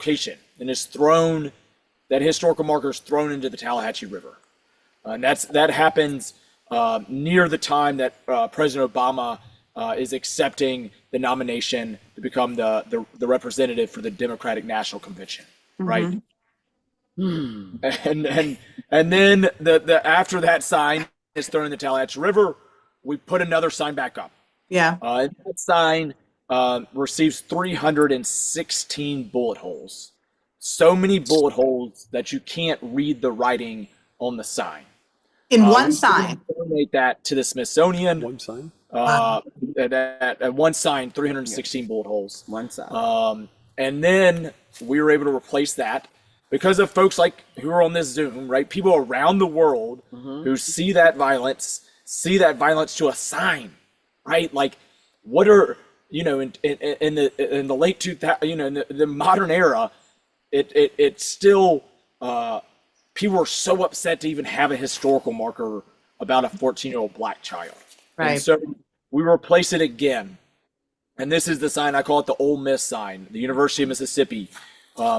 location and that historical marker is thrown into the Tallahatchie River. And that happens near the time that President Obama is accepting the nomination to become the representative for the Democratic National Convention, right? And then the after that sign is thrown in the Tallahatchie River, we put another sign back up. Yeah. And that sign receives 316 bullet holes. So many bullet holes that you can't read the writing on the sign. In one sign. Donate that to the Smithsonian. One sign. At one sign, 316 bullet holes. One sign. And then we were able to replace that because of folks like who are on this Zoom, right? People around the world who see that violence to a sign, right? Like, what are in the late 2000s, in the modern era, it's still people are so upset to even have a historical marker about a 14-year-old black child. Right. And so we replace it again. And this is the sign, I call it the Ole Miss sign, the University of Mississippi.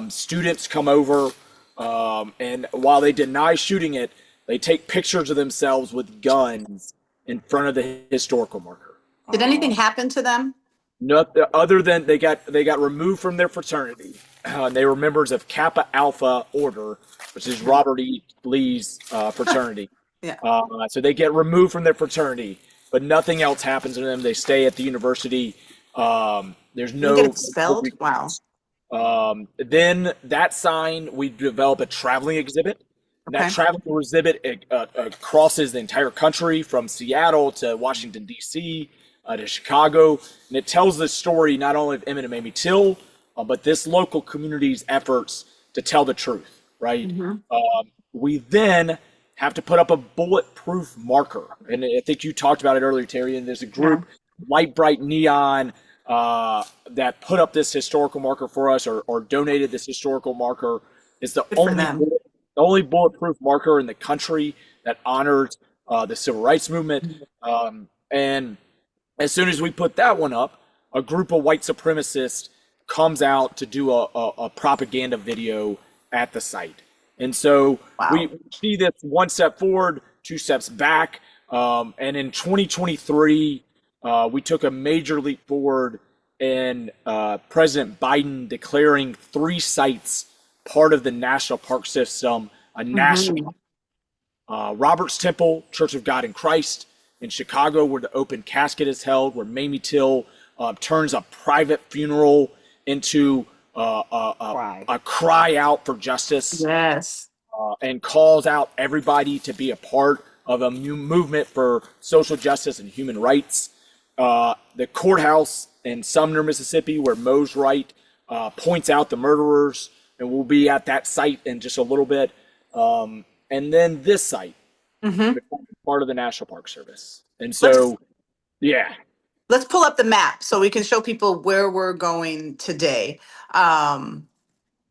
Students come over, and while they deny shooting it, they take pictures of themselves with guns in front of the historical marker. Did anything happen to them? No, other than they got removed from their fraternity. They were members of Kappa Alpha Order, which is Robert E. Lee's fraternity. Yeah. So they get removed from their fraternity, but nothing else happens to them. They stay at the university. There's no. You get expelled? Wow. Then that sign, we develop a traveling exhibit. Okay. That traveling exhibit crosses the entire country from Seattle to Washington, D.C., to Chicago. And it tells the story not only of Emmett and Mamie Till, but this local community's efforts to tell the truth, right? We then have to put up a bulletproof marker. And I think you talked about it earlier, Terry, and there's a group, Light Bright Neon, that put up this historical marker for us or donated this historical marker. It's the only bulletproof marker in the country that honors the civil rights movement. And as soon as we put that one up, a group of white supremacists comes out to do a propaganda video at the site. And so we see this one step forward, two steps back. And in 2023, we took a major leap forward in President Biden declaring 3 sites part of the national park system, a national Roberts Temple, Church of God in Christ in Chicago, where the open casket is held, where Mamie Till turns a private funeral into a cry out for justice. Yes. And calls out everybody to be a part of a new movement for social justice and human rights. The courthouse in Sumner, Mississippi, where Mose Wright points out the murderers, and we'll be at that site in just a little bit. And then this site, part of the National Park Service. And so, Let's pull up the map so we can show people where we're going today. And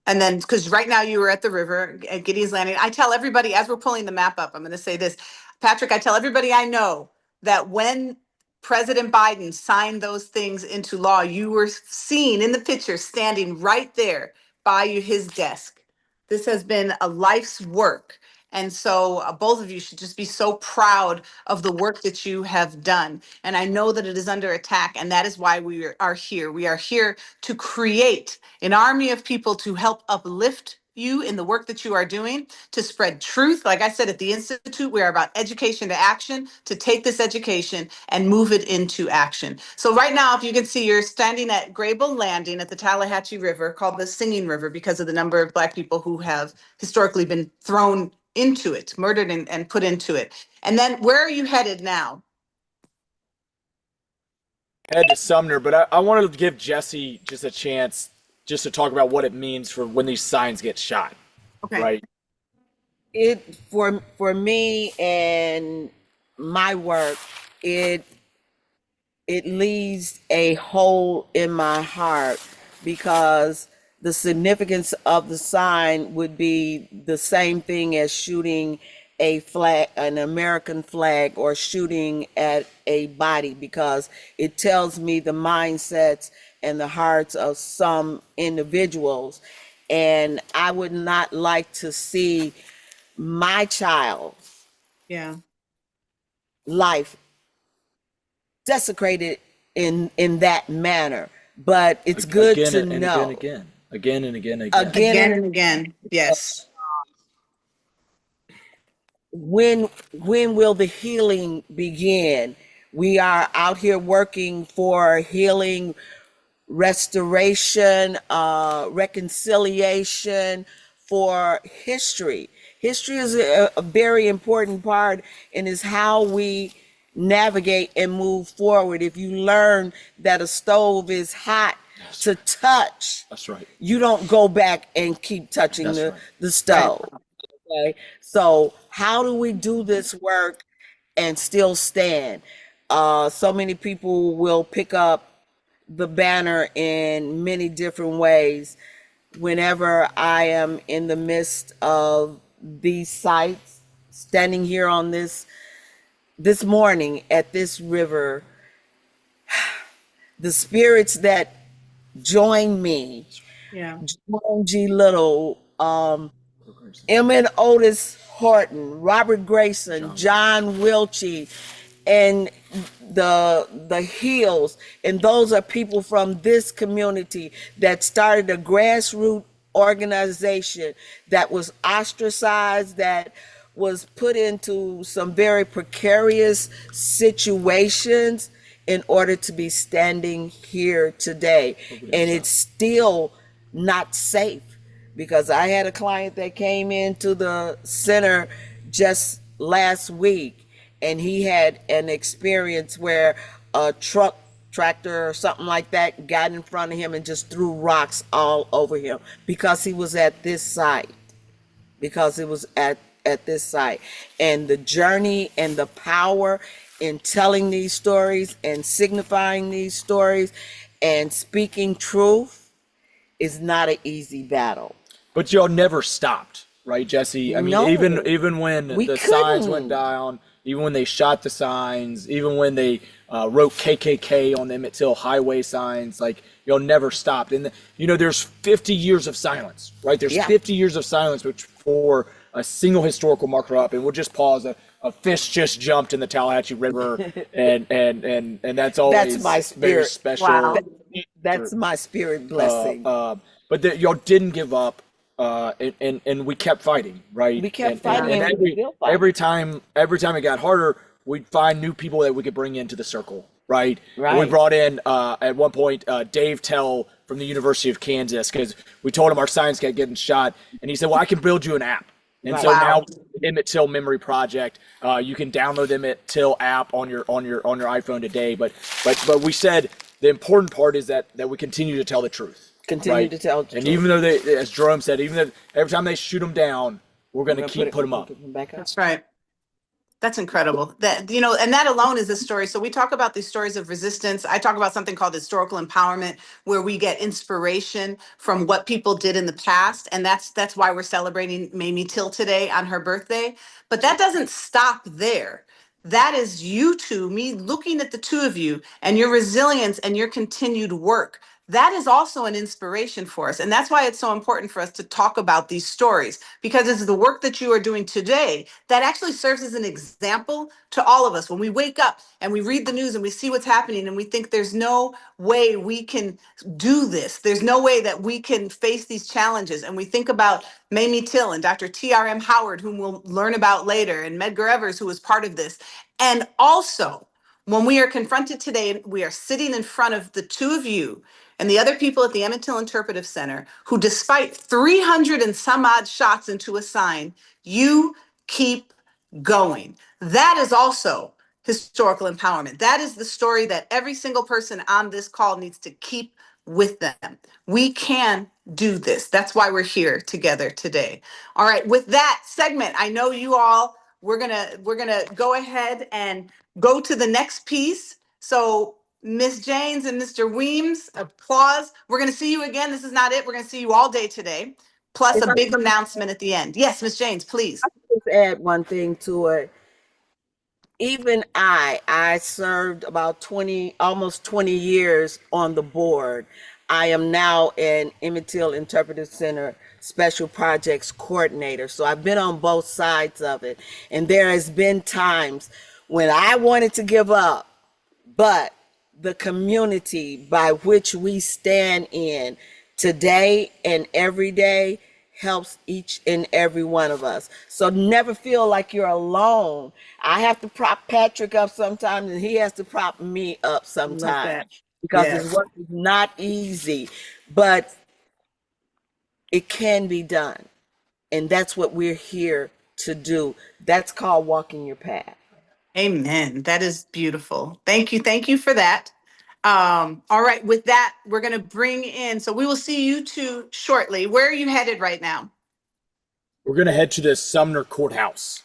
then, because right now you were at the river at Gideon's Landing. I tell everybody, as we're pulling the map up, I'm going to say this. Patrick, I tell everybody I know that when President Biden signed those things into law, you were seen in the picture standing right there by his desk. This has been a life's work. And so both of you should just be so proud of the work that you have done. And I know that it is under attack, and that is why we are here. We are here to create an army of people to help uplift you in the work that you are doing, to spread truth. Like I said, at the Institute, we are about education to action, to take this education and move it into action. So right now, if you can see, you're standing at Grable Landing at the Tallahatchie River, called the Singing River because of the number of Black people who have historically been thrown into it, murdered and put into it. And then where are you headed now? Head to Sumner, but I wanted to give Jesse just a chance just to talk about what it means for when these signs get shot. Okay. Right. It for me and my work, it leaves a hole in my heart because the significance of the sign would be the same thing as shooting a flag, an American flag, or shooting at a body, because it tells me the mindsets and the hearts of some individuals. And I would not like to see my child's Yeah. life desecrated in that manner. But it's good Again to and again, know again, again and again, again. again Again and and again. Yes. when will the healing begin? We are out here working for healing, restoration, reconciliation, for history. History is a very important part and is how we navigate and move forward. If you learn that a stove is hot to touch, That's right. you don't go back and keep touching That's the, right. the Right. stove. Okay. So how do we do this work and still stand? So many people will pick up the banner in many different ways. Whenever I am in the midst of these sites, standing here on this morning at this river, the spirits that join me, Yeah. Jerome G. Little, Emmett Otis Horton, Robert Grayson, John Wilchie, and the Hills, and those are people from this community that started a grassroots organization that was ostracized, that was put into some very precarious situations in order to be standing here today. And it's still not safe, because I had a client that came into the center just last week, and he had an experience where a tractor or something like that got in front of him and just threw rocks all over him because he was at this site. Because it was at this site. And the journey and the power in telling these stories and signifying these stories and speaking truth is not an easy battle. But y'all never stopped, right, Jesse? I mean, No, even when we the signs went couldn't. down, even when they shot the signs, even when they wrote KKK on the Emmett Till highway signs, like y'all never stopped. And there's 50 years of silence, right? There's Yeah. 50 years of silence before a single historical marker up, and we'll just pause. A fish just jumped in the Tallahatchie River, and that's always my very spirit. special. Wow. That's my spirit blessing. But y'all didn't give up, and we kept fighting, right? We kept And, fighting, and and we still fight. every time it got harder, we'd find new people that we could bring into the circle, right? And we Right. brought in at one point Dave Tell from the University of Kansas, because we told him our signs kept getting shot, and he said, "Well, I can build you an app." And so Right. now, Wow. Emmett Till Memory Project, you can download the Emmett Till app on your iPhone today. But we said the important part is that we continue to tell the truth. Continue right? to tell the And truth. even though they, as Jerome said, even though every time they shoot them down, we're going to keep put them up. Back up. That's right. That's incredible. And that alone is a story. So we talk about these stories of resistance. I talk about something called historical empowerment, where we get inspiration from what people did in the past. And that's why we're celebrating Mamie Till today on her birthday. But that doesn't stop there. That is you two, me looking at the two of you and your resilience and your continued work. That is also an inspiration for us. And that's why it's so important for us to talk about these stories, because it's the work that you are doing today that actually serves as an example to all of us. When we wake up and we read the news and we see what's happening and we think there's no way we can do this, there's no way that we can face these challenges. And we think about Mamie Till and Dr. T.R.M. Howard, whom we'll learn about later, and Medgar Evers, who was part of this. And also, when we are confronted today and we are sitting in front of the two of you and the other people at the Emmett Till Interpretive Center, who, despite 300 and some odd shots into a sign, you keep going. That is also historical empowerment. That is the story that every single person on this call needs to keep with them. We can do this. That's why we're here together today. All right, with that segment, I know you all, we're gonna go ahead and go to the next piece. So Miss Janes and Mr. Weems, applause. We're going to see you again. This is not it. We're going to see you all day today, plus If a I big announcement at the end. Yes, Miss Janes, please. could just add one thing to it. Even I served about 20, almost 20 years on the board. I am now an Emmett Till Interpretive Center Special Projects Coordinator. So I've been on both sides of it. And there has been times when I wanted to give up, but the community by which we stand in today and every day helps each and every one of us. So never feel like you're alone. I have to prop Patrick up sometimes, and he has to prop me up Love sometimes that. because his Yes. work is not easy, but it can be done. And that's what we're here to do. That's called walking your path. Amen. That is beautiful. Thank you. Thank you for that. All right. With that, we're going to bring in, so we will see you two shortly. Where are you headed right now? We're going to head to the Sumner Courthouse.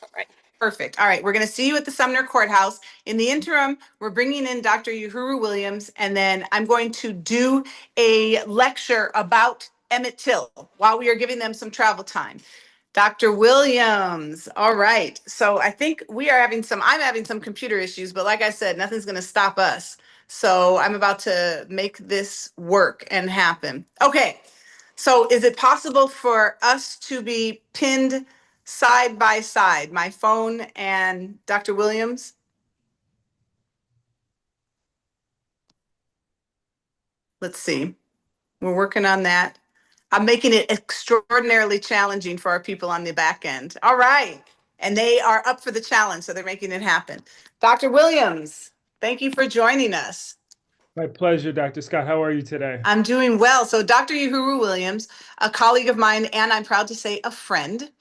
Perfect. All right. We're going to see you at the Sumner Courthouse. In the interim, we're bringing in Dr. Uhuru Williams, and then I'm going to do a lecture about Emmett Till while we are giving them some travel time. Dr. Williams. All right. So I think I'm having some computer issues, but like I said, nothing's going to stop us. So I'm about to make this work and happen. Okay. So is it possible for us to be pinned side by side, my phone and Dr. Williams? Let's see. We're working on that. I'm making it extraordinarily challenging for our people on the back end. All right. And they are up for the challenge, so they're making it happen. Dr. Williams, thank you for joining us. My pleasure, Dr. Scott. How are you today? I'm doing well. So, Dr. Uhuru Williams, a colleague of mine, and I'm proud to say a friend,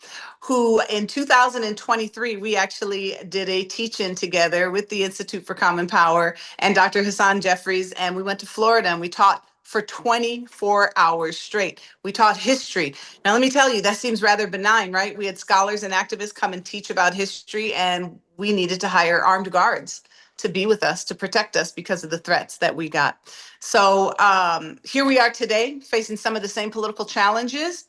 who in 2023, we actually did a teach in together with the Institute for Common Power and Dr. Hassan Jeffries. And we went to Florida and we taught for 24 hours straight. We taught history. Now, let me tell you, that seems rather benign, right? We had scholars and activists come and teach about history, and we needed to hire armed guards to be with us, to protect us because of the threats that we got. So here we are today, facing some of the same political challenges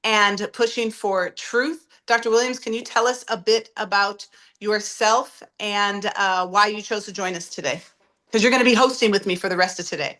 and pushing for truth. Dr. Williams, can you tell us a bit about yourself and why you chose to join us today? Because you're going to be hosting with me for the rest of today.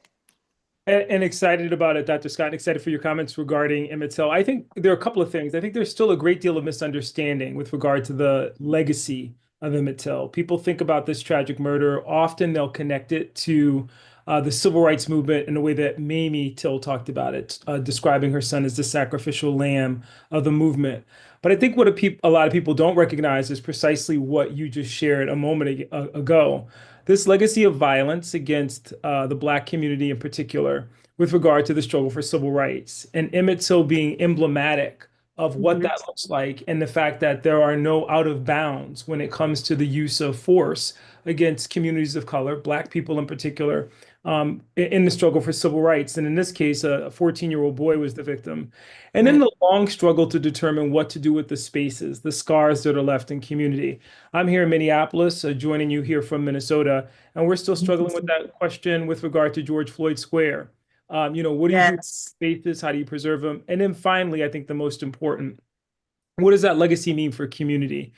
And excited about it, Dr. Scott. Excited for your comments regarding Emmett Till. I think there are a couple of things. I think there's still a great deal of misunderstanding with regard to the legacy of Emmett Till. People think about this tragic murder. Often they'll connect it to the civil rights movement in the way that Mamie Till talked about it, describing her son as the sacrificial lamb of the movement. But I think what a lot of people don't recognize is precisely what you just shared a moment ago. This legacy of violence against the Black community in particular, with regard to the struggle for civil rights, and Emmett Till being emblematic of what that looks like, and the fact that there are no out of bounds when it comes to the use of force against communities of color, Black people in particular, in the struggle for civil rights. And in this case, a 14-year-old boy was the victim. And then the long struggle to determine what to do with the spaces, the scars that are left in community. I'm here in Minneapolis, joining you here from Minnesota, and we're still struggling with that question with regard to George Floyd Square. What do you do with spaces? How do you preserve them? And then finally, I think the most important, what does that legacy mean for community?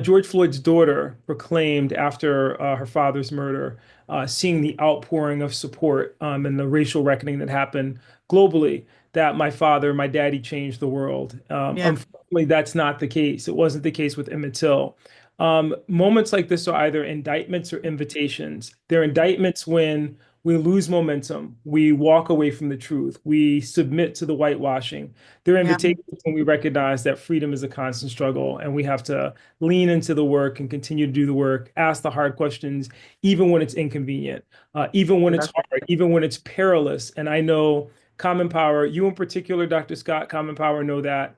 George Floyd's daughter proclaimed after her father's murder, seeing the outpouring of support and the racial reckoning that happened globally, that my daddy changed the world. Unfortunately, that's not the case. It wasn't the case with Emmett Till. Moments like this are either indictments or invitations. They're indictments when we lose momentum, we walk away from the truth, we submit to the whitewashing. They're invitations when we recognize that freedom is a constant struggle and we have to lean into the work and continue to do the work, ask the hard questions, even when it's inconvenient, even when it's hard, even when it's perilous. And I know Common Power, you in particular, Dr. Scott, Common Power know that,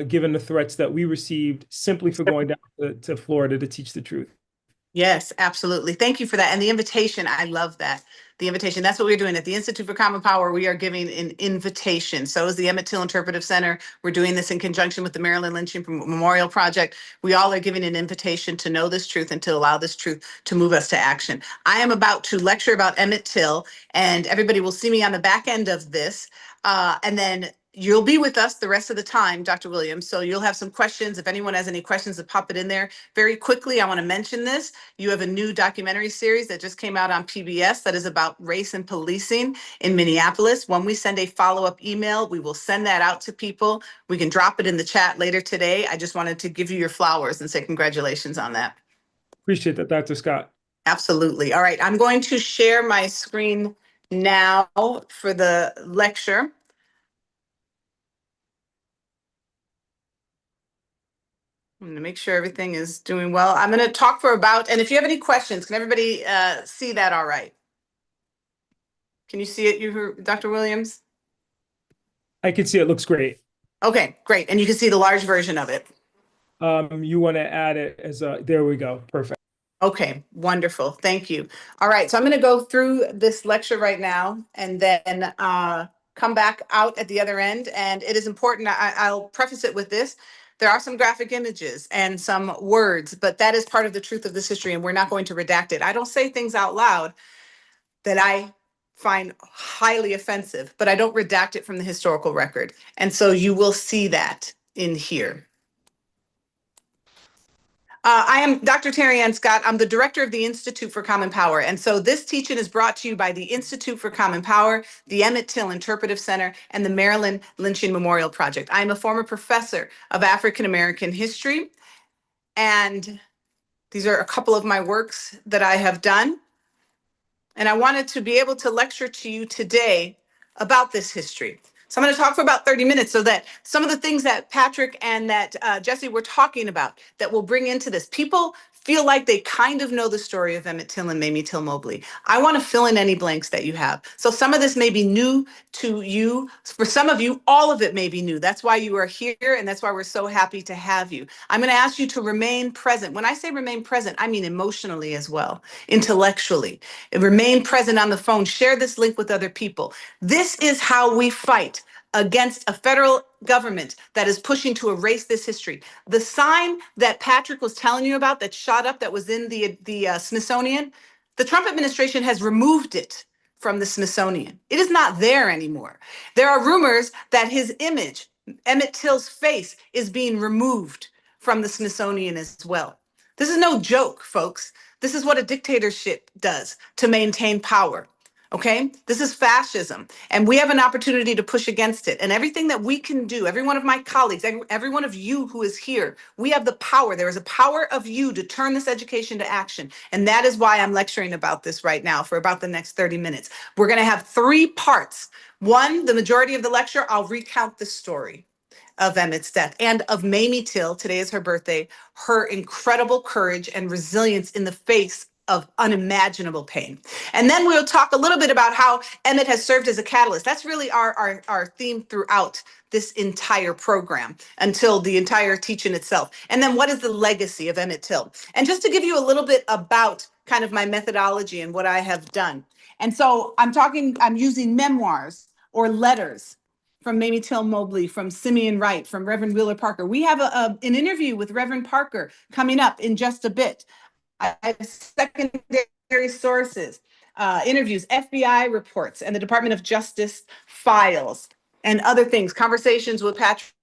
given the threats that we received simply for going down to Florida to teach the truth. Yes, absolutely. Thank you for that. And the invitation, I love that. The invitation, that's what we're doing at the Institute for Common Power. We are giving an invitation. So is the Emmett Till Interpretive Center. We're doing this in conjunction with the Maryland Lynching Memorial Project. We all are giving an invitation to know this truth and to allow this truth to move us to action. I am about to lecture about Emmett Till, and everybody will see me on the back end of this. And then You'll be with us the rest of the time, Dr. Williams. So you'll have some questions. If anyone has any questions, to pop it in there. Very quickly, I want to mention this. You have a new documentary series that just came out on PBS that is about race and policing in Minneapolis. When we send a follow-up email, we will send that out to people. We can drop it in the chat later today. I just wanted to give you your flowers and say congratulations on that. Appreciate that, Dr. Scott. Absolutely. All right, I'm going to share my screen now for the lecture. I'm going to make sure everything is doing well. I'm going to talk for about, and if you have any questions, can everybody see that all right? Can you see it, Dr. Williams? I can see it. Looks great. Okay, great. And you can see the large version of it. You want to add it as a, there we go. Perfect. Okay, wonderful. Thank you. All right, so I'm going to go through this lecture right now and then come back out at the other end. And it is important, I'll preface it with this. There are some graphic images and some words, but that is part of the truth of this history, and we're not going to redact it. I don't say things out loud that I find highly offensive, but I don't redact it from the historical record. And so you will see that in here. I am Dr. Terry Ann Scott. I'm the director of the Institute for Common Power. And so this teaching is brought to you by the Institute for Common Power, the Emmett Till Interpretive Center, and the Maryland Lynching Memorial Project. I am a former professor of African American history. And these are a couple of my works that I have done. And I wanted to be able to lecture to you today about this history. So I'm going to talk for about 30 minutes so that some of the things that Patrick and that Jesse were talking about that we'll bring into this. People feel like they kind of know the story of Emmett Till and Mamie Till-Mobley. I want to fill in any blanks that you have. So some of this may be new to you. For some of you, all of it may be new. That's why you are here, and that's why we're so happy to have you. I'm going to ask you to remain present. When I say remain present, I mean emotionally as well, intellectually. Remain present on the phone. Share this link with other people. This is how we fight against a federal government that is pushing to erase this history. The sign that Patrick was telling you about that shot up, that was in the Smithsonian, the Trump administration has removed it from the Smithsonian. It is not there anymore. There are rumors that his image, Emmett Till's face, is being removed from the Smithsonian as well. This is no joke, folks. This is what a dictatorship does to maintain power. Okay, this is fascism, and we have an opportunity to push against it. And everything that we can do, every one of my colleagues, every one of you who is here, we have the power. There is a power of you to turn this education to action. And that is why I'm lecturing about this right now for about the next 30 minutes. We're going to have 3 parts. One, the majority of the lecture, I'll recount the story of Emmett's death and of Mamie Till. Today is her birthday. Her incredible courage and resilience in the face of unimaginable pain. And then we'll talk a little bit about how Emmett has served as a catalyst. That's really our theme throughout this entire program until the entire teaching itself. And then what is the legacy of Emmett Till? And just to give you a little bit about kind of my methodology and what I have done. And so I'm using memoirs or letters from Mamie Till-Mobley, from Simeon Wright, from Reverend Wheeler Parker. We have an interview with Reverend Parker coming up in just a bit. I have secondary sources, interviews, FBI reports, and the Department of Justice files, and other things, conversations with Patrick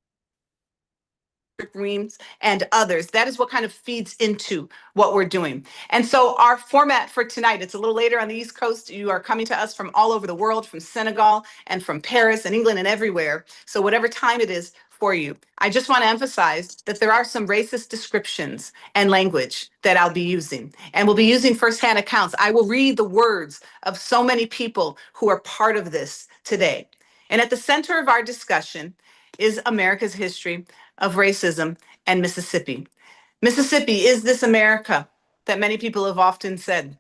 Reams and others. That is what kind of feeds into what we're doing. And so our format for tonight, it's a little later on the East Coast. You are coming to us from all over the world, from Senegal and from Paris and England and everywhere. So whatever time it is for you, I just want to emphasize that there are some racist descriptions and language that I'll be using. And we'll be using firsthand accounts. I will read the words of so many people who are part of this today. And at the center of our discussion is America's history of racism and Mississippi. Mississippi is this America that many people have often said.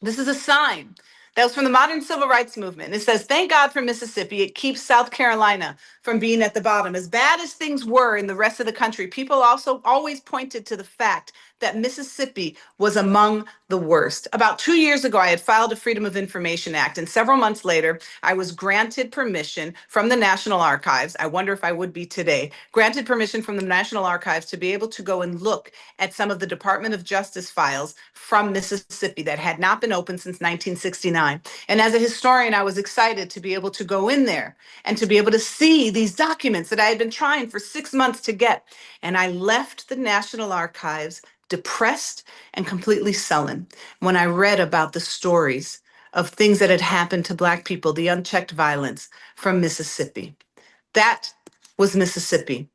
This is a sign that was from the modern civil rights movement. It says, thank God for Mississippi. It keeps South Carolina from being at the bottom. As bad as things were in the rest of the country, people also always pointed to the fact that Mississippi was among the worst. About 2 years ago, I had filed a Freedom of Information Act, and several months later, I was granted permission from the National Archives. I wonder if I would be today, granted permission from the National Archives to be able to go and look at some of the Department of Justice files from Mississippi that had not been opened since 1969. And as a historian, I was excited to be able to go in there and to be able to see these documents that I had been trying for 6 months to get. And I left the National Archives depressed and completely sullen when I read about the stories of things that had happened to Black people, the unchecked violence from Mississippi. That was Mississippi.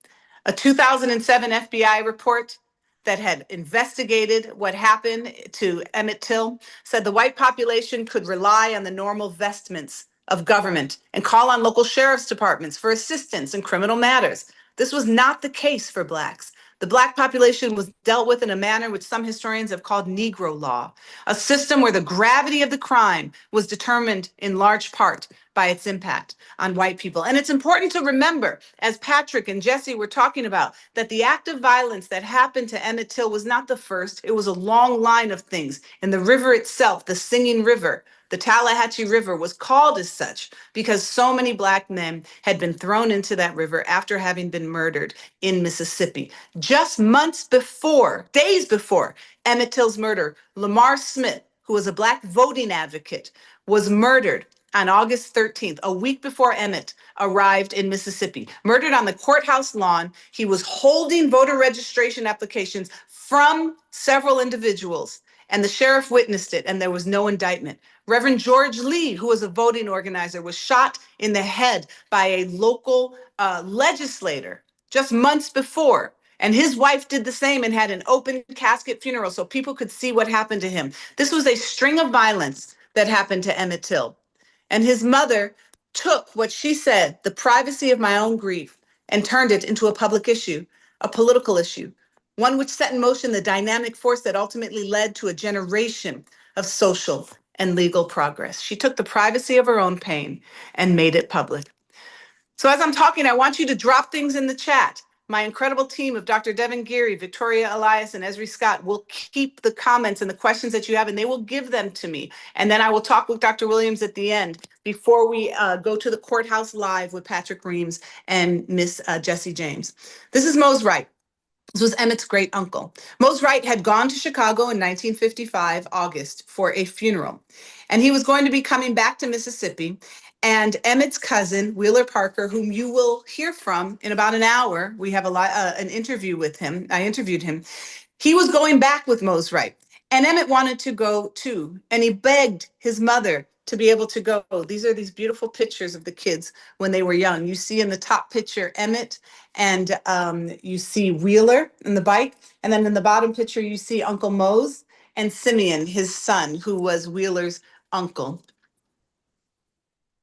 A 2007 FBI report that had investigated what happened to Emmett Till said the white population could rely on the normal vestments of government and call on local sheriff's departments for assistance in criminal matters. This was not the case for Blacks. The Black population was dealt with in a manner which some historians have called Negro law, a system where the gravity of the crime was determined in large part by its impact on white people. And it's important to remember, as Patrick and Jesse were talking about, that the act of violence that happened to Emmett Till was not the first. It was a long line of things. And the river itself, the Singing River, the Tallahatchie River, was called as such because so many Black men had been thrown into that river after having been murdered in Mississippi. Just months before, days before Emmett Till's murder, Lamar Smith, who was a Black voting advocate, was murdered on August 13th, a week before Emmett arrived in Mississippi. Murdered on the courthouse lawn. He was holding voter registration applications from several individuals, and the sheriff witnessed it, and there was no indictment. Reverend George Lee, who was a voting organizer, was shot in the head by a local legislator just months before. And his wife did the same and had an open casket funeral so people could see what happened to him. This was a string of violence that happened to Emmett Till. And his mother took what she said, the privacy of my own grief, and turned it into a public issue, a political issue, one which set in motion the dynamic force that ultimately led to a generation of social and legal progress. She took the privacy of her own pain and made it public. So as I'm talking, I want you to drop things in the chat. My incredible team of Dr. Devin Geary, Victoria Elias, and Esri Scott will keep the comments and the questions that you have, and they will give them to me. And then I will talk with Dr. Williams at the end before we go to the courthouse live with Patrick Reams and Miss Jessie James. This is Mose Wright. This was Emmett's great uncle. Mose Wright had gone to Chicago in 1955, August, for a funeral. And he was going to be coming back to Mississippi. And Emmett's cousin, Wheeler Parker, whom you will hear from in about an hour, we have an interview with him. I interviewed him. He was going back with Mose Wright. And Emmett wanted to go too. And he begged his mother to be able to go. These are these beautiful pictures of the kids when they were young. You see in the top picture, Emmett, and you see Wheeler in the bike. And then in the bottom picture, you see Uncle Mose and Simeon, his son, who was Wheeler's uncle.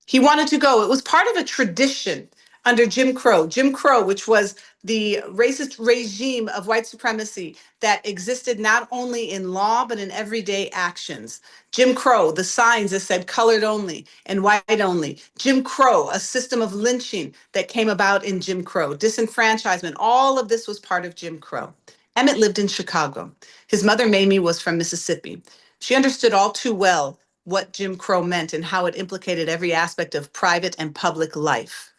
He wanted to go. It was part of a tradition under Jim Crow. Jim Crow, which was the racist regime of white supremacy that existed not only in law, but in everyday actions. Jim Crow, the signs that said colored only and white only. Jim Crow, a system of lynching that came about in Jim Crow. Disenfranchisement, all of this was part of Jim Crow. Emmett lived in Chicago. His mother, Mamie, was from Mississippi. She understood all too well what Jim Crow meant and how it implicated every aspect of private and public life.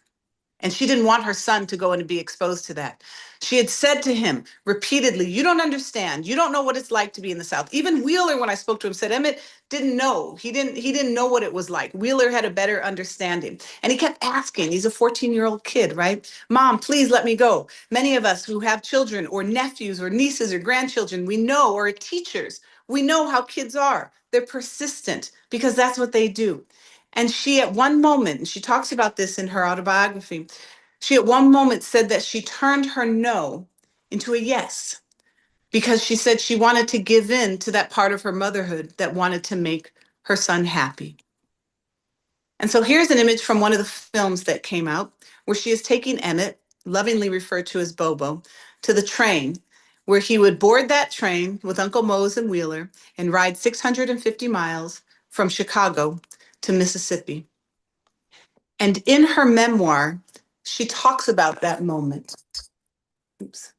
And she didn't want her son to go and be exposed to that. She had said to him repeatedly, you don't understand. You don't know what it's like to be in the South. Even Wheeler, when I spoke to him, said Emmett didn't know. He didn't know what it was like. Wheeler had a better understanding. And he kept asking. He's a 14-year-old kid, right? Mom, please let me go. Many of us who have children or nephews or nieces or grandchildren, we know, or teachers, we know how kids are. They're persistent because that's what they do. And she at one moment, and she talks about this in her autobiography, she at one moment said that she turned her no into a yes because she said she wanted to give in to that part of her motherhood that wanted to make her son happy. And so here's an image from one of the films that came out where she is taking Emmett, lovingly referred to as Bobo, to the train where he would board that train with Uncle Mose and Wheeler and ride 650 miles from Chicago to Mississippi. And in her memoir, she talks about that moment. Oops.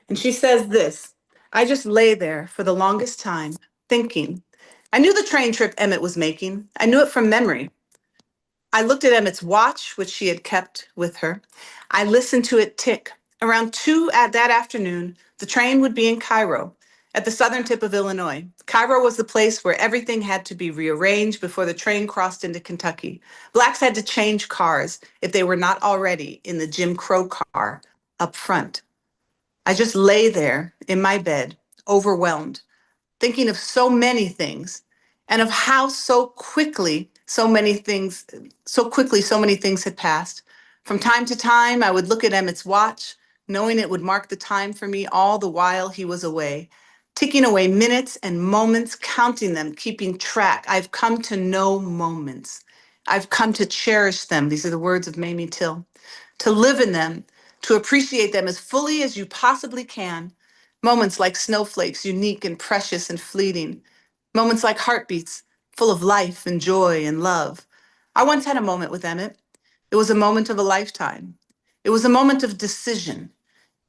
And she says this: I just lay there for the longest time, thinking. I knew the train trip Emmett was making. I knew it from memory. I looked at Emmett's watch, which she had kept with her. I listened to it tick. Around 2 at that afternoon, the train would be in Cairo, at the southern tip of Illinois. Cairo was the place where everything had to be rearranged before the train crossed into Kentucky. Blacks had to change cars if they were not already in the Jim Crow car up front. I just lay there in my bed, overwhelmed, thinking of so many things and of how so many things had passed. From time to time, I would look at Emmett's watch, knowing it would mark the time for me all the while he was away, ticking away minutes and moments, counting them, keeping track. I've come to know moments. I've come to cherish them. These are the words of Mamie Till. To live in them, to appreciate them as fully as you possibly can. Moments like snowflakes, unique and precious and fleeting. Moments like heartbeats, full of life and joy and love. I once had a moment with Emmett. It was a moment of a lifetime. It was a moment of decision.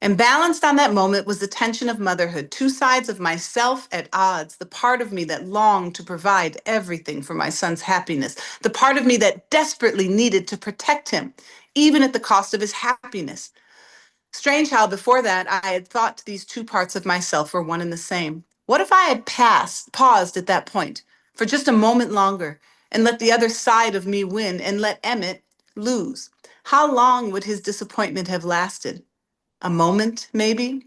And balanced on that moment was the tension of motherhood, two sides of myself at odds, the part of me that longed to provide everything for my son's happiness, the part of me that desperately needed to protect him, even at the cost of his happiness. Strange how before that I had thought these two parts of myself were one and the same. What if I had paused at that point for just a moment longer and let the other side of me win and let Emmett lose? How long would his disappointment have lasted? A moment, maybe?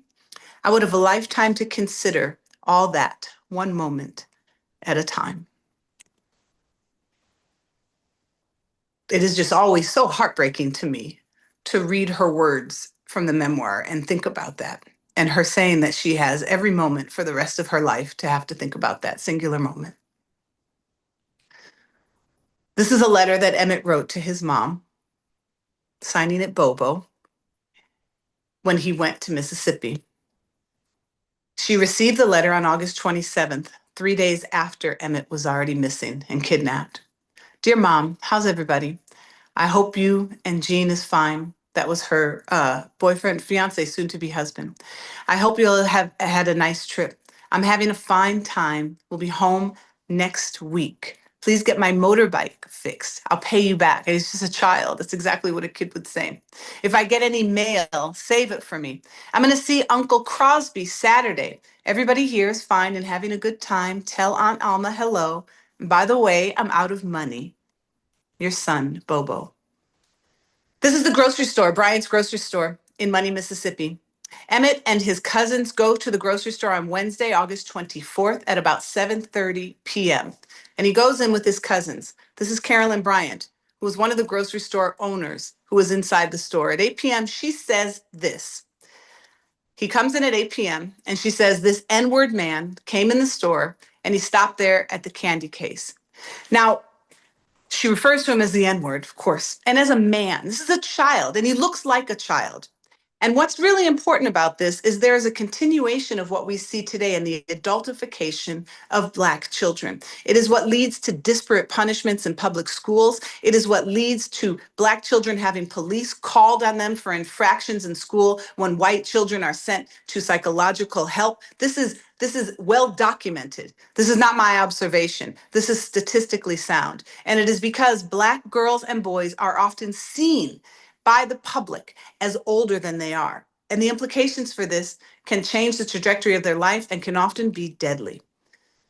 I would have a lifetime to consider all that, one moment at a time. It is just always so heartbreaking to me to read her words from the memoir and think about that. And her saying that she has every moment for the rest of her life to have to think about that singular moment. This is a letter that Emmett wrote to his mom, signing it Bobo, when he went to Mississippi. She received the letter on August 27th, 3 days after Emmett was already missing and kidnapped. Dear Mom, how's everybody? I hope you and Jean is fine. That was her boyfriend, fiance, soon to be husband. I hope you'll have had a nice trip. I'm having a fine time. We'll be home next week. Please get my motorbike fixed. I'll pay you back. He's just a child. That's exactly what a kid would say. If I get any mail, save it for me. I'm going to see Uncle Crosby Saturday. Everybody here is fine and having a good time. Tell Aunt Alma hello. And by the way, I'm out of money. Your son, Bobo. This is the grocery store, Bryant's grocery store in Money, Mississippi. Emmett and his cousins go to the grocery store on Wednesday, August 24th at about 7:30 p.m. And he goes in with his cousins. This is Carolyn Bryant, who was one of the grocery store owners who was inside the store. At 8 p.m., she says this. He comes in at 8 p.m. and she says, this N-word man came in the store and he stopped there at the candy case. Now, she refers to him as the N-word, of course, and as a man. This is a child, and he looks like a child. And what's really important about this is there's a continuation of what we see today in the adultification of Black children. It is what leads to disparate punishments in public schools. It is what leads to Black children having police called on them for infractions in school when white children are sent to psychological help. This is well documented. This is not my observation. This is statistically sound. And it is because Black girls and boys are often seen by the public as older than they are. And the implications for this can change the trajectory of their life and can often be deadly.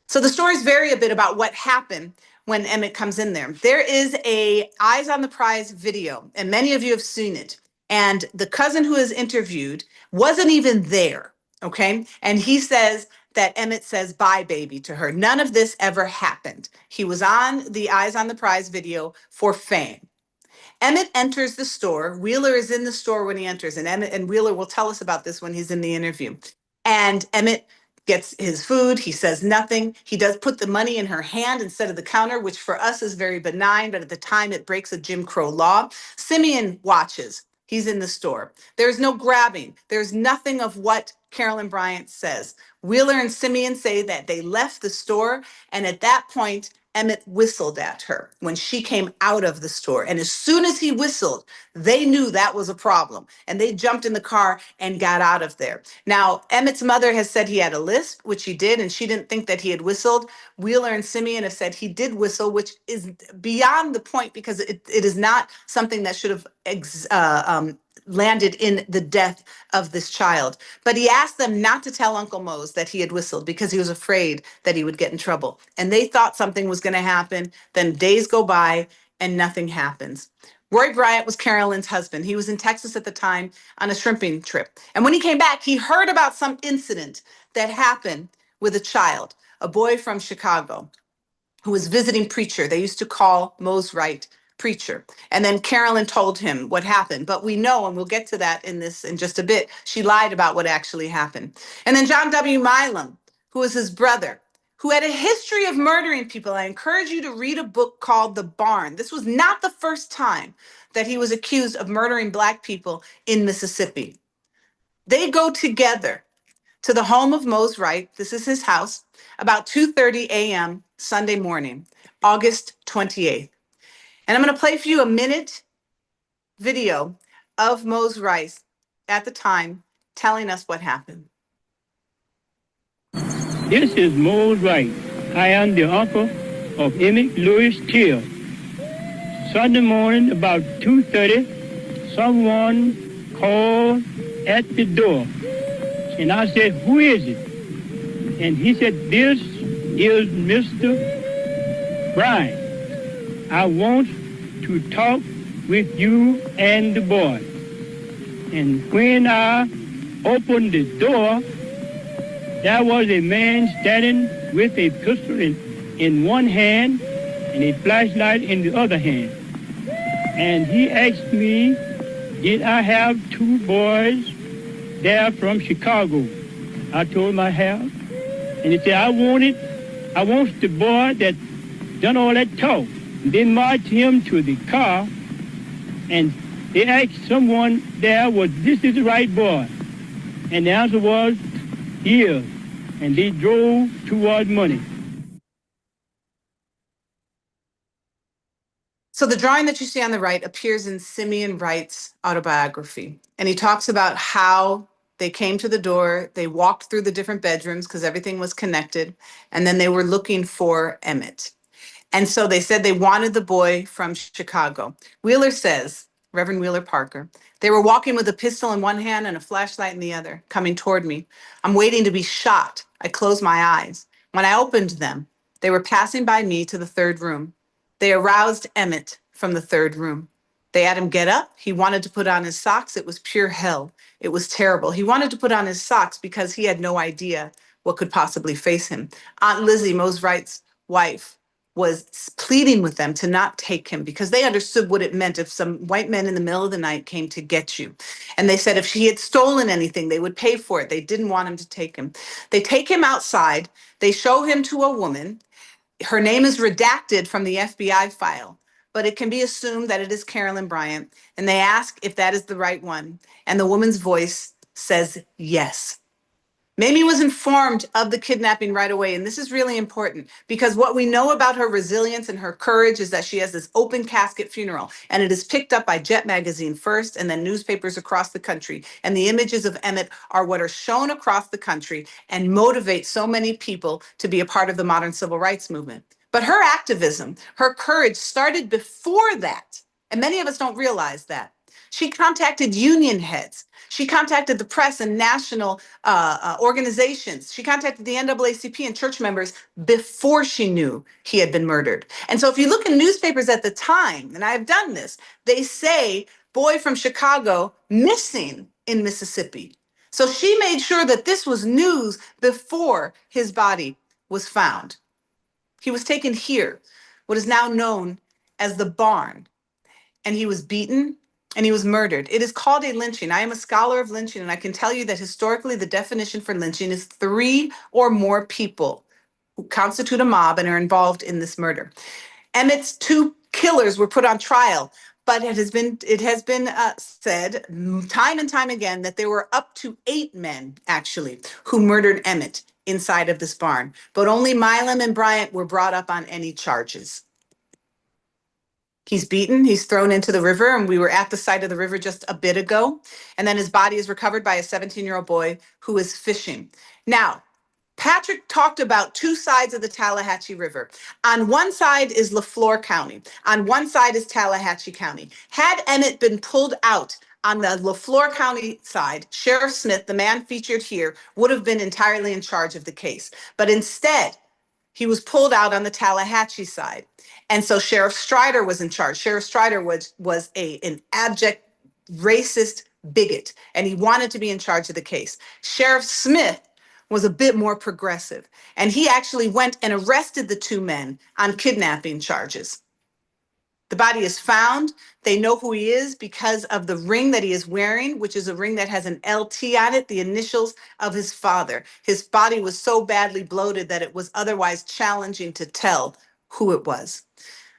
So the stories vary a bit about what happened when Emmett comes in there. There is a Eyes on the Prize video, and many of you have seen it. And the cousin who is interviewed wasn't even there, okay? And he says that Emmett says, bye, baby, to her. None of this ever happened. He was on the Eyes on the Prize video for fame. Emmett enters the store. Wheeler is in the store when he enters, and Wheeler will tell us about this when he's in the interview. And Emmett gets his food. He says nothing. He does put the money in her hand instead of the counter, which for us is very benign, but at the time it breaks a Jim Crow law. Simeon watches. He's in the store. There's no grabbing. There's nothing of what Carolyn Bryant says. Wheeler and Simeon say that they left the store, and at that point, Emmett whistled at her when she came out of the store. And as soon as he whistled, they knew that was a problem. And they jumped in the car and got out of there. Now, Emmett's mother has said he had a lisp, which he did, and she didn't think that he had whistled. Wheeler and Simeon have said he did whistle, which is beyond the point because it is not something that should have landed in the death of this child. But he asked them not to tell Uncle Mose that he had whistled because he was afraid that he would get in trouble. And they thought something was going to happen. Then days go by and nothing happens. Roy Bryant was Carolyn's husband. He was in Texas at the time on a shrimping trip. And when he came back, he heard about some incident that happened with a child, a boy from Chicago who was visiting preacher. They used to call Mose Wright preacher. And then Carolyn told him what happened. But we know, and we'll get to that in just a bit, she lied about what actually happened. And then John W. Milam, who was his brother, who had a history of murdering people. I encourage you to read a book called The Barn. This was not the first time that he was accused of murdering Black people in Mississippi. They go together to the home of Mose Wright. This is his house, about 2:30 a.m. Sunday morning, August 28th. And I'm going to play for you a minute video of Mose Wright at the time telling us what happened. This is Mose Wright. I am the uncle of Emmett Lewis Till. Sunday morning about 2:30, someone called at the door. And I said, who is it? And he said, this is Mr. Bryant. I want to talk with you and the boy. And when I opened the door, there was a man standing with a pistol in one hand and a flashlight in the other hand. And he asked me, did I have two boys there from Chicago? I told him I have. And he said, I want the boy that done all that talk. They marched him to the car, and they asked someone there, was this is the right boy? And the answer was, he is. And they drove toward money. So the drawing that you see on the right appears in Simeon Wright's autobiography. And he talks about how they came to the door, they walked through the different bedrooms because everything was connected, and then they were looking for Emmett. And so they said they wanted the boy from Chicago. Wheeler says, Reverend Wheeler Parker, they were walking with a pistol in one hand and a flashlight in the other, coming toward me. I'm waiting to be shot. I closed my eyes. When I opened them, they were passing by me to the third room. They aroused Emmett from the third room. They had him get up. He wanted to put on his socks. It was pure hell. It was terrible. He wanted to put on his socks because he had no idea what could possibly face him. Aunt Lizzie, Mose Wright's wife, was pleading with them to not take him because they understood what it meant if some white men in the middle of the night came to get you. And they said if he had stolen anything, they would pay for it. They didn't want him to take him. They take him outside. They show him to a woman. Her name is redacted from the FBI file, but it can be assumed that it is Carolyn Bryant. And they ask if that is the right one. And the woman's voice says yes. Mamie was informed of the kidnapping right away. And this is really important because what we know about her resilience and her courage is that she has this open casket funeral. And it is picked up by Jet Magazine first and then newspapers across the country. And the images of Emmett are what are shown across the country and motivate so many people to be a part of the modern civil rights movement. But her activism, her courage started before that. And many of us don't realize that. She contacted union heads. She contacted the press and national organizations. She contacted the NAACP and church members before she knew he had been murdered. And so if you look in newspapers at the time, and I've done this, they say, boy from Chicago missing in Mississippi. So she made sure that this was news before his body was found. He was taken here, what is now known as the barn, and he was beaten and he was murdered. It is called a lynching. I am a scholar of lynching, and I can tell you that historically the definition for lynching is 3 or more people who constitute a mob and are involved in this murder. Emmett's 2 killers were put on trial, but it has been said time and time again that there were up to 8 men, actually, who murdered Emmett inside of this barn. But only Milam and Bryant were brought up on any charges. He's beaten, he's thrown into the river, and we were at the side of the river just a bit ago. And then his body is recovered by a 17-year-old boy who is fishing. Now, Patrick talked about two sides of the Tallahatchie River. On one side is LaFleur County. On one side is Tallahatchie County. Had Emmett been pulled out on the LaFleur County side, Sheriff Smith, the man featured here, would have been entirely in charge of the case. But instead, he was pulled out on the Tallahatchie side. And so Sheriff Strider was in charge. Sheriff Strider was an abject racist bigot, and he wanted to be in charge of the case. Sheriff Smith was a bit more progressive, and he actually went and arrested the two men on kidnapping charges. The body is found. They know who he is because of the ring that he is wearing, which is a ring that has an LT on it, the initials of his father. His body was so badly bloated that it was otherwise challenging to tell who it was.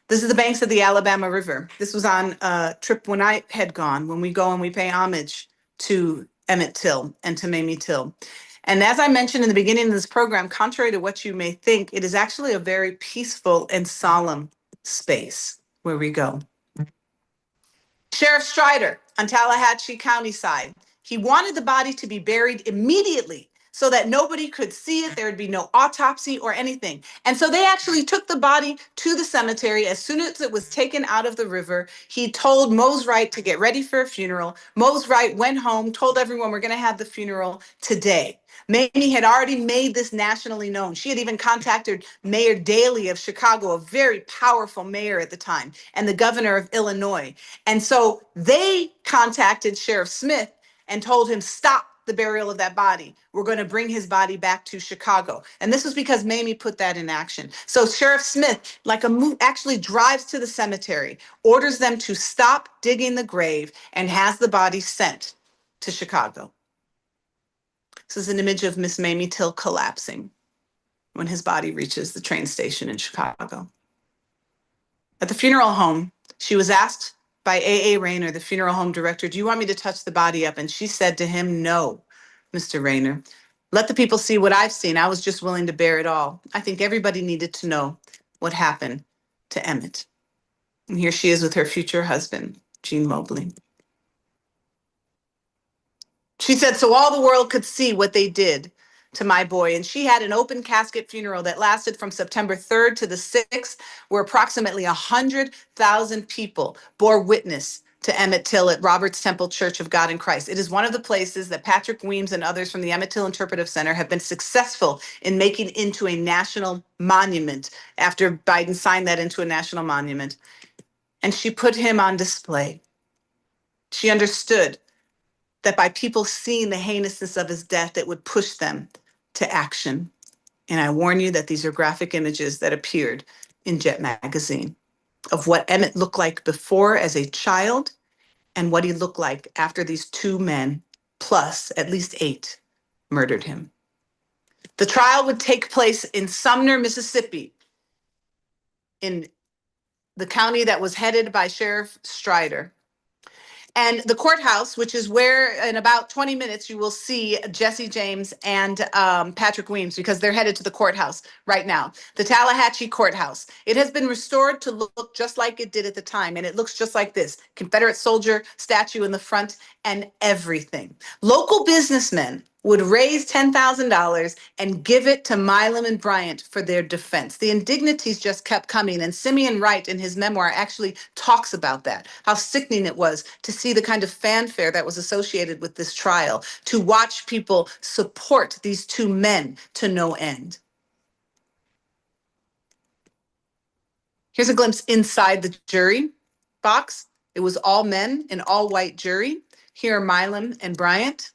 This is the banks of the Alabama River. This was on a trip when I had gone, when we go and we pay homage to Emmett Till and to Mamie Till. And as I mentioned in the beginning of this program, contrary to what you may think, it is actually a very peaceful and solemn space where we go. Sheriff Strider on Tallahatchie County side, he wanted the body to be buried immediately so that nobody could see it. There would be no autopsy or anything. And so they actually took the body to the cemetery. As soon as it was taken out of the river, he told Mose Wright to get ready for a funeral. Mose Wright went home, told everyone, we're going to have the funeral today. Mamie had already made this nationally known. She had even contacted Mayor Daley of Chicago, a very powerful mayor at the time, and the governor of Illinois. And so they contacted Sheriff Smith and told him, stop the burial of that body. We're going to bring his body back to Chicago. And this was because Mamie put that in action. So Sheriff Smith, like actually drives to the cemetery, orders them to stop digging the grave, and has the body sent to Chicago. This is an image of Miss Mamie Till collapsing when his body reaches the train station in Chicago. At the funeral home, she was asked by A.A. Rayner, the funeral home director, do you want me to touch the body up? And she said to him, no, Mr. Rayner. Let the people see what I've seen. I was just willing to bear it all. I think everybody needed to know what happened to Emmett. And here she is with her future husband, Till-Mobley. She said, so all the world could see what they did to my boy. And she had an open casket funeral that lasted from September 3rd to the 6th, where approximately 100,000 people bore witness to Emmett Till at Roberts Temple Church of God in Christ. It is one of the places that Patrick Weems and others from the Emmett Till Interpretive Center have been successful in making into a national monument after Biden signed that into a national monument. And she put him on display. She understood that by people seeing the heinousness of his death, it would push them to action. And I warn you that these are graphic images that appeared in Jet magazine of what Emmett looked like before as a child and what he looked like after these two men, plus at least 8, murdered him. The trial would take place in Sumner, Mississippi, in the county that was headed by Sheriff Strider. And the courthouse, which is where in about 20 minutes you will see Jesse James and Patrick Weems, because they're headed to the courthouse right now. The Tallahatchie Courthouse. It has been restored to look just like it did at the time, and it looks just like this. Confederate soldier statue in the front and everything. Local businessmen would raise $10,000 and give it to Milam and Bryant for their defense. The indignities just kept coming, and Simeon Wright in his memoir actually talks about that, how sickening it was to see the kind of fanfare that was associated with this trial, to watch people support these two men to no end. Here's a glimpse inside the jury box. It was all men, an all-white jury. Here are Milam and Bryant.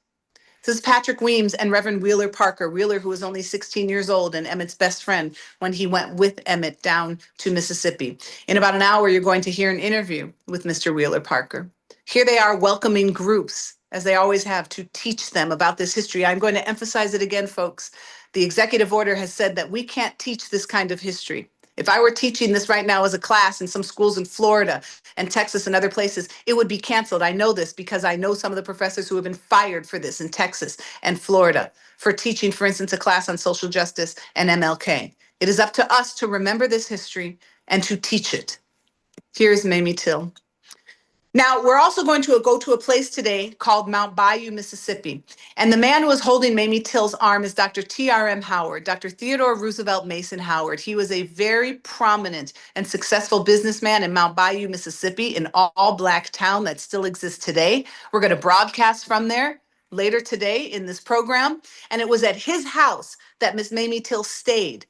This is Patrick Weems and Reverend Wheeler Parker. Wheeler, who was only 16 years old and Emmett's best friend when he went with Emmett down to Mississippi. In about an hour, you're going to hear an interview with Mr. Wheeler Parker. Here they are welcoming groups, as they always have, to teach them about this history. I'm going to emphasize it again, folks. The executive order has said that we can't teach this kind of history. If I were teaching this right now as a class in some schools in Florida and Texas and other places, it would be canceled. I know this because I know some of the professors who have been fired for this in Texas and Florida for teaching, for instance, a class on social justice and MLK. It is up to us to remember this history and to teach it. Here's Mamie Till. Now, we're also going to go to a place today called Mount Bayou, Mississippi. And the man who is holding Mamie Till's arm is Dr. T.R.M. Howard, Dr. Theodore Roosevelt Mason Howard. He was a very prominent and successful businessman in Mount Bayou, Mississippi, an all-Black town that still exists today. We're going to broadcast from there later today in this program. And it was at his house that Miss Mamie Till stayed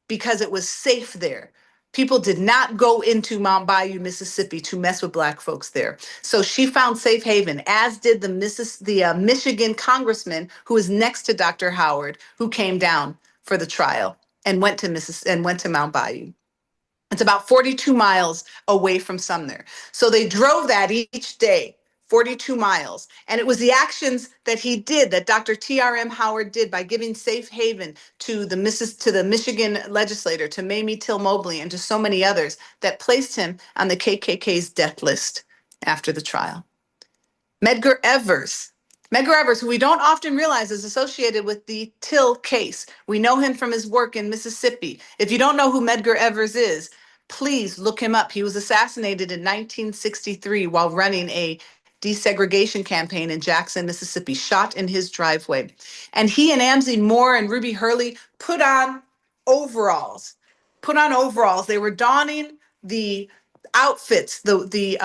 because it was safe there. People did not go into Mount Bayou, Mississippi to mess with Black folks there. So she found safe haven, as did the Michigan congressman who is next to Dr. Howard, who came down for the trial and went to Mount Bayou. It's about 42 miles away from Sumner. So they drove that each day, 42 miles. And it was the actions that he did, that Dr. T.R.M. Howard did by giving safe haven to the Michigan legislator, to Mamie Till-Mobley, and to so many others, that placed him on the KKK's death list after the trial. Medgar Evers, who we don't often realize is associated with the Till case. We know him from his work in Mississippi. If you don't know who Medgar Evers is, please look him up. He was assassinated in 1963 while running a desegregation campaign in Jackson, Mississippi, shot in his driveway. And he and Amzie Moore and Ruby Hurley put on overalls. They were donning the outfits, the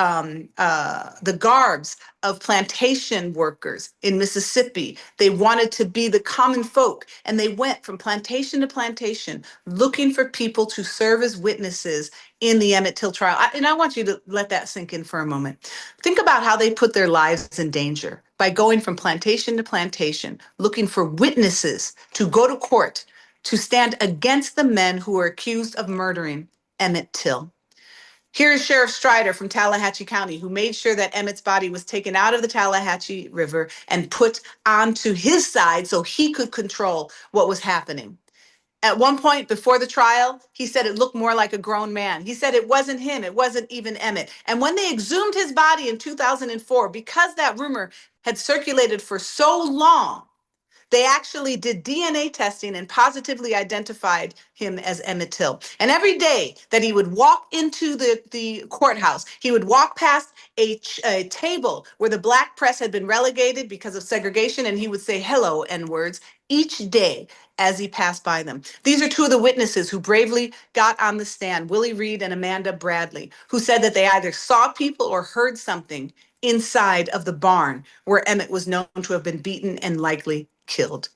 garbs of plantation workers in Mississippi. They wanted to be the common folk, and they went from plantation to plantation looking for people to serve as witnesses in the Emmett Till trial. And I want you to let that sink in for a moment. Think about how they put their lives in danger by going from plantation to plantation, looking for witnesses to go to court to stand against the men who were accused of murdering Emmett Till. Here is Sheriff Strider from Tallahatchie County, who made sure that Emmett's body was taken out of the Tallahatchie River and put onto his side so he could control what was happening. At one point before the trial, he said it looked more like a grown man. He said it wasn't him. It wasn't even Emmett. And when they exhumed his body in 2004, because that rumor had circulated for so long, they actually did DNA testing and positively identified him as Emmett Till. And every day that he would walk into the courthouse, he would walk past a table where the Black press had been relegated because of segregation, and he would say hello N-words each day as he passed by them. These are two of the witnesses who bravely got on the stand, Willie Reed and Amanda Bradley, who said that they either saw people or heard something inside of the barn where Emmett was known to have been beaten and likely killed.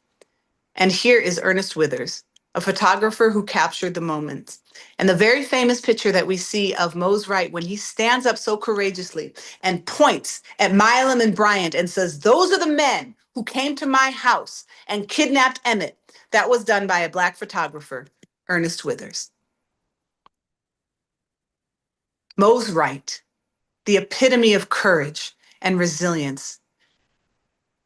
And here is Ernest Withers, a photographer who captured the moments. And the very famous picture that we see of Mose Wright when he stands up so courageously and points at Milam and Bryant and says, "Those are the men who came to my house and kidnapped Emmett." That was done by a Black photographer, Ernest Withers. Mose Wright, the epitome of courage and resilience.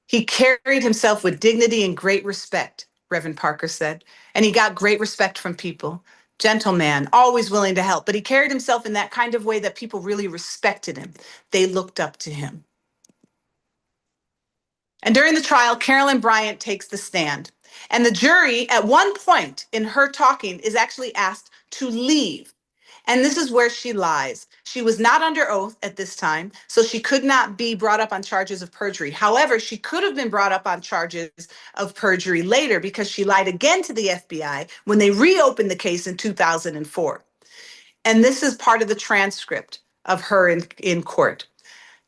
He carried himself with dignity and great respect, Reverend Parker said, and he got great respect from people. Gentleman, always willing to help, but he carried himself in that kind of way that people really respected him. They looked up to him. And during the trial, Carolyn Bryant takes the stand. And the jury, at one point in her talking, is actually asked to leave. And this is where she lies. She was not under oath at this time, so she could not be brought up on charges of perjury. However, she could have been brought up on charges of perjury later because she lied again to the FBI when they reopened the case in 2004. And this is part of the transcript of her in court.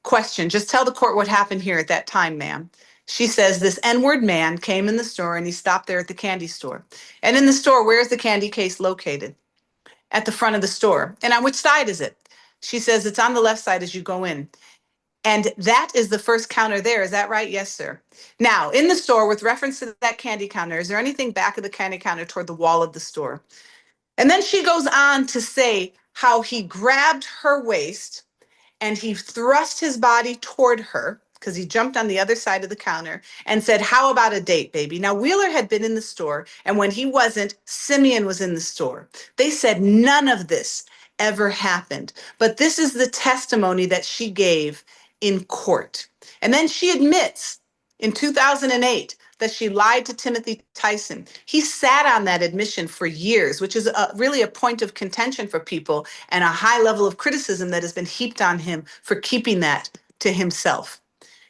Question, just tell the court what happened here at that time, ma'am. She says, this N-word man came in the store and he stopped there at the candy store. And in the store, where is the candy case located? At the front of the store. And on which side is it? She says, it's on the left side as you go in. And that is the first counter there. Is that right? Yes, sir. Now, in the store, with reference to that candy counter, is there anything back of the candy counter toward the wall of the store? And then she goes on to say how he grabbed her waist and he thrust his body toward her because he jumped on the other side of the counter and said, "How about a date, baby?" Now, Wheeler had been in the store, and when he wasn't, Simeon was in the store. They said none of this ever happened. But this is the testimony that she gave in court. And then she admits in 2008 that she lied to Timothy Tyson. He sat on that admission for years, which is really a point of contention for people and a high level of criticism that has been heaped on him for keeping that to himself.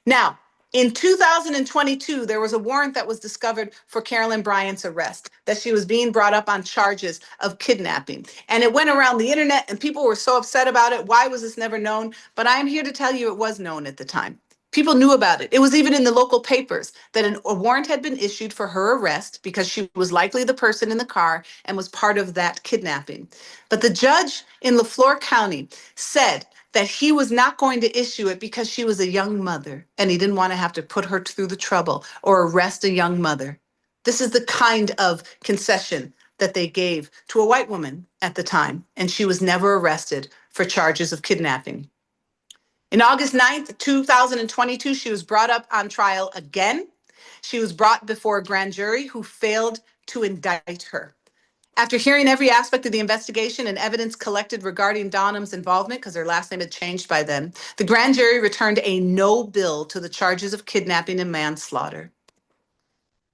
Now, in 2022, there was a warrant that was discovered for Carolyn Bryant's arrest, that she was being brought up on charges of kidnapping. And it went around the internet and people were so upset about it. Why was this never known? But I am here to tell you it was known at the time. People knew about it. It was even in the local papers that a warrant had been issued for her arrest because she was likely the person in the car and was part of that kidnapping. But the judge in LaFleur County said that he was not going to issue it because she was a young mother and he didn't want to have to put her through the trouble or arrest a young mother. This is the kind of concession that they gave to a white woman at the time, and she was never arrested for charges of kidnapping. In August 9th, 2022, she was brought up on trial again. She was brought before a grand jury who failed to indict her. After hearing every aspect of the investigation and evidence collected regarding Donham's involvement, because her last name had changed by then, the grand jury returned a no bill to the charges of kidnapping and manslaughter.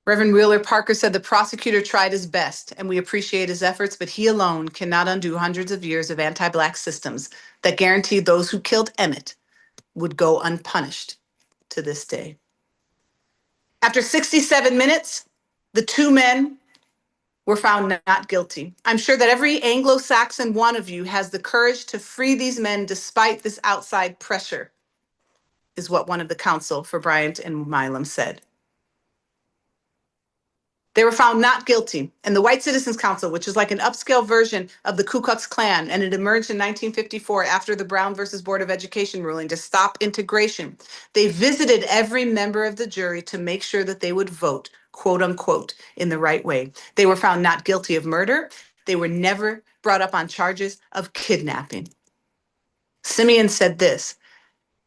Reverend Wheeler Parker said the prosecutor tried his best, and we appreciate his efforts, but he alone cannot undo hundreds of years of anti-Black systems that guaranteed those who killed Emmett would go unpunished to this day. After 67 minutes, the two men were found not guilty. I'm sure that every Anglo-Saxon one of you has the courage to free these men despite this outside pressure, is what one of the counsel for Bryant and Milam said. They were found not guilty, and the White Citizens Council, which is like an upscale version of the Ku Klux Klan, and it emerged in 1954 after the Brown versus Board of Education ruling to stop integration. They visited every member of the jury to make sure that they would vote, quote unquote, in the right way. They were found not guilty of murder. They were never brought up on charges of kidnapping. Simeon said this: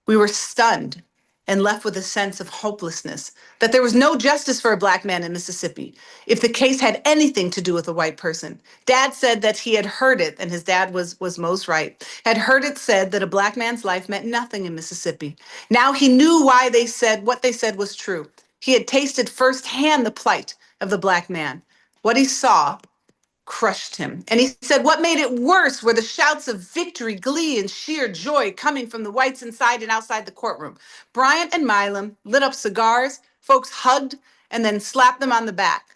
"We were stunned and left with a sense of hopelessness, that there was no justice for a Black man in Mississippi if the case had anything to do with a white person." Dad said that he had heard it, and his dad was most right, had heard it said that a Black man's life meant nothing in Mississippi. Now he knew why they said what they said was true. He had tasted firsthand the plight of the Black man. What he saw crushed him. And he said what made it worse were the shouts of victory, glee, and sheer joy coming from the whites inside and outside the courtroom. Bryant and Milam lit up cigars, folks hugged, and then slapped them on the back.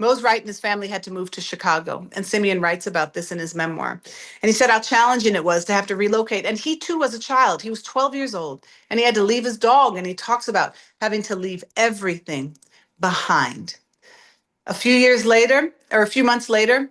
Mose Wright and his family had to move to Chicago, and Simeon writes about this in his memoir. And he said how challenging it was to have to relocate. And he too was a child. He was 12 years old, and he had to leave his dog, and he talks about having to leave everything behind. A few months later,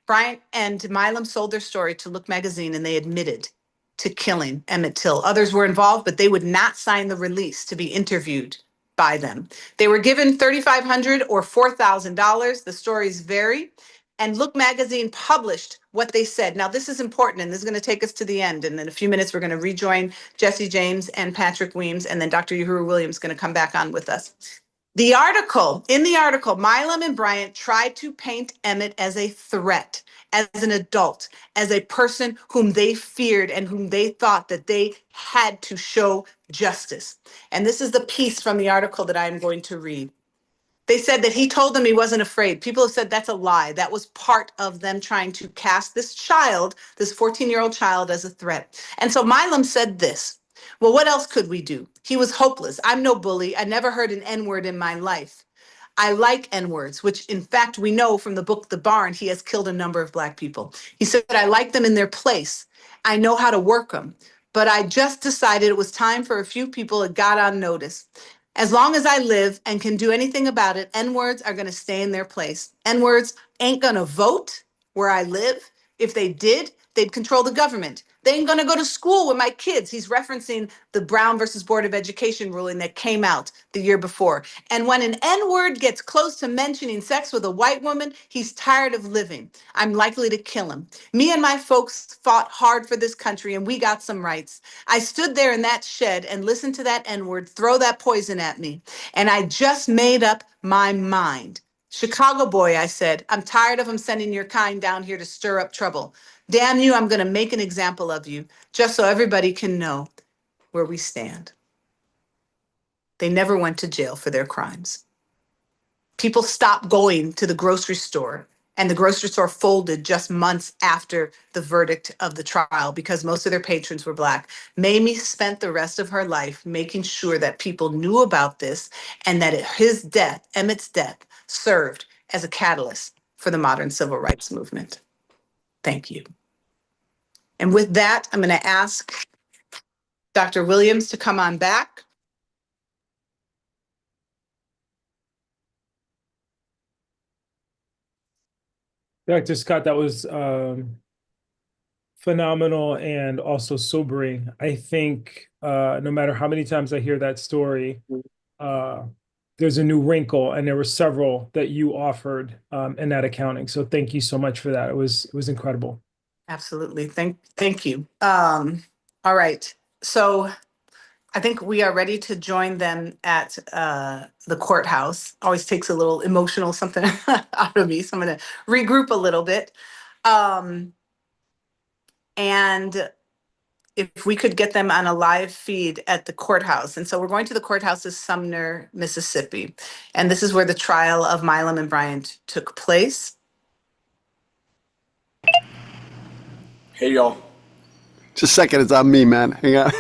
Bryant and Milam sold their story to Look magazine, and they admitted to killing Emmett Till. Others were involved, but they would not sign the release to be interviewed by them. They were given $3,500 or $4,000. The stories vary. And Look magazine published what they said. Now, this is important, and this is going to take us to the end. And in a few minutes, we're going to rejoin Jesse James and Patrick Weems, and then Dr. Uhuru Williams is going to come back on with us. In the article, Milam and Bryant tried to paint Emmett as a threat, as an adult, as a person whom they feared and whom they thought that they had to show justice. And this is the piece from the article that I'm going to read. They said that he told them he wasn't afraid. People have said that's a lie. That was part of them trying to cast this child, this 14-year-old child, as a threat. And so Milam said this: "Well, what else could we do? He was hopeless. I'm no bully. I never heard an N-word in my life. I like N-words," which in fact we know from the book The Barn, he has killed a number of Black people. He said, "I like them in their place. I know how to work them. But I just decided it was time for a few people that got on notice. As long as I live and can do anything about it, N-words are going to stay in their place. N-words ain't going to vote where I live. If they did, they'd control the government. They ain't gonna go to school with my kids. He's referencing the Brown versus Board of Education ruling that came out the year before. And when an N-word gets close to mentioning sex with a white woman, he's tired of living. I'm likely to kill him. Me and my folks fought hard for this country and we got some rights. I stood there in that shed and listened to that N-word throw that poison at me. And I just made up my mind. Chicago boy, I said, I'm tired of him sending your kind down here to stir up trouble. Damn you, I'm going to make an example of you, just so everybody can know where we stand. They never went to jail for their crimes. People stopped going to the grocery store, and the grocery store folded just months after the verdict of the trial because most of their patrons were Black. Mamie spent the rest of her life making sure that people knew about this and that his death, Emmett's death, served as a catalyst for the modern civil rights movement. Thank you. And with that, I'm going to ask Dr. Williams to come on back. Dr. Scott, that was phenomenal and also sobering. I think no matter how many times I hear that story, there's a new wrinkle, and there were several that you offered in that accounting. So thank you so much for that. It was incredible. Absolutely. Thank you. All right. So I think we are ready to join them at the courthouse. Always takes a little emotional something out of me. So I'm going to regroup a little bit. And if we could get them on a live feed at the courthouse. And so we're going to the courthouse of Sumner, Mississippi. And this is where the trial of Milam and Bryant took place. Hey, y'all. Just a second, it's on me, man. Hang on.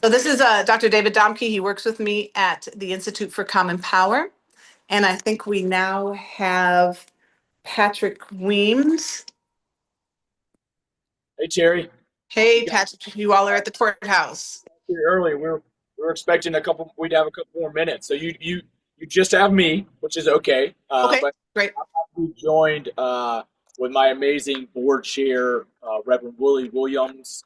So this is Dr. David Domke. He works with me at the Institute for Common Power. And I think we now have Patrick Weems. Hey, Terry. Hey, Patrick, you all are at the courthouse. Here early. We were expecting we'd have a couple more minutes. So you just have me, which is okay. Okay, But great. we joined with my amazing board chair, Reverend Willie Williams,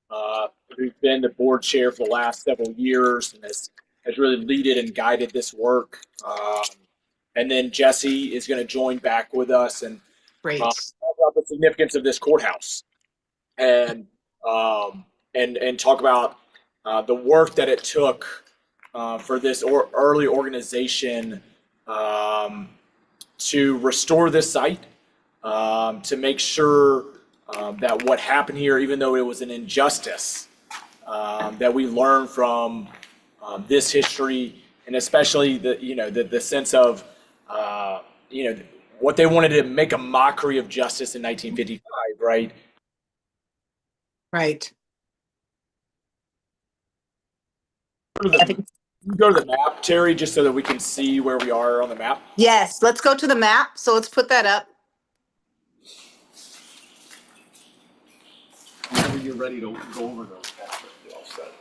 who's been the board chair for the last several years and has really leaded and guided this work. And then Jesse is going to join back with us and Great. talk about the significance of this courthouse and talk about the work that it took for this early organization to restore this site, to make sure that what happened here, even though it was an injustice, that we learn from this history, and especially the sense of what they wanted to make a mockery of justice in 1955, right? Right. Go to the map, Terry, just so that we can see where we are on the map. Yes, let's go to the map. So let's put that up. Whenever you're ready to go over those, all set.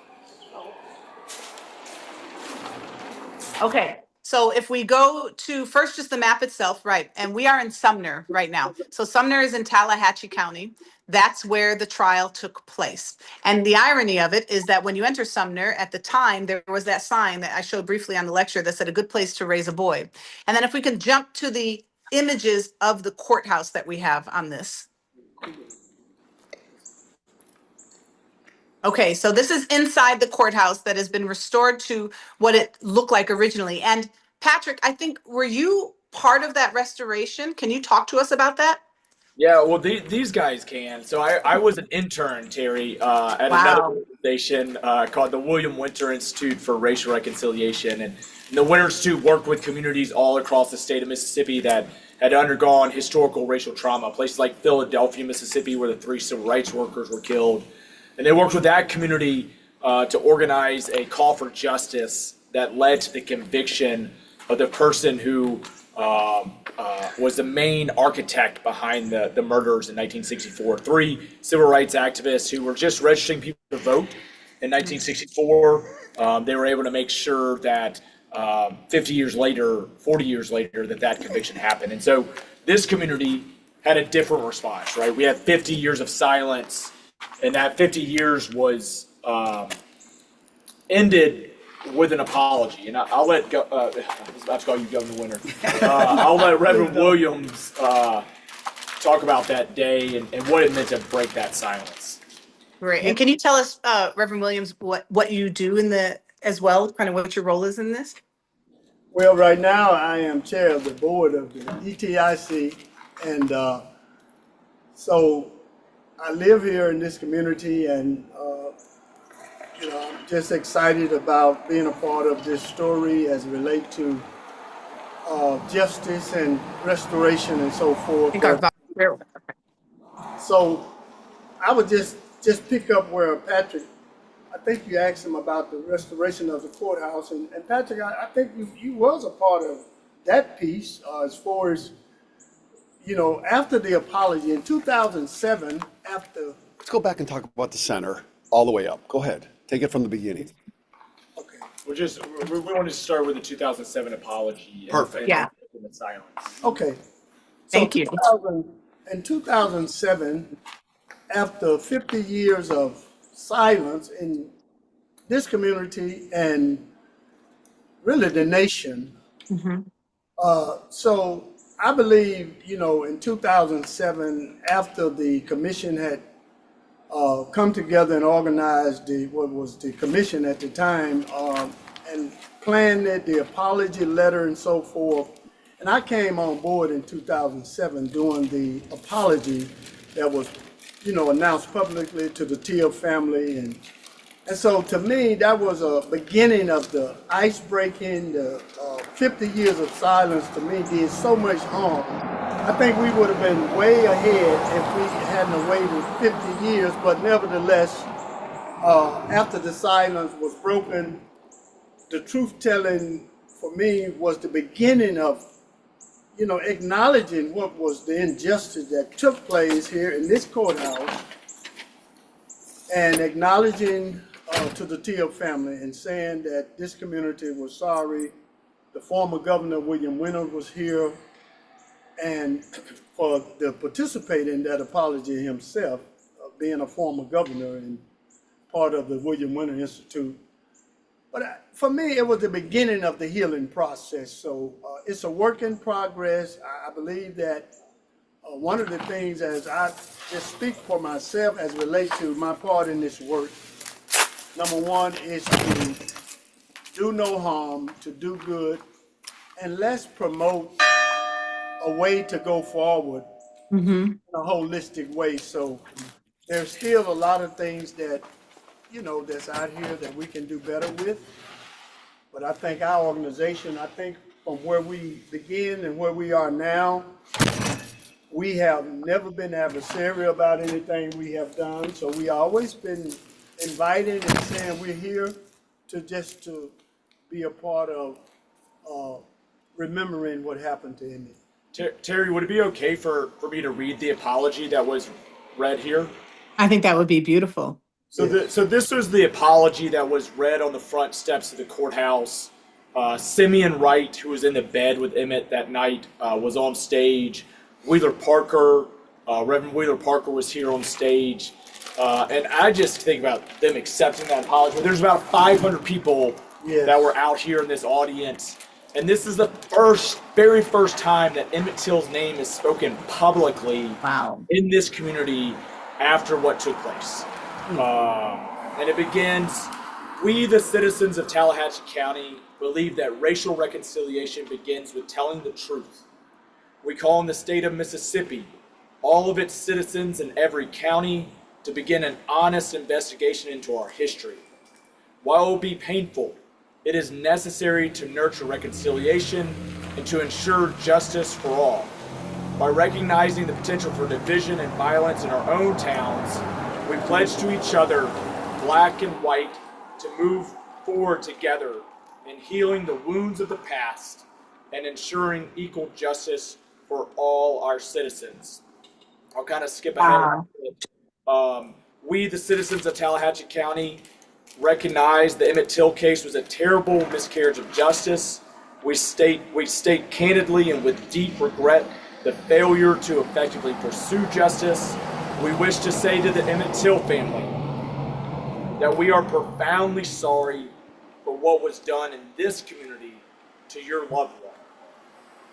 Okay, so if we go to first just the map itself, right, and we are in Sumner right now. So Sumner is in Tallahatchie County. That's where the trial took place. And the irony of it is that when you enter Sumner, at the time, there was that sign that I showed briefly on the lecture that said a good place to raise a boy. And then if we can jump to the images of the courthouse that we have on this. Okay, so this is inside the courthouse that has been restored to what it looked like originally. And Patrick, I think, were you part of that restoration? Can you talk to us about that? Yeah, well, these guys can. So I was an intern, Terry, at another organization called the William Winter Institute for Racial Reconciliation. And the Winter Institute worked with communities all across the state of Mississippi that had undergone historical racial trauma, places like Philadelphia, Mississippi, where the 3 civil rights workers were killed. And they worked with that community to organize a call for justice that led to the conviction of the person who was the main architect behind the murders in 1964. 3 civil rights activists who were just registering people to vote in 1964. They were able to make sure that 40 years later, that conviction happened. And so this community had a different response, right? We had 50 years of silence And that 50 years was ended with an apology. And I'll let go. I was about to call you Governor Winter. I'll let Reverend Williams talk about that day and what it meant to break that silence. Great. And can you tell us, Reverend Williams, what you do as well, kind of what your role is in this? Well, right now I am chair of the board of the ETIC, and so I live here in this community, and I'm just excited about being a part of this story as it relates to justice and restoration and so forth. So I would just pick up where Patrick, I think you asked him about the restoration of the courthouse, and Patrick, I think you was a part of that piece as far as, after the apology in 2007, after. Let's go back and talk about the center all the way up. Go ahead. Take it from the beginning. Okay. We wanted to start with the 2007 apology. Perfect. Yeah. And the silence. Okay. Thank you. In 2007, after 50 years of silence in this community and really the nation, so I believe, in 2007, after the commission had come together and organized what was the commission at the time, and planned it, the apology letter and so forth. And I came on board in 2007 doing the apology that was, announced publicly to the Till family. And so to me, that was a beginning of the ice breaking. The 50 years of silence to me did so much harm. I think we would have been way ahead if we hadn't waited 50 years, but nevertheless, after the silence was broken, the truth telling for me was the beginning of, acknowledging what was the injustice that took place here in this courthouse, and acknowledging to the Till family and saying that this community was sorry. The former governor, William Winter, was here, and for the participate in that apology himself, being a former governor and part of the William Winter Institute. But for me, it was the beginning of the healing process. So it's a work in progress. I believe that one of the things, as I just speak for myself as relates to my part in this work, number one is to do no harm, to do good, and let's promote a way to go forward in a holistic way. So there's still a lot of things that, that's out here that we can do better with. But I think our organization, from where we begin and where we are now, we have never been adversarial about anything we have done. So we always been inviting and saying we're here to be a part of remembering what happened to Emmett. Terry, would it be okay for me to read the apology that was read here? I think that would be beautiful. So this was the apology that was read on the front steps of the courthouse. Simeon Wright, who was in the bed with Emmett that night, was on stage. Wheeler Parker, Reverend Wheeler Parker was here on stage. And I just think about them accepting that apology. There's about 500 people that were out here in this audience. And this is the very first time that Emmett Till's name is spoken publicly in this community after what took place. And it begins, we, the citizens of Tallahatchie County, believe that racial reconciliation begins with telling the truth. We call on the state of Mississippi, all of its citizens in every county, to begin an honest investigation into our history. While it will be painful, it is necessary to nurture reconciliation and to ensure justice for all. By recognizing the potential for division and violence in our own towns, we pledge to each other, black and white, to move forward together in healing the wounds of the past and ensuring equal justice for all our citizens. I'll kind of skip ahead. We, the citizens of Tallahatchie County, recognize the Emmett Till case was a terrible miscarriage of justice. We state candidly and with deep regret the failure to effectively pursue justice. We wish to say to the Emmett Till family that we are profoundly sorry for what was done in this community to your loved one.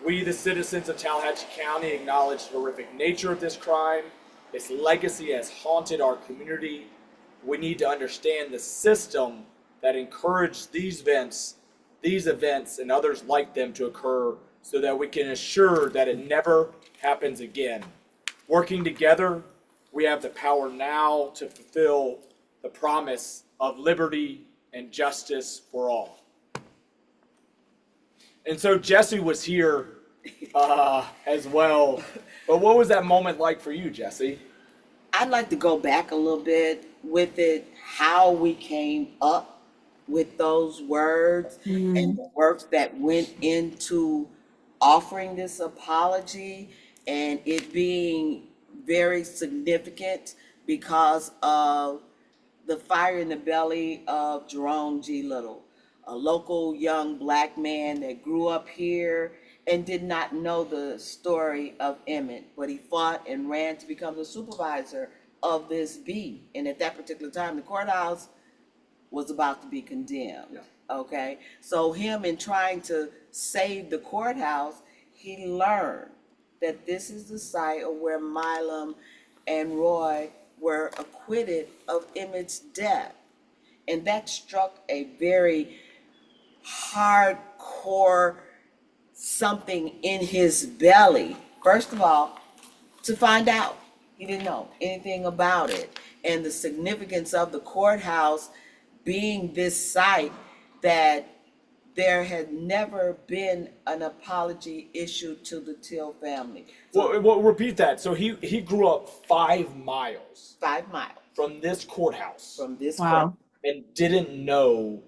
We, the citizens of Tallahatchie County, acknowledge the horrific nature of this crime. Its legacy has haunted our community. We need to understand the system that encouraged these events, and others like them to occur so that we can assure that it never happens again. Working together, we have the power now to fulfill the promise of liberty and justice for all. And so Jesse was here as well. But what was that moment like for you, Jesse? I'd like to go back a little bit with it, how we came up with those words and the work that went into offering this apology, and it being very significant because of the fire in the belly of Jerome G. Little, a local young black man that grew up here and did not know the story of Emmett, but he fought and ran to become the supervisor of this beat. And at that particular time, the courthouse was about to be condemned. Yeah. Okay, so him in trying to save the courthouse, he learned that this is the site of where Milam and Roy were acquitted of Emmett's death. And that struck a very hardcore something in his belly. First of all, to find out. He didn't know anything about it. And the significance of the courthouse being this site that there had never been an apology issued to the Till family. So, Well, repeat that. So he grew up 5 miles 5 miles from this courthouse from this Wow. and didn't know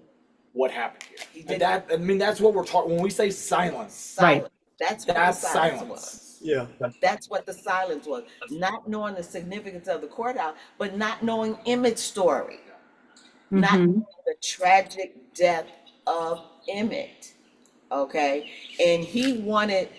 what happened here. He And didn't. that's what we're talking when we say silence. Silence. Right. That's what That's the silence was. silence. Yeah. That's what the silence was. Not knowing the significance of the courthouse, but not knowing Emmett's story. Not knowing the tragic death of Emmett. Okay? And he wanted,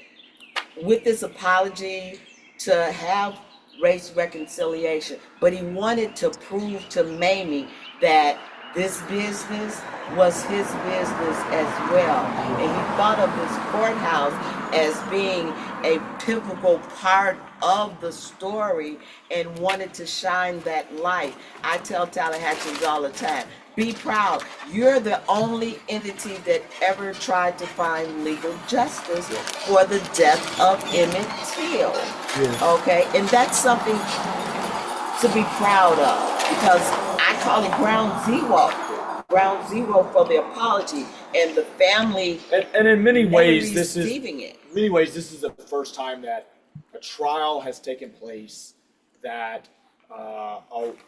with this apology, to have race reconciliation, but he wanted to prove to Mamie that this business was his business as well. And he thought of this courthouse as being a pivotal part of the story and wanted to shine that light. I tell Tallahasseans all the time, be proud. You're the only entity that ever tried to find legal justice for the death of Emmett Till. Okay, and that's something to be proud of, because I call it ground zero for the apology, and the family And in many ways, this is receiving it. the first time that a trial has taken place that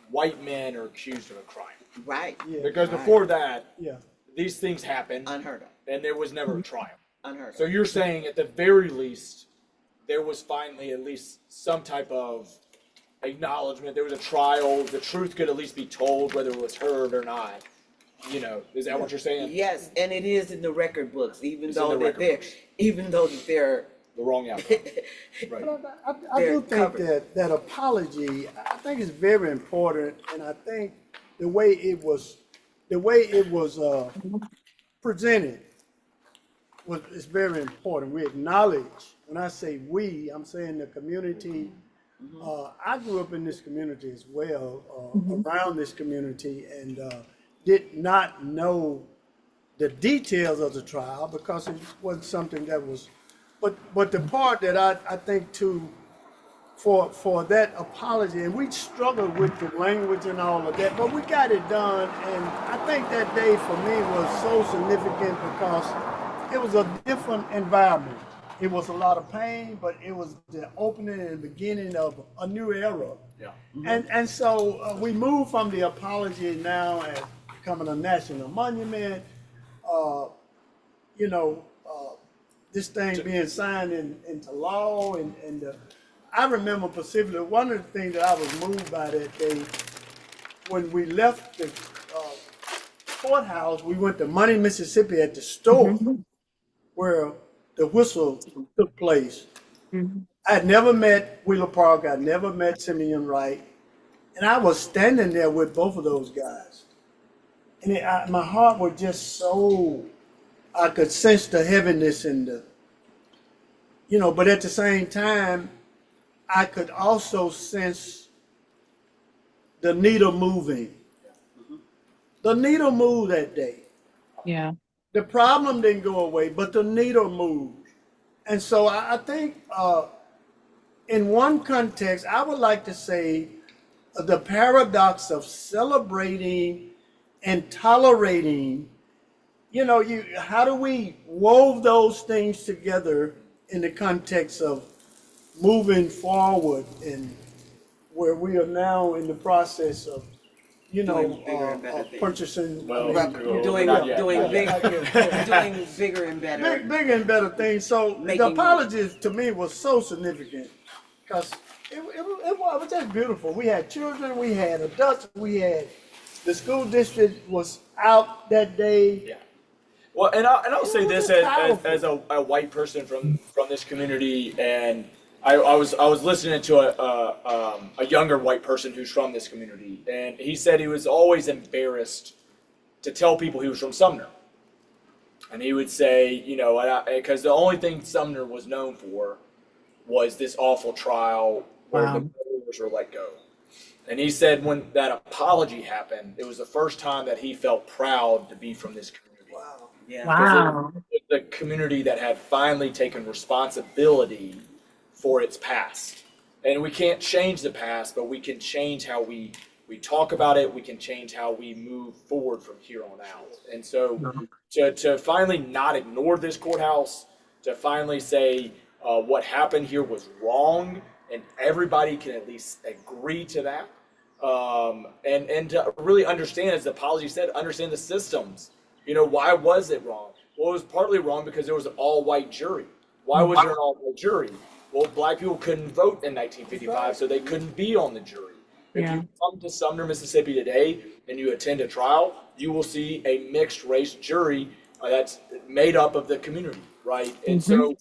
white men are accused of a crime. Right. Because before that, Yeah. these things happened, Unheard of. and there was never a trial. Unheard So of. you're saying at the very least, there was finally at least some type of acknowledgement. There was a trial. The truth could at least be told, whether it was heard or not. You know, is that what you're saying? Yes, and it is in the record books, even It's in though the that record they're, books. even though that they're The wrong outcome. Right. But I They're do think covered. that apology, I think is very important, and I think the way it was presented is very important. We acknowledge, when I say we, I'm saying the community. I grew up in this community as well, around this community, and did not know the details of the trial because it wasn't something that was. But the part that I think too, for that apology, and we struggled with the language and all of that, but we got it done, and I think that day for me was so significant because it was a different environment. It was a lot of pain, but it was the opening and beginning of a new era. Yeah. And so we moved from the apology now as becoming a national monument. This thing being signed into law, and I remember specifically one of the things that I was moved by that day when we left the courthouse. We went to Money, Mississippi at the store where the whistle took place. I'd never met Wheeler Park. I'd never met Simeon Wright. And I was standing there with both of those guys. And my heart was just so, I could sense the heaviness in the, but at the same time, I could also sense the needle moving. The needle moved that day. Yeah. The problem didn't go away, but the needle moved. And so I think in one context, I would like to say the paradox of celebrating and tolerating, how do we wove those things together in the context of moving forward and where we are now in the process of, purchasing, doing bigger and better. bigger and better things. So the apology to me was so significant because it was just beautiful. We had children, we had adults, we had the school district was out that day. Yeah. Well, and I'll say this as powerful. a white person from this community, and I was listening to a younger white person who's from this community, and he said he was always embarrassed to tell people he was from Sumner, and he would say, because the only thing Sumner was known for was this awful trial where the murderers were let go. And he said when that apology happened, it was the first time that he felt proud to be from this community. Wow. Yeah. Wow. The community that had finally taken responsibility for its past. And we can't change the past, but we can change how we talk about it. We can change how we move forward from here on out. And so to finally not ignore this courthouse, to finally say what happened here was wrong, and everybody can at least agree to that. And to really understand, as the apology said, understand the systems. Why was it wrong? Well, it was partly wrong because there was an all-white jury. Why was there an all-white jury? Well, black people couldn't vote in 1955, so they couldn't be on the jury. If you come to Sumner, Mississippi today and you attend a trial, you will see a mixed race jury that's made up of the community, right? And so,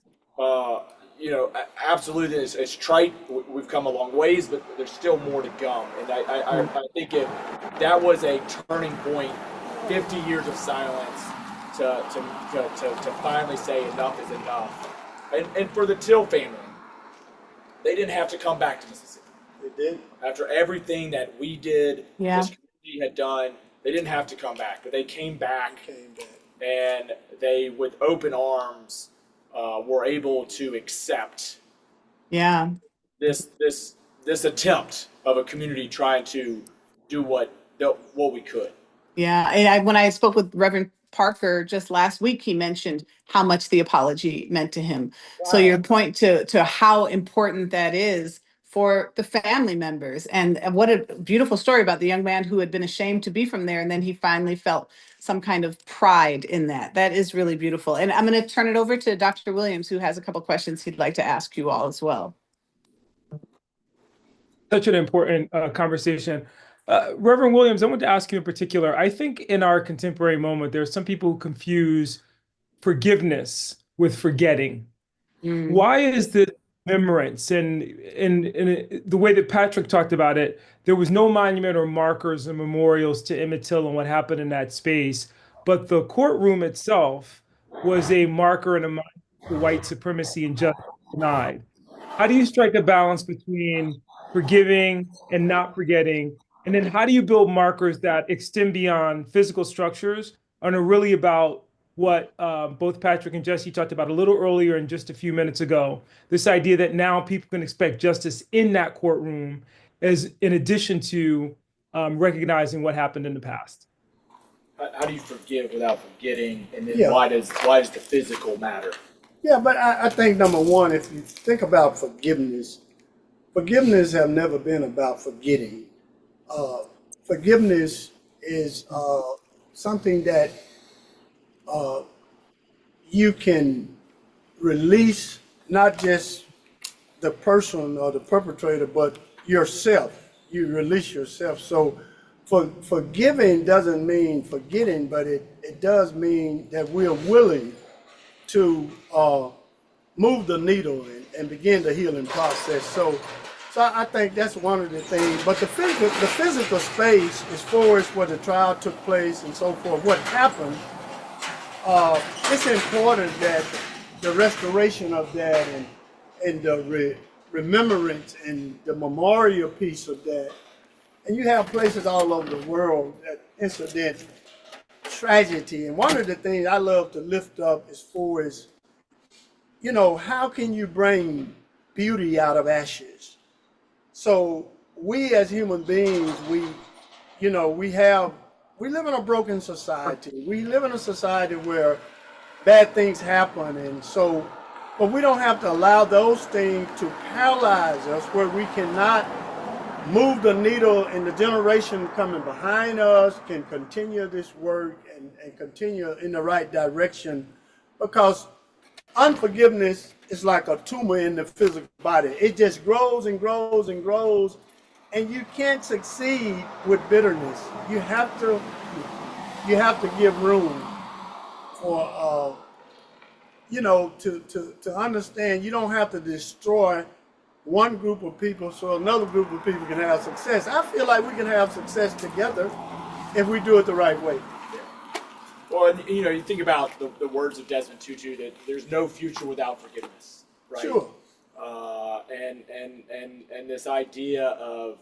absolutely, it's trite. We've come a long ways, but there's still more to come. And I think if that was a turning point, 50 years of silence to finally say enough is enough. And for the Till family, they didn't have to come back to Mississippi. They did. After everything that we did, Yeah. this community had done, they didn't have to come back, but they came back, and they, with open arms, were able to accept Yeah. this attempt of a community trying to do what we could. Yeah. And when I spoke with Reverend Parker just last week, he mentioned how much the apology meant to him. So your point to how important that is for the family members, and what a beautiful story about the young man who had been ashamed to be from there, and then he finally felt some kind of pride in that. That is really beautiful. And I'm going to turn it over to Dr. Williams, who has a couple questions he'd like to ask you all as well. Such an important conversation. Reverend Williams, I want to ask you in particular, I think in our contemporary moment, there are some people who confuse forgiveness with forgetting. Why is this remembrance? And in the way that Patrick talked about it, there was no monument or markers or memorials to Emmett Till and what happened in that space, but the courtroom itself was a marker and a monument to white supremacy and justice denied. How do you strike a balance between forgiving and not forgetting? And then how do you build markers that extend beyond physical structures and are really about what both Patrick and Jesse talked about a little earlier and just a few minutes ago, this idea that now people can expect justice in that courtroom as in addition to recognizing what happened in the past? How do you forgive without forgetting? And then why does the physical matter? Yeah, but I think number one, if you think about forgiveness have never been about forgetting. Forgiveness is something that you can release not just the person or the perpetrator, but yourself. You release yourself. So forgiving doesn't mean forgetting, but it does mean that we're willing to move the needle and begin the healing process. So I think that's one of the things. But the physical space, as far as where the trial took place and so forth, what happened, it's important that the restoration of that and the remembrance and the memorial piece of that. And you have places all over the world that incident tragedy. And one of the things I love to lift up as far as, how can you bring beauty out of ashes? So we as human beings, we live in a broken society. We live in a society where bad things happen. And so, but we don't have to allow those things to paralyze us where we cannot move the needle, and the generation coming behind us can continue this work and continue in the right direction, because unforgiveness is like a tumor in the physical body. It just grows and grows and grows, and you can't succeed with bitterness. You have to give room for to understand. You don't have to destroy one group of people so another group of people can have success. I feel like we can have success together if we do it the right way. Well, and, you think about the words of Desmond Tutu, that there's no future without forgiveness, right? Sure. And this idea of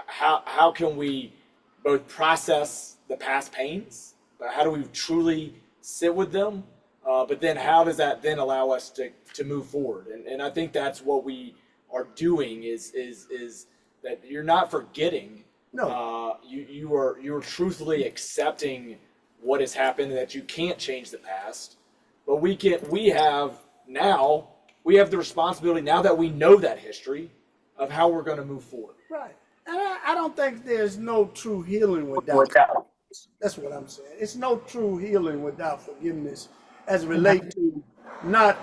how can we both process the past pains, but how do we truly sit with them? But then how does that then allow us to move forward? And I think that's what we are doing is that you're not forgetting. No. You're truthfully accepting what has happened, and that you can't change the past. But we have the responsibility, now that we know that history, of how we're going to move forward. Right. And I don't think there's no true healing without forgiveness. That's what I'm saying. It's no true healing without forgiveness, as it relates to not,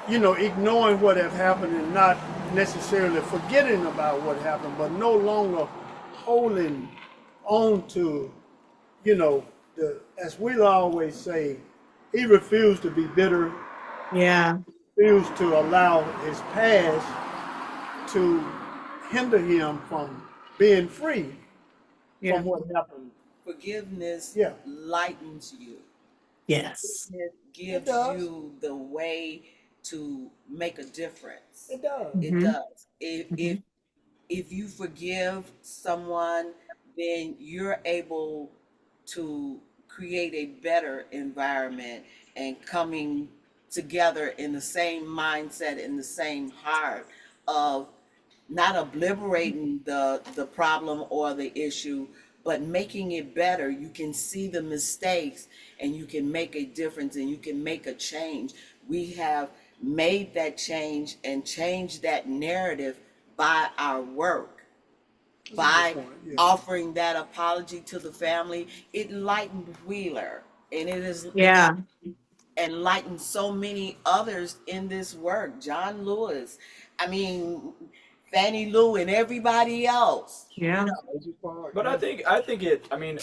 ignoring what have happened and not necessarily forgetting about what happened, but no longer holding on to, as we always say, he refused to be bitter. Yeah. Refused to allow his past to hinder him from being free from what happened. Forgiveness lightens you. Yes. It gives you the way to make a difference. It does. It does. If you forgive someone, then you're able to create a better environment and coming together in the same mindset, in the same heart of not obliterating the problem or the issue, but making it better. You can see the mistakes and you can make a difference and you can make a change. We have made that change and changed that narrative by our work. By offering that apology to the family, it lightened Wheeler, and it is enlightened so many others in this work. John Lewis, Fannie Lou, and everybody else. Yeah. But I think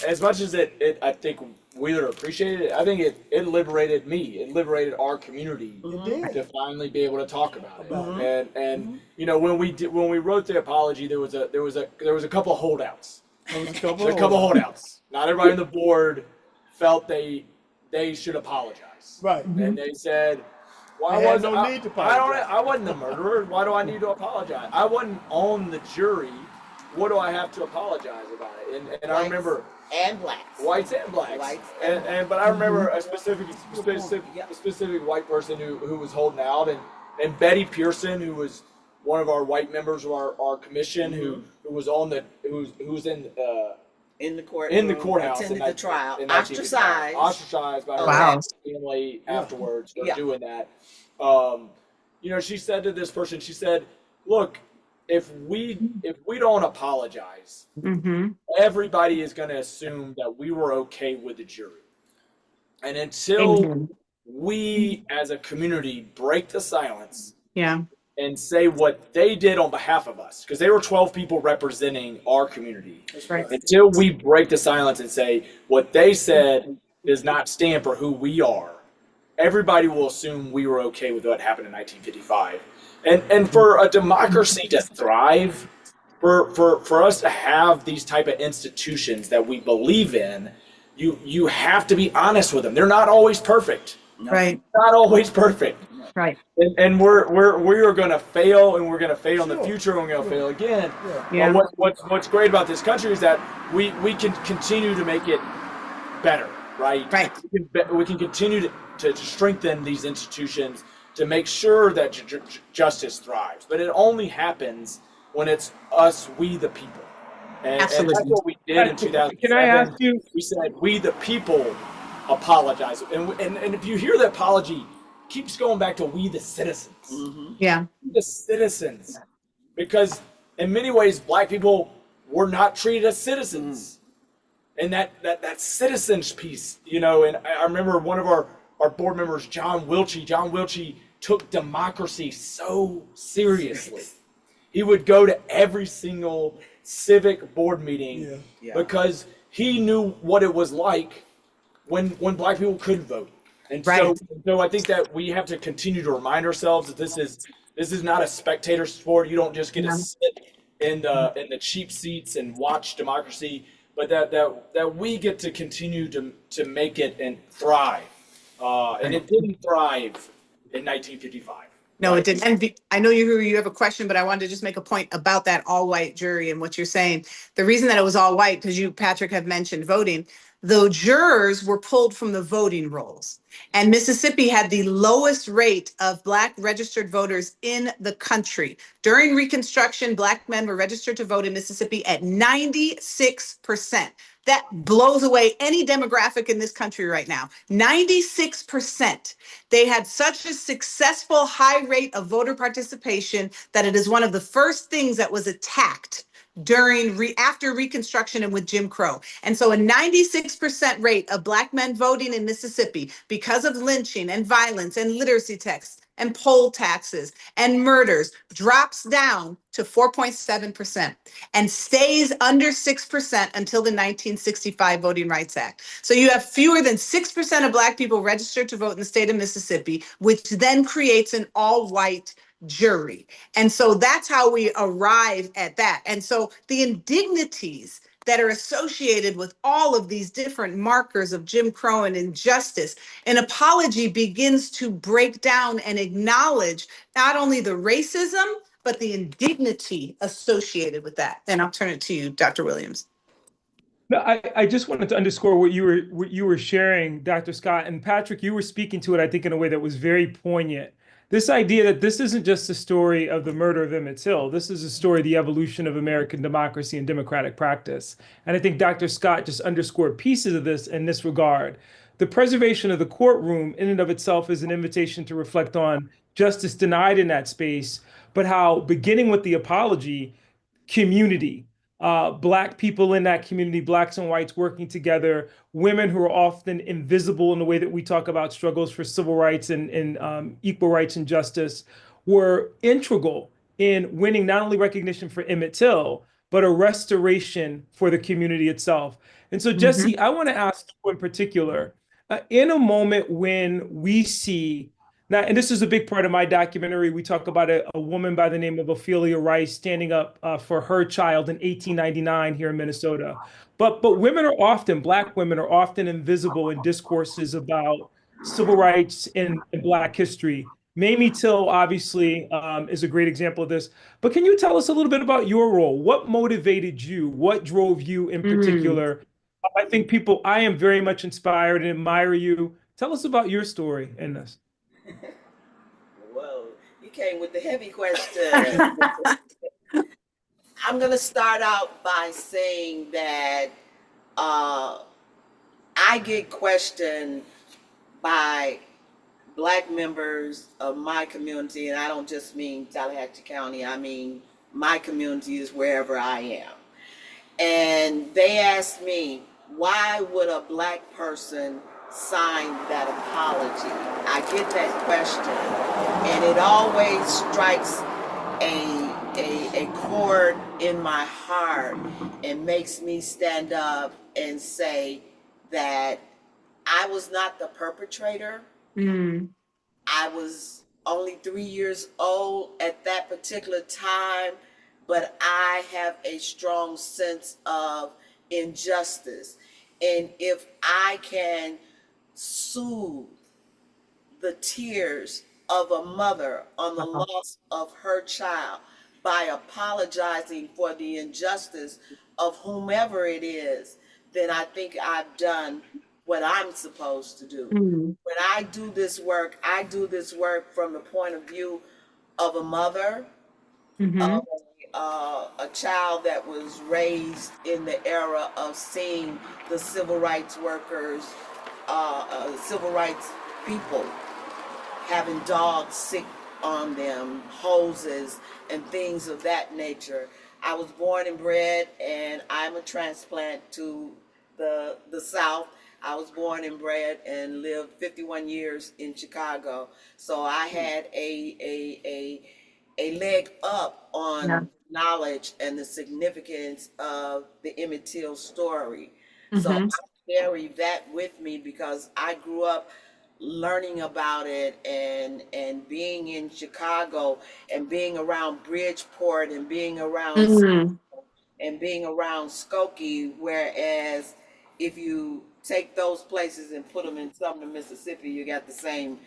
as much as I think Wheeler appreciated it, I think it liberated me. It liberated our community to finally be able to talk about it. And when we wrote the apology, there was a couple of holdouts. There was a couple holdouts. Not everybody on the board felt they should apologize. Right. And they said, I need to apologize. I wasn't the murderer. Why do I need to apologize? I wasn't on the jury. What do I have to apologize about it? And I remember and blacks, whites and blacks, but I remember a specific white person who was holding out, and Betty Pearson, who was one of our white members of our commission, who was in the courthouse, attended the trial, ostracized by her family afterwards for doing that. She said to this person, she said, "Look, if we don't apologize, everybody is going to assume that we were okay with the jury, and until we as a community break the silence, and say what they did on behalf of us, because they were 12 people representing our community. That's right. Until we break the silence and say what they said does not stand for who we are, everybody will assume we were okay with what happened in 1955. And for a democracy to thrive, for us to have these type of institutions that we believe in, you have to be honest with them. They're not always perfect. Right, Not always perfect. right. And we are going to fail, and we're going to fail in the future, and we're going to fail again. Yeah. But what's great about this country is that we can continue to make it better, right? Right. We can continue to strengthen these institutions to make sure that justice thrives. But it only happens when it's us, we the people. And that's Absolutely. what we did in 2007. Can I ask you? We said, we the people apologize. And if you hear the apology, keeps going back to we the citizens. Yeah. The citizens. Because in many ways, black people were not treated as citizens. And that citizens piece, and I remember one of our board members, John Wiltshire took democracy so seriously. He would go to every single civic board meeting because he knew what it was like when black people couldn't vote. And Right. so I think that we have to continue to remind ourselves that this is not a spectator sport. You don't just get to sit in the cheap seats and watch democracy, but that we get to continue to make it and thrive. And it didn't thrive in 1955. No, it didn't. And I know you have a question, but I wanted to just make a point about that all-white jury and what you're saying. The reason that it was all white, because you, Patrick, have mentioned voting, the jurors were pulled from the voting rolls. And Mississippi had the lowest rate of Black registered voters in the country. During Reconstruction, Black men were registered to vote in Mississippi at 96%. That blows away any demographic in this country right now. 96%. They had such a successful high rate of voter participation that it is one of the first things that was attacked after Reconstruction and with Jim Crow. And so a 96% rate of Black men voting in Mississippi because of lynching and violence and literacy texts and poll taxes and murders drops down to 4.7% and stays under 6% until the 1965 Voting Rights Act. So you have fewer than 6% of Black people registered to vote in the state of Mississippi, which then creates an all-white jury. And so that's how we arrive at that. And so the indignities that are associated with all of these different markers of Jim Crow and injustice, an apology begins to break down and acknowledge not only the racism, but the indignity associated with that. And I'll turn it to you, Dr. Williams. No, I just wanted to underscore what you were sharing, Dr. Scott, and Patrick, you were speaking to it, I think, in a way that was very poignant. This idea that this isn't just a story of the murder of Emmett Till. This is a story of the evolution of American democracy and democratic practice. And I think Dr. Scott just underscored pieces of this in this regard. The preservation of the courtroom in and of itself is an invitation to reflect on justice denied in that space, but how, beginning with the apology, community, Black people in that community, Blacks and whites working together, women who are often invisible in the way that we talk about struggles for civil rights and equal rights and justice, were integral in winning not only recognition for Emmett Till, but a restoration for the community itself. And so, Jesse, I want to ask you in particular, in a moment when we see now, and this is a big part of my documentary, we talk about a woman by the name of Ophelia Rice standing up for her child in 1899 here in Minnesota. But women are often, Black women are often invisible in discourses about civil rights and Black history. Mamie Till obviously is a great example of this. But can you tell us a little bit about your role? What motivated you? What drove you in particular? I think I am very much inspired and admire you. Tell us about your story in this. Whoa, you came with the heavy question. I'm going to start out by saying that I get questioned by Black members of my community, and I don't just mean Tallahatchie County, I mean my community is wherever I am. And they ask me, why would a Black person sign that apology? I get that question, and it always strikes a chord in my heart and makes me stand up and say that I was not the perpetrator Mm. I was only 3 years old at that particular time, but I have a strong sense of injustice. And if I can soothe the tears of a mother on the Wow. loss of her child by apologizing for the injustice of whomever it is, then I think I've done what I'm supposed to do. Mm. When I do this work from the point of view of a mother, Mm-hmm. of a child that was raised in the era of seeing the civil rights workers, civil rights people having dogs sick on them, hoses, and things of that nature. I was born and bred, and I'm a transplant to the South. I was born and bred and lived 51 years in Chicago. So I had a leg up Yeah. on knowledge and the significance of the Emmett Till story. So Mm-hmm. I carry that with me because I grew up learning about it and being in Chicago and being around Bridgeport Mm. and being around Skokie, whereas if you take those places and put them in Sumner, Mississippi, you got the Mm. same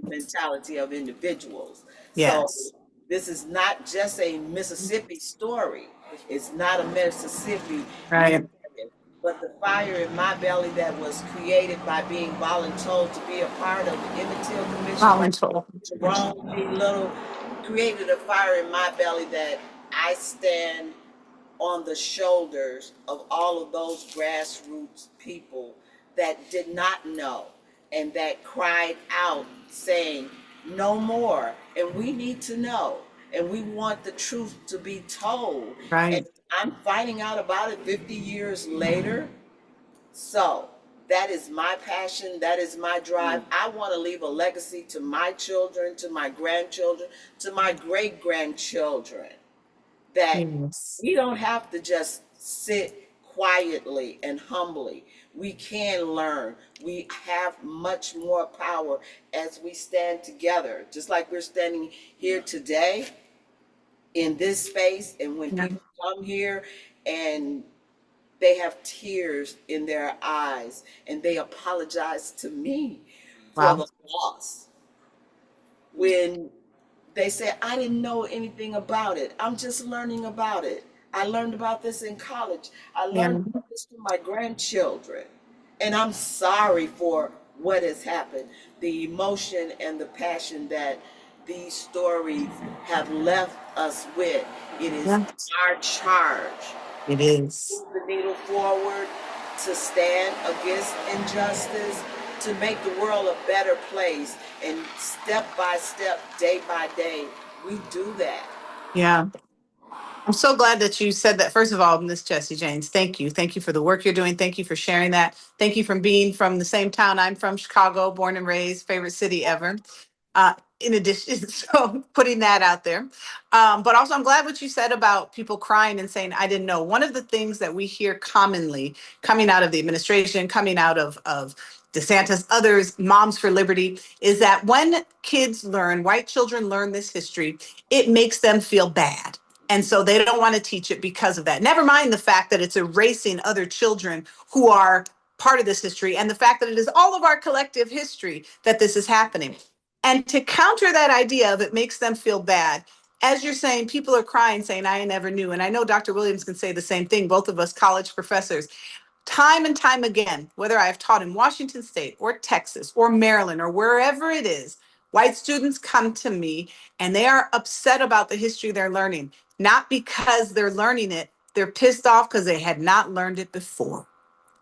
mentality of individuals. So Yes. this is not just a Mississippi story. It's not a Mississippi Right. but the fire in my belly that was created by being voluntold to be a part of the Emmett Till Commission by Voluntold. Jerome P. Little created a fire in my belly that I stand on the shoulders of all of those grassroots people that did not know and that cried out saying, no more. And we need to know. And we want the truth to be told. And Right. I'm finding out about it 50 years later. So that is my passion. That is my drive. I want to leave a legacy to my children, to my grandchildren, to my great grandchildren that Yes. we don't have to just sit quietly and humbly. We can learn. We have much more power as we stand together, just like we're standing here today in this space. And when Yeah. people come here and they have tears in their eyes and they apologize to me for Wow. the loss. When they say, I didn't know anything about it. I'm just learning about it. I learned about this in college. I Yeah. learned about this from my grandchildren. And I'm sorry for what has happened. The emotion and the passion that these stories have left us with. It is Yeah. our charge It is. the needle forward, to stand against injustice, to make the world a better place. And step by step, day by day, we do that. Yeah. I'm so glad that you said that. First of all, Miss Jessie James, thank you. Thank you for the work you're doing. Thank you for sharing that. Thank you for being from the same town. I'm from Chicago, born and raised, favorite city ever. In addition, so putting that out there. But also, I'm glad what you said about people crying and saying, I didn't know. One of the things that we hear commonly coming out of the administration, coming out of DeSantis, others, Moms for Liberty, is that when kids learn, white children learn this history, it makes them feel bad. And so they don't want to teach it because of that. Never mind the fact that it's erasing other children who are part of this history and the fact that it is all of our collective history that this is happening. And to counter that idea of it makes them feel bad, as you're saying, people are crying saying, I never knew. And I know Dr. Williams can say the same thing, both of us college professors. Time and time again, whether I've taught in Washington State or Texas or Maryland or wherever it is, white students come to me and they are upset about the history they're learning, not because they're learning it, they're pissed off because they had not learned it before.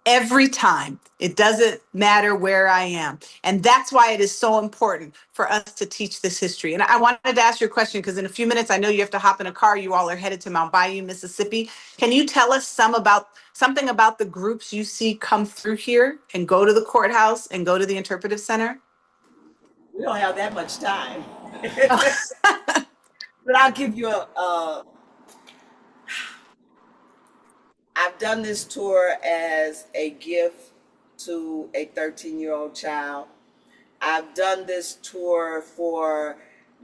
Every time. It doesn't matter where I am. And that's why it is so important for us to teach this history. And I wanted to ask you a question because in a few minutes, I know you have to hop in a car. You all are headed to Mount Bayou, Mississippi. Can you tell us something about the groups you see come through here and go to the courthouse and go to the interpretive center? We don't have that much time. But I'll give you I've done this tour as a gift to a 13-year-old child. I've done this tour for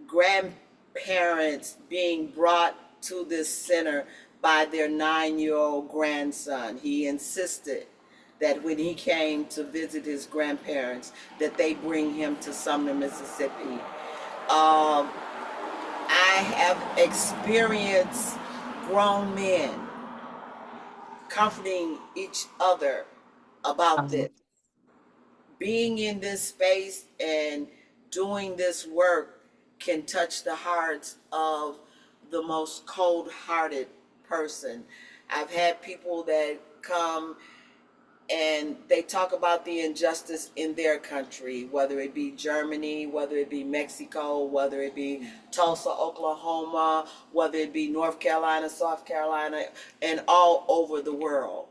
grandparents being brought to this center by their 9-year-old grandson. He insisted that when he came to visit his grandparents, that they bring him to Sumner, Mississippi. I have experienced grown men comforting each other about this. Being in this space and doing this work can touch the hearts of the most cold-hearted person. I've had people that come and they talk about the injustice in their country, whether it be Germany, whether it be Mexico, whether it be Tulsa, Oklahoma, whether it be North Carolina, South Carolina, and all over the world.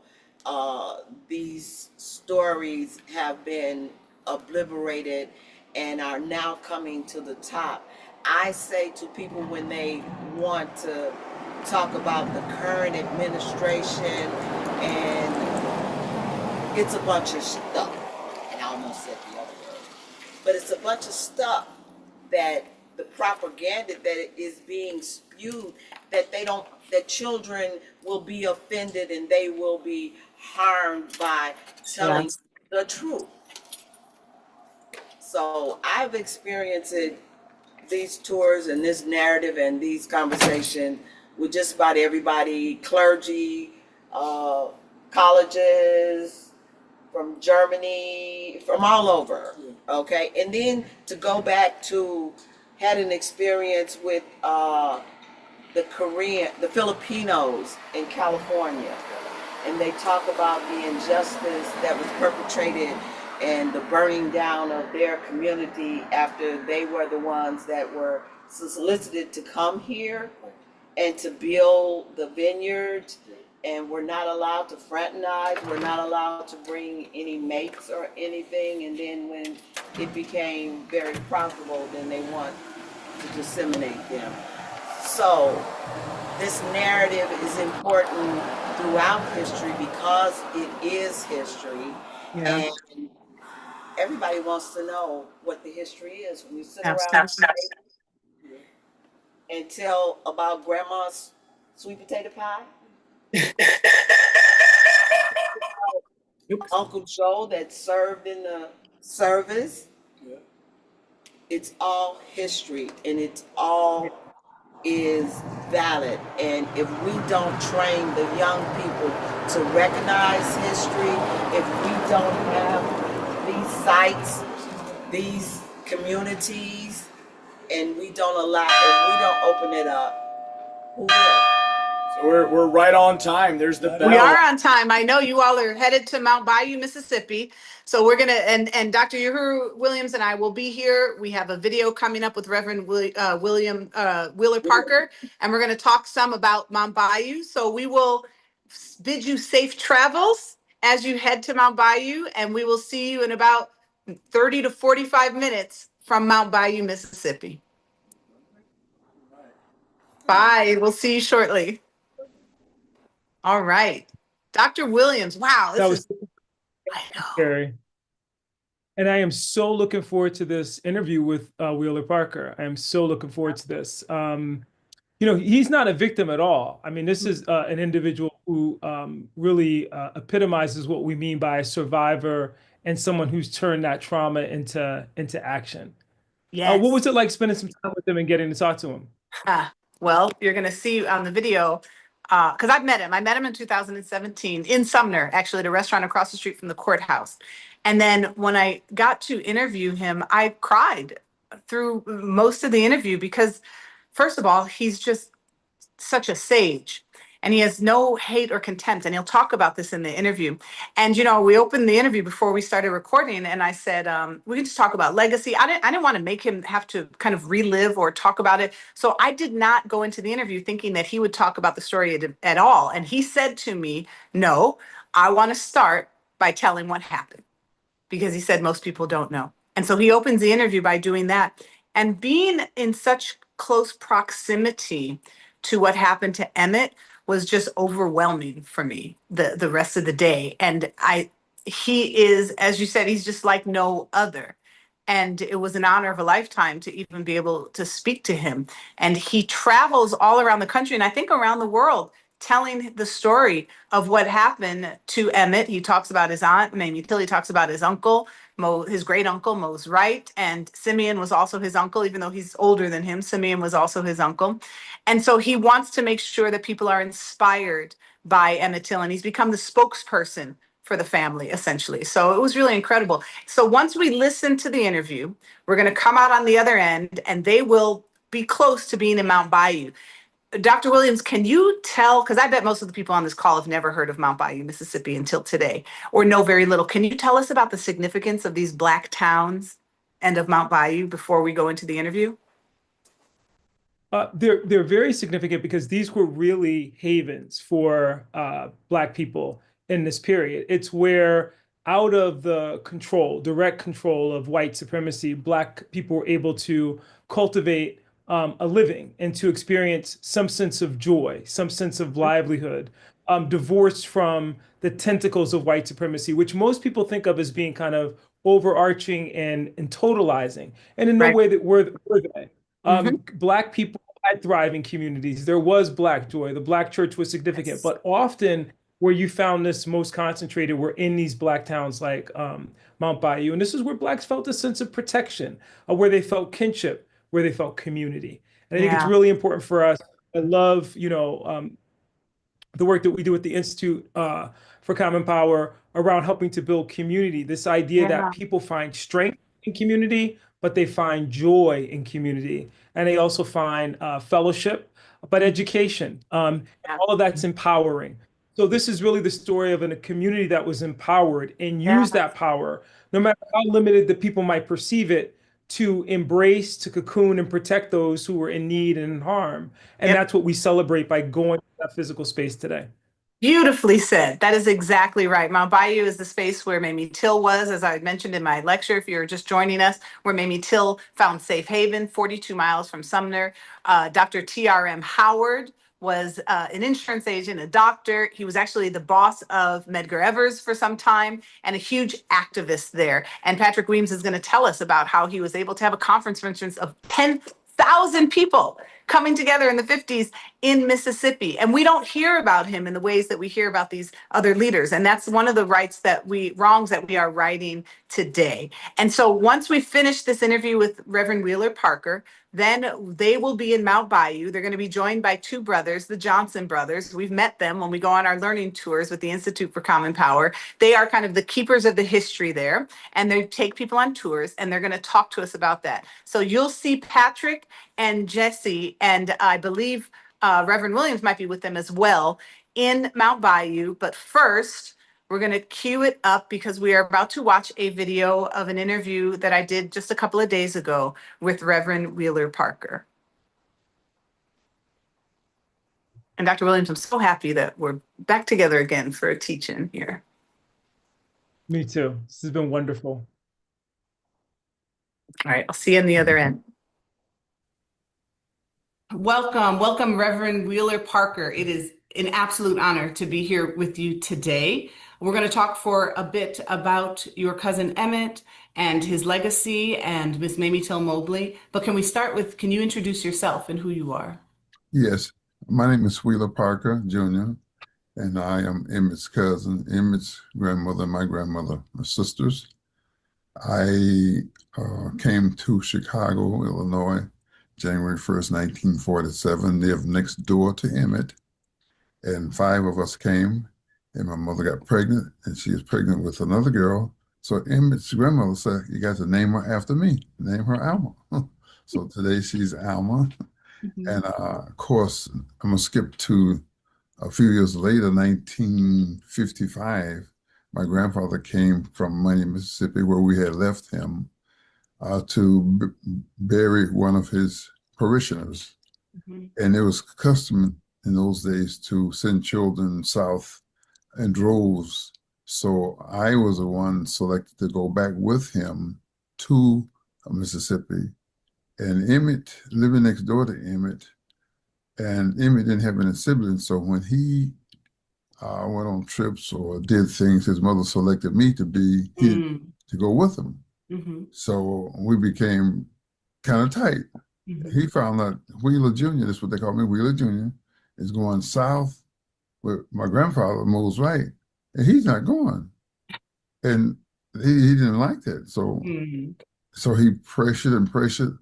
These stories have been obliterated and are now coming to the top. I say to people when they want to talk about the current administration, and it's a bunch of stuff, and I almost said the other word, but it's a bunch of stuff that the propaganda that is being spewed, that children will be offended and they will be harmed by telling the truth. So I've experienced these tours and this narrative and these conversations with just about everybody, clergy, colleges, from Germany, from all over, okay? And then to go back to, had an experience with the Filipinos in California, and they talk about the injustice that was perpetrated and the burning down of their community after they were the ones that were solicited to come here and to build the vineyards. And we're not allowed to fraternize, we're not allowed to bring any mates or anything. And then when it became very profitable, then they want to disseminate them. So this narrative is important throughout history because it is history. Yeah. And everybody wants to know what the history is. When you sit around and tell about grandma's sweet potato pie, Uncle Joe that served in the service. It's all history and it's all is valid. And if we don't train the young people to recognize history, if we don't have these sites, these communities, and we don't allow, if we don't open it up, who will? So we're right on time. There's the bell. We are on time. I know you all are headed to Mount Bayou, Mississippi. So we're gonna and Dr. Uhuru Williams and I will be here. We have a video coming up with Reverend William Wheeler Parker, and we're gonna talk some about Mount Bayou. So we will bid you safe travels as you head to Mount Bayou, and we will see you in about 30 to 45 minutes from Mount Bayou, Mississippi. Bye. We'll see you shortly. All right. Dr. Williams. Wow. That was I know. scary. And I am so looking forward to this interview with Wheeler Parker. I am so looking forward to this. He's not a victim at all. I mean, this is an individual who really epitomizes what we mean by a survivor and someone who's turned that trauma into action. Yes. What was it like spending some time with him and getting to talk to him? Well, you're going to see on the video, because I've met him. I met him in 2017 in Sumner, actually, at a restaurant across the street from the courthouse. And then when I got to interview him, I cried through most of the interview because, first of all, he's just such a sage. And he has no hate or contempt. And he'll talk about this in the interview. And, we opened the interview before we started recording. And I said, we can just talk about legacy. I didn't want to make him have to kind of relive or talk about it. So I did not go into the interview thinking that he would talk about the story at all. And he said to me, no, I want to start by telling what happened. Because he said most people don't know. And so he opens the interview by doing that. And being in such close proximity to what happened to Emmett was just overwhelming for me the rest of the day. And he is, as you said, he's just like no other. And it was an honor of a lifetime to even be able to speak to him. And he travels all around the country and I think around the world telling the story of what happened to Emmett. He talks about his aunt, Mamie Till. He talks about his uncle, his great uncle, Mose Wright. And Simeon was also his uncle, even though he's older than him. Simeon was also his uncle. And so he wants to make sure that people are inspired by Emmett Till. And he's become the spokesperson for the family, essentially. So it was really incredible. So once we listen to the interview, we're going to come out on the other end and they will be close to being in Mount Bayou. Dr. Williams, can you tell, because I bet most of the people on this call have never heard of Mount Bayou, Mississippi until today, or know very little. Can you tell us about the significance of these Black towns and of Mount Bayou before we go into the interview? They're very significant because these were really havens for Black people in this period. It's where, out of the direct control of white supremacy, Black people were able to cultivate a living and to experience some sense of joy, some sense of livelihood, divorced from the tentacles of white supremacy, which most people think of as being kind of overarching and totalizing. And in no Right. way that were they. Mhm. Black people had thriving communities. There was Black joy. The Black church was significant, Yes. but often where you found this most concentrated were in these Black towns like Mount Bayou. And this is where Blacks felt a sense of protection, where they felt kinship, where they felt community. And I think it's Yeah. really important for us. I love, the work that we do at the Institute for Common Power around helping to build community. This idea that Yeah. people find strength in community, but they find joy in community. And they also find fellowship, but education. And Yeah. all of that's empowering. So this is really the story of a community that was empowered and Yeah. used that power, no matter how limited the people might perceive it, to embrace, to cocoon, and protect those who were in need and in harm. And Yep. that's what we celebrate by going to that physical space today. Beautifully said. That is exactly right. Mount Bayou is the space where Mamie Till was, as I mentioned in my lecture, if you're just joining us, where Mamie Till found safe haven, 42 miles from Sumner. Dr. T.R.M. Howard was an insurance agent, a doctor. He was actually the boss of Medgar Evers for some time and a huge activist there. And Patrick Weems is going to tell us about how he was able to have a conference, for instance, of 10,000 people coming together in the 50s in Mississippi. And we don't hear about him in the ways that we hear about these other leaders. And that's one of the wrongs that we are righting today. And so once we finish this interview with Reverend Wheeler Parker, then they will be in Mount Bayou. They're going to be joined by two brothers, the Johnson brothers. We've met them when we go on our learning tours with the Institute for Common Power. They are kind of the keepers of the history there, and they take people on tours, and they're going to talk to us about that. So you'll see Patrick and Jesse, and I believe Reverend Williams might be with them as well in Mount Bayou. But first, we're going to cue it up because we are about to watch a video of an interview that I did just a couple of days ago with Reverend Wheeler Parker. And Dr. Williams, I'm so happy that we're back together again for a teach-in here. Me too. This has been wonderful. All right, I'll see you on the other end. Welcome, Reverend Wheeler Parker. It is an absolute honor to be here with you today. We're going to talk for a bit about your cousin Emmett and his legacy and Miss Mamie Till-Mobley. But can you introduce yourself and who you are? Yes, my name is Wheeler Parker, Jr., and I am Emmett's cousin. Emmett's grandmother and my grandmother are sisters. I came to Chicago, Illinois, January 1st, 1947, lived next door to Emmett, and 5 of us came, and my mother got pregnant, and she was pregnant with another girl. So Emmett's grandmother said, you got to name her after me, name her Alma. So today she's Alma. Mm-hmm. And of course, I'm gonna skip to a few years later, 1955, my grandfather came from Money, Mississippi, where we had left him, to bury one of his parishioners. Mm-hmm. And it was custom in those days to send children south in droves. So I was the one selected to go back with him to Mississippi. And Emmett, living next door to Emmett, and Emmett didn't have any siblings. So when he went on trips or did things, his mother selected me to go with him. Mm-hmm. So we became kind of tight. Mm-hmm. He found out Wheeler Jr., that's what they call me, Wheeler Jr., is going south with my grandfather moves right, and he's not going. And he didn't like that. Mm-hmm. So he pressured and pressured.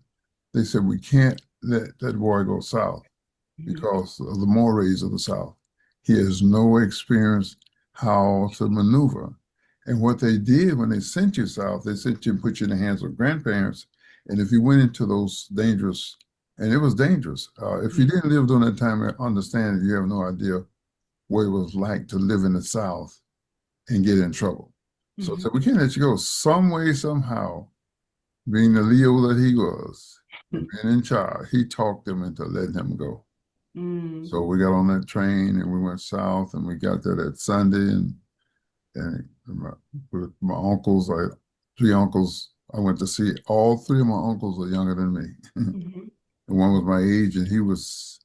They said, we can't let that boy go south because of the mores of the South. He has no experience how to maneuver. And what they did when they sent you south, they sent you and put you in the hands of grandparents. And if you went into those dangerous, and it was dangerous, if you didn't live during that time and understand it, you have no idea what it was like to live in the South and get in trouble. So I said, we can't let you go. Some way, somehow, being the Leo that he was, being in charge, he talked them into letting him go. So we got on that train and we went south, and we got there that Sunday, and with my uncles, three uncles, I went to see. All three of my uncles are younger than me. And one was my age, and he was,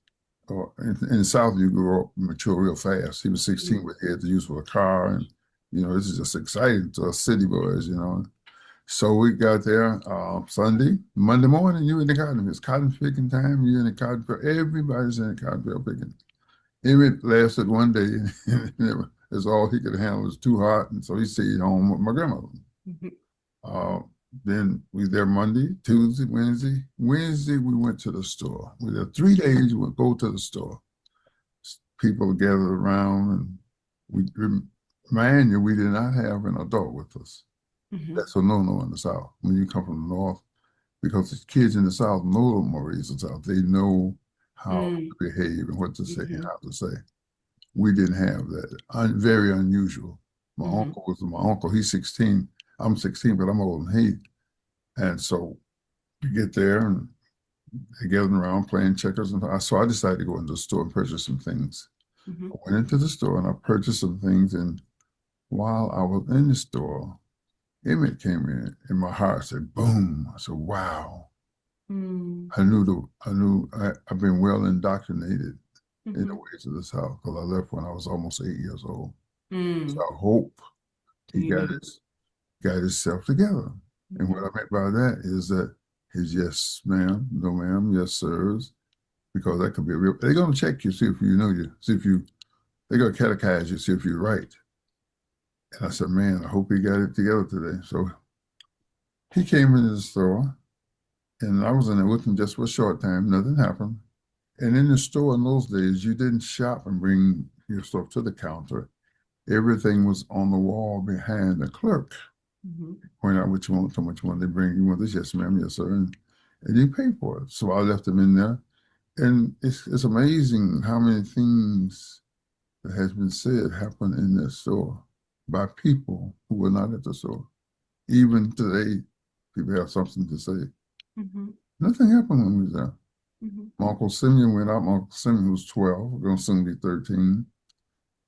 in the South, you grow up mature real fast. He was 16, but he had the use of a car, and, this is just exciting to us city boys. So we got there Sunday, Monday morning, you in the cotton. It's cotton picking time. You in the cotton field. Everybody's in the cotton field picking. Emmett lasted one day, and that's all he could handle. It was too hot, and so he stayed home with my grandmother. Then we there Monday, Tuesday, Wednesday. Wednesday we went to the store. We there 3 days. We would go to the store. People gathered around, and we remind you, we did not have an adult with us. That's a no-no in the South when you come from the North, because the kids in the South know the mores of the South. They know how to behave and what to say and how to say. We didn't have that. Very unusual. My uncle was my uncle. He's 16. I'm 16, but I'm older than he. And so we get there, and they gathered around playing checkers. And so I decided to go into the store and purchase some things. I went into the store and I purchased some things. And while I was in the store, Emmett came in, and my heart said, boom. I said, wow. I've been well indoctrinated in the ways of the South, because I left when I was almost 8 years old. So I hope he got himself together. And what I meant by that is that his yes, ma'am, no, ma'am, yes, sirs, because that could be a real, they're going to check you, see if you know you, they're going to catechize you, see if you're right. And I said, man, I hope he got it together today. So he came into the store, and I was in there with him just for a short time. Nothing happened. And in the store in those days, you didn't shop and bring your stuff to the counter. Everything was on the wall behind the clerk. Point out what you want, how much you want. They bring you want this, yes, ma'am, yes, sir, and you pay for it. So I left them in there, and it's amazing how many things that has been said happen in that store by people who were not at the store. Even today, people have something to say. Nothing happened when we was there. My Uncle Simeon went out. My Uncle Simeon was 12, going to soon be 13.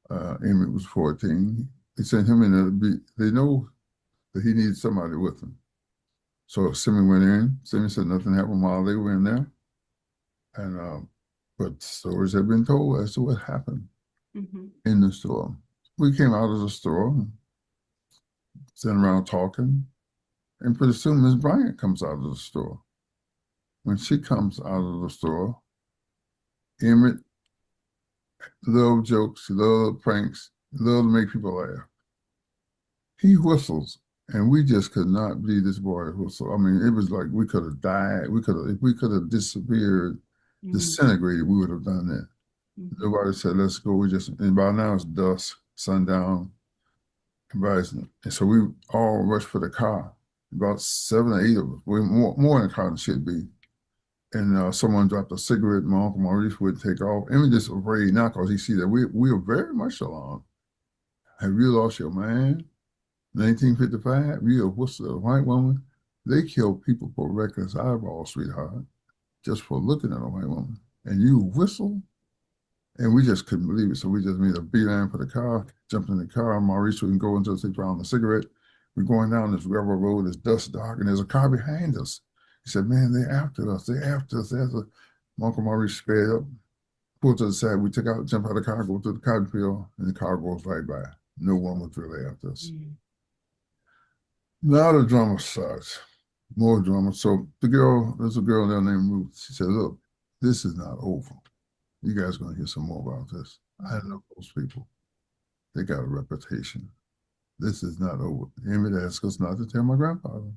Emmett was 14. They sent him in there they know that he needed somebody with him. So Simeon went in. Simeon said nothing happened while they were in there. And but stories have been told as to what happened in the store. We came out of the store, sitting around talking, and pretty soon Miss Bryant comes out of the store. When she comes out of the store, Emmett loved jokes, he loved pranks, he loved to make people laugh. He whistles, and we just could not believe this boy whistle. I mean, it was like we could have died. If we could have disappeared, disintegrated, we would have done that. Nobody said, let's go. And by now it's dusk, sundown, and so we all rushed for the car. About 7 or 8 of us, more in the car than should be. And someone dropped a cigarette. My Uncle Maurice would take off. And we just afraid now, because he see that we were very much along. Have you lost your mind? 1955, you whistled a white woman. They killed people for reckless eyeball, sweetheart, just for looking at a white woman. And you whistle? And we just couldn't believe it. So we just made a beeline for the car, jumped in the car. Maurice wouldn't go until they found the cigarette. We're going down this railroad road, it's dust dark, and there's a car behind us. He said, man, they're after us. My Uncle Maurice sped up, pulled to the side. We took out, jumped out of the car, go to the cotton field, and the car goes right by. No one was really after us. Now the drama starts. More drama. So there's a girl there named Ruth. She said, look, this is not over. You guys are going to hear some more about this. I know those people. They got a reputation. This is not over. Emmett asked us not to tell my grandfather.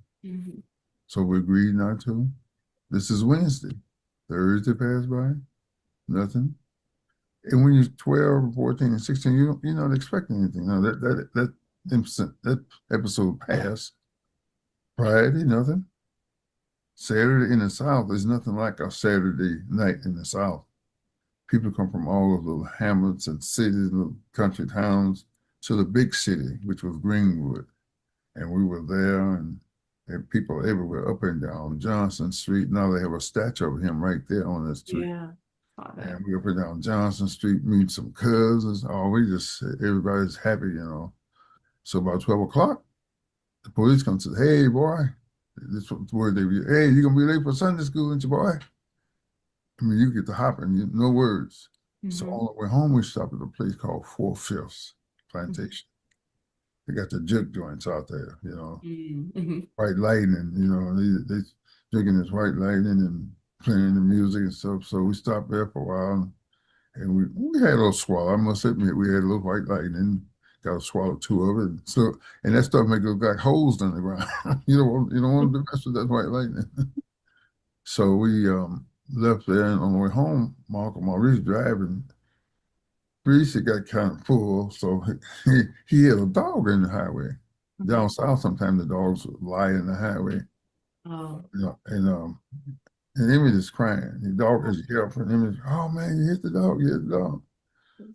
So we agreed not to. This is Wednesday. Thursday passed by. Nothing. And when you're 12, 14, and 16, you're not expecting anything. Now that episode passed. Friday, nothing. Saturday in the South is nothing like a Saturday night in the South. People come from all of the hamlets and cities, and country towns, to the big city, which was Greenwood. And we were there, and people everywhere, up and down Johnson Street. Now they have a statue of him right there on the street. Yeah. And we up and down Johnson Street, meet some cousins. Oh, everybody's happy, So about 12 o'clock, the police come to, hey, boy, this was the word they were, hey, you gonna be late for Sunday school, ain't you, boy? I mean, you get to hopping, no words. So on the way home, we stopped at a place called Four Fifths Plantation. They got the juke joints out there, white lightning, they drinking this white lightning and playing the music and stuff. So we stopped there for a while, and we had a little swallow. I must admit, we had a little white lightning. Got to swallow two of it. So, and that stuff make it look like holes in the ground. you don't want to mess with that white lightning. So we left there, and on the way home, my Uncle Maurice driving. Reese got kind of full, so he had a dog in the highway. Down south, sometimes the dogs would lie in the highway. Oh. And Emmett is crying. The dog is yelping. Emmett, oh man, you hit the dog, you hit the dog.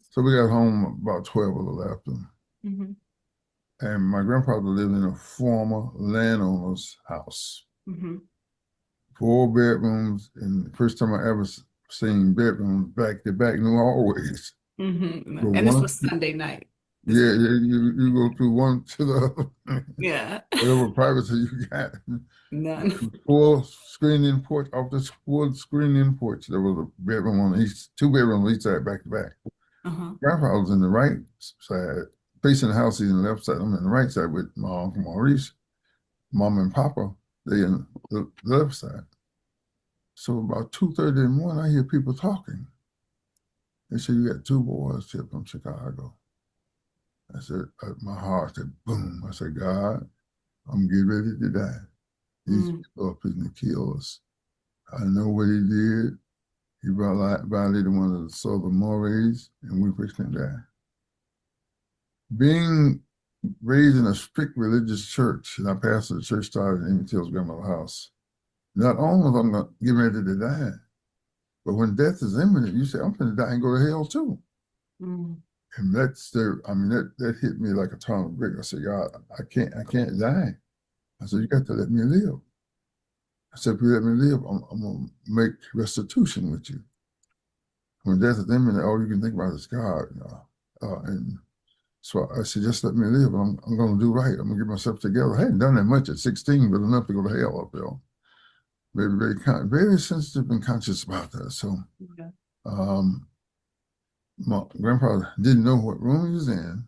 So we got home about 12 of the afternoon. And my grandfather lived in a former landowner's house. 4 bedrooms, and the first time I ever seen bedrooms back to back, no always. And this was Sunday night. Yeah, you go through one to the other. Yeah. Whatever privacy you got. None. Full screen-in porch, off this full screen-in porch, there was a bedroom on each, 2 bedrooms on each side, back to back. Grandpa was in the right side, facing the house, he's in the left side. I'm in the right side with my Uncle Maurice. Mom and Papa, they in the left side. So about 2:30 in the morning, I hear people talking. They said, you got 2 boys here from Chicago. I said, my heart said, boom. I said, God, I'm getting ready to die. These people are going to kill us. I know what he did. He violated one of the southern mores, and we fixed him to die. Being raised in a strict religious church, and I pastored the church started in Emmett Till's grandmother's house, not only was I getting ready to die, but when death is imminent, you say, I'm going to die and go to hell too. And that hit me like a ton of brick. I said, God, I can't die. I said, you got to let me live. I said, if you let me live, I'm going to make restitution with you. When death is imminent, all you can think about is God. And so I said, just let me live. I'm going to do right. I'm going to get myself together. I hadn't done that much at 16, but enough to go to hell up there. Very, very sensitive and conscious about that. So my grandfather didn't know what room he was in.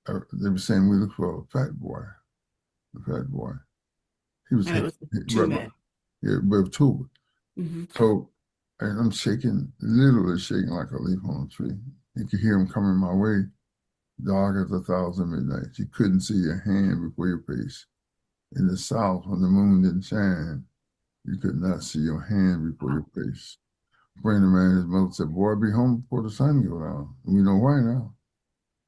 They were saying we look for a fat boy. He was, and it was 2 men. Yeah, but 2. So, and I'm shaking, literally shaking like a leaf on a tree. You could hear him coming my way, dark as 1,000 midnights. You couldn't see your hand before your face. In the South, when the moon didn't shine, you could not see your hand before your face. A friend of mine, his mother said, boy, be home before the sun go down. And we know why now.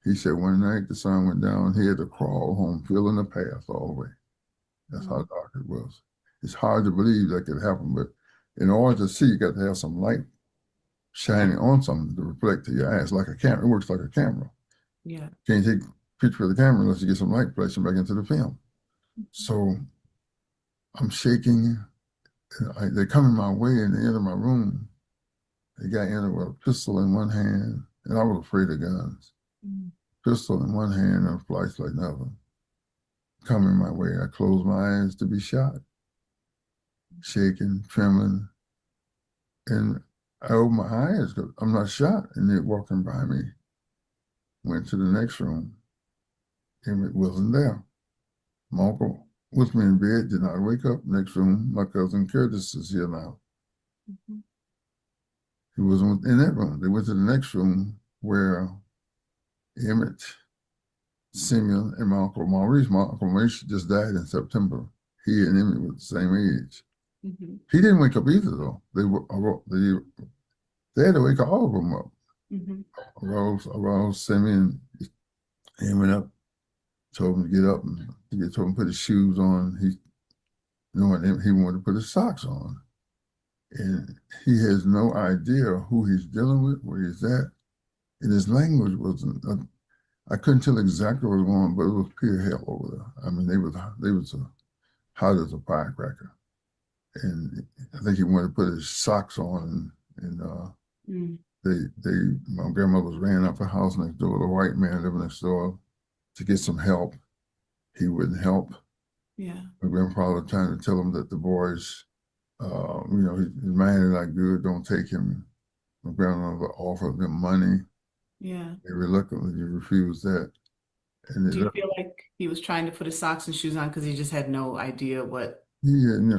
He said one night the sun went down, he had to crawl home, feeling the path all the way. That's how dark it was. It's hard to believe that could happen, but in order to see, you got to have some light shining on something to reflect to your eyes, like a camera. It works like a camera. Yeah. Can't take a picture of the camera unless you get some light flashing back into the film. So I'm shaking. They come in my way and they enter my room. They got in with a pistol in one hand, and I was afraid of guns. Pistol in one hand and a flashlight in the other. Come in my way. I closed my eyes to be shot. Shaking, trembling. And I opened my eyes. I'm not shot. And they're walking by me. Went to the next room. Emmett wasn't there. My uncle with me in bed, did not wake up. Next room, my cousin Curtis is here now. He wasn't in that room. They went to the next room where Emmett, Simeon, and my uncle Maurice. My uncle Maurice just died in September. He and Emmett were the same age. He didn't wake up either, though. They had to wake all of them up. Aroused Simeon. He went up, told him to get up, and he told him to put his shoes on. He wanted to put his socks on. And he has no idea who he's dealing with, where he's at. And his language wasn't, I couldn't tell exactly what was going on, but it was pure hell over there. I mean, they was hot as a firecracker. And I think he wanted to put his socks on, and my grandmother's ran up the house next door, the white man living next door, to get some help. He wouldn't help. Yeah. My grandfather trying to tell him that the boys, his man is not good, don't take him. My grandmother offered them money. Yeah. They reluctantly refused that. And Do you feel like he was trying to put his socks and shoes on because he just had no idea what? they had no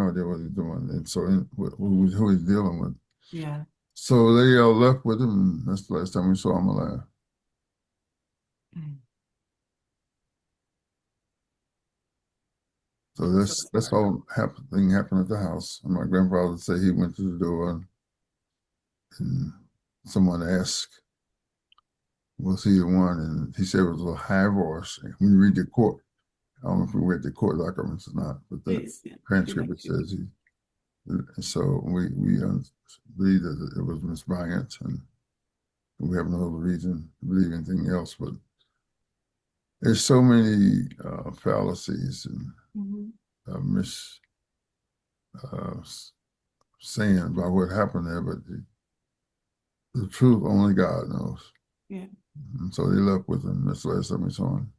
idea what he was doing, and so who he's dealing with. Yeah. So they left with him, and that's the last time we saw him alive. So that's all thing happened at the house. And my grandfather said he went to the door, and someone asked, was he the one? And he said it was a high voice. And when you read the court, I don't know if we read the court documents or not, but the transcript it says he. So we believe that it was Miss Bryant, and we have no other reason to believe anything else. But there's so many fallacies and saying about what happened there, but the truth only God knows. Yeah. And so they left with him. That's the last time we saw him.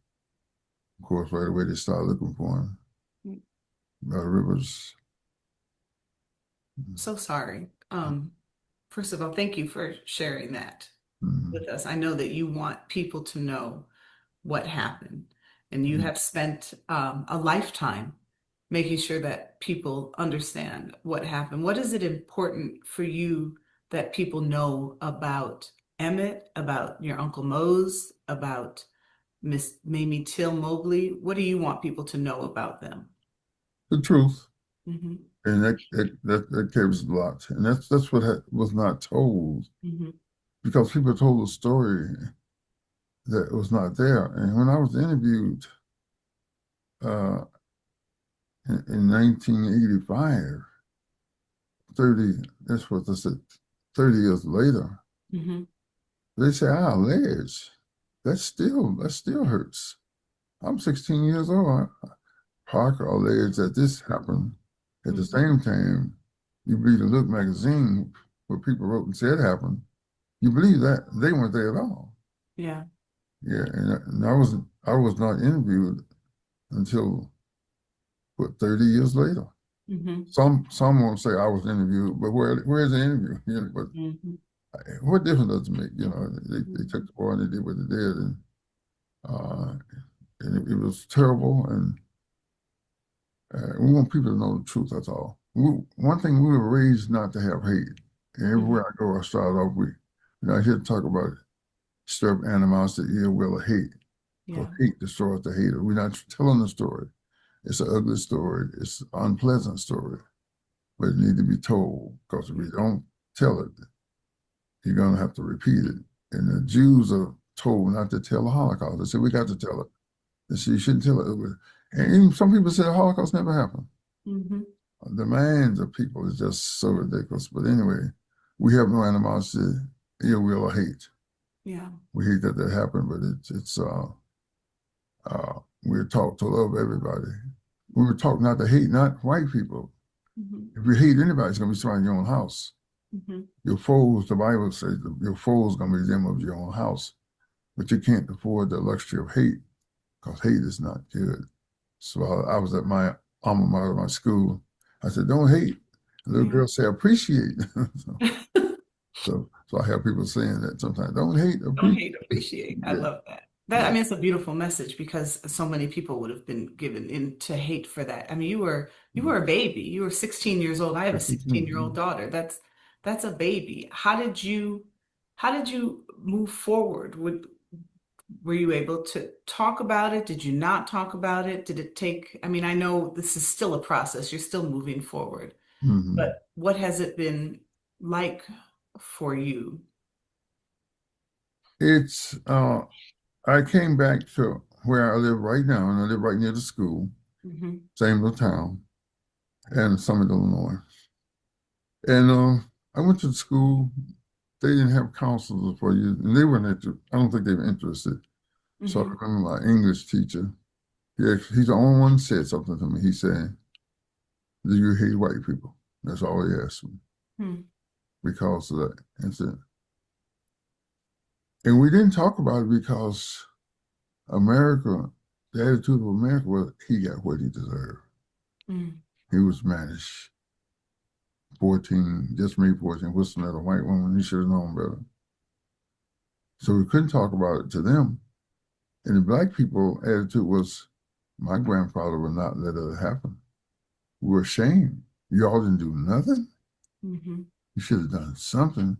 Of course, right away they started looking for him. By the rivers. So sorry. First of all, thank you for sharing that with us. I know that you want people to know what happened, and you have spent a lifetime making sure that people understand what happened. What is it important for you that people know about Emmett, about your Uncle Mose, about Miss Mamie Till-Mobley? What do you want people to know about them? The truth. And that carries a lot. And that's what was not told. Because people told a story that was not there. And when I was interviewed in 1985, 30 years later, they say, ledge, that still hurts. I'm 16 years old. Parker alleged that this happened. At the same time, you read the Look magazine where people wrote and said it happened. You believe that they weren't there at all. Yeah. Yeah, and I was not interviewed until 30 years later. Some won't say I was interviewed, but where's the interview? But what difference does it make? They took the boy and they did what they did, and it was terrible. And we want people to know the truth. That's all. One thing, we were raised not to have hate. And everywhere I go, I start off with, I hear talk about stir up animosity, ill will, or hate. Because hate destroys the hater. We're not telling the story. It's an ugly story. It's an unpleasant story, but it needs to be told. Because if we don't tell it, you're going to have to repeat it. And the Jews are told not to tell the Holocaust. They say, we got to tell it. They say, you shouldn't tell it. And even some people say the Holocaust never happened. The minds of people is just so ridiculous. But anyway, we have no animosity, ill will, or hate. Yeah. We hate that happened, but we're taught to love everybody. We were taught not to hate, not white people. If you hate anybody, it's going to be somebody in your own house. Your foes, the Bible says, your foes are going to be them of your own house. But you can't afford the luxury of hate, because hate is not good. So I was at my alma mater, my school. I said, don't hate. The little girl said, appreciate. so I have people saying that sometimes. Don't hate, appreciate. Don't hate, appreciate. I love that. That, I mean, it's a beautiful message because so many people would have been given into hate for that. I mean, you were a baby. You were 16 years old. I have a 16-year-old daughter. That's a baby. How did you move forward? Were you able to talk about it? Did you not talk about it? Did it take, I mean, I know this is still a process. You're still moving forward, Mhm. but what has it been like for you? It's I came back to where I live right now, and I live right near the school, Hmm. same little town, in Summit, Illinois. And I went to the school. They didn't have counselors for you, and they weren't interested. I don't think they were interested. So I Hmm. remember my English teacher. He's the only one who said something to me. He said, "Do you hate white people?" That's all he asked me Hmm. because of that incident. And we didn't talk about it because America, the attitude of America was he got what he deserved. Hmm. He was managed 14, just made 14, whistling at a white woman. He should have known better. So we couldn't talk about it to them. And the black people attitude was, my grandfather would not let it happen. We were ashamed. Y'all didn't do nothing. Hmm. You should have done something.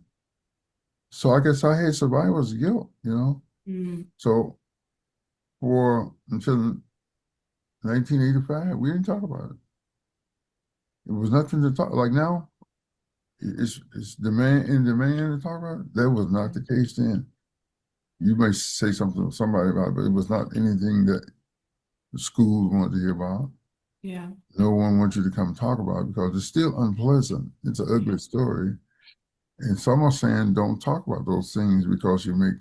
So I guess I had survivor's guilt, you know. Hmm. So for until 1985, we didn't talk about it. It was nothing to talk. Like now, it's demand to talk about it. That was not the case then. You may say something to somebody about it, but it was not anything that the schools wanted to hear about. Yeah. No one wants you to come talk about it because it's still unpleasant. It's an ugly story. And some are saying don't talk about those things because you make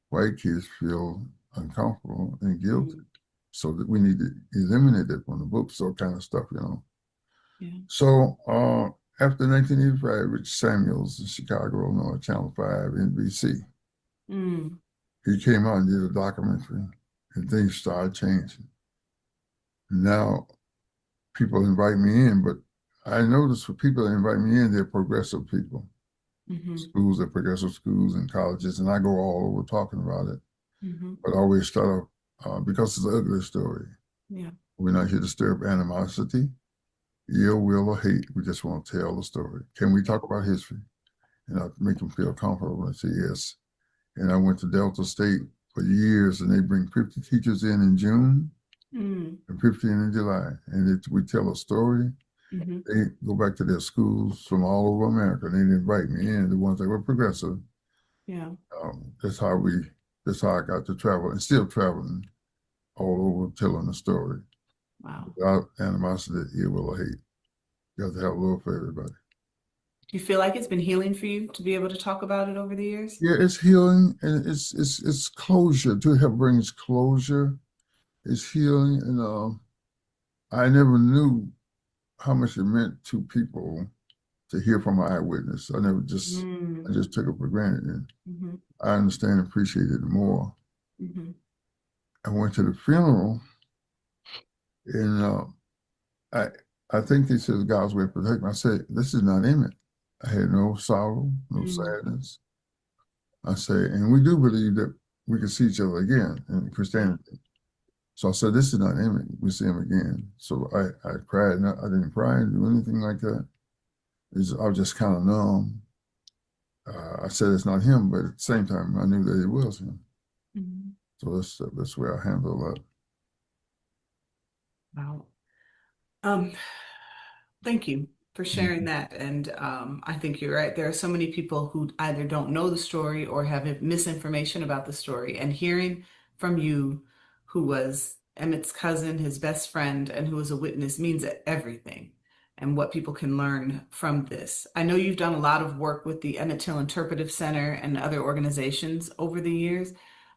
white kids feel uncomfortable and guilty. Mhm. So that we need to eliminate it from the books, so kind of stuff, you know. Yeah. So after 1985, Rich Samuels in Chicago, Illinois, Channel 5, NBC, Mm. he came out and did a documentary, and things started changing. Now people invite me in, but I notice for people that invite me in, they're progressive people. Hmm. Schools are progressive schools and colleges, and I go all over talking about it. Hmm. But I always start off because it's an ugly story. Yeah. We're not here to stir up animosity, ill will, or hate. We just want to tell the story. Can we talk about history? And I make them feel comfortable and say yes. And I went to Delta State for years, and they bring 50 teachers in June Mm. and 15 in July, and we tell a story. Hmm. They go back to their schools from all over America. They invite me in, the ones that were progressive. Yeah. That's how I got to travel and still traveling all over telling the story Wow. without animosity, ill will, or hate. You have to have love for everybody. Do you feel like it's been healing for you to be able to talk about it over the years? Yeah, it's healing and it's closure. To help brings closure. It's healing, and I never knew how much it meant to people to hear from an eyewitness. I Mm. just took it for granted, and Hmm. I understand and appreciate it more. Hmm. I went to the funeral, and I I think they said God's way to protect me. I said, this is not Emmett. I had no sorrow, no Mm. sadness. I say, and we do believe that we can see each other again in Christianity. So I said, this is not Emmett. We see him again. So I cried. I didn't cry and do anything like that. I was just kind of numb. I said it's not him, but at the same time, I knew that it was him. Hmm. So that's where I handle that. Wow. Um, Thank you for sharing Mhm. that. And I think you're right. There are so many people who either don't know the story or have misinformation about the story. And hearing from you, who was Emmett's cousin, his best friend, and who was a witness, means everything and what people can learn from this. I know you've done a lot of work with the Emmett Till Interpretive Center and other organizations over the years.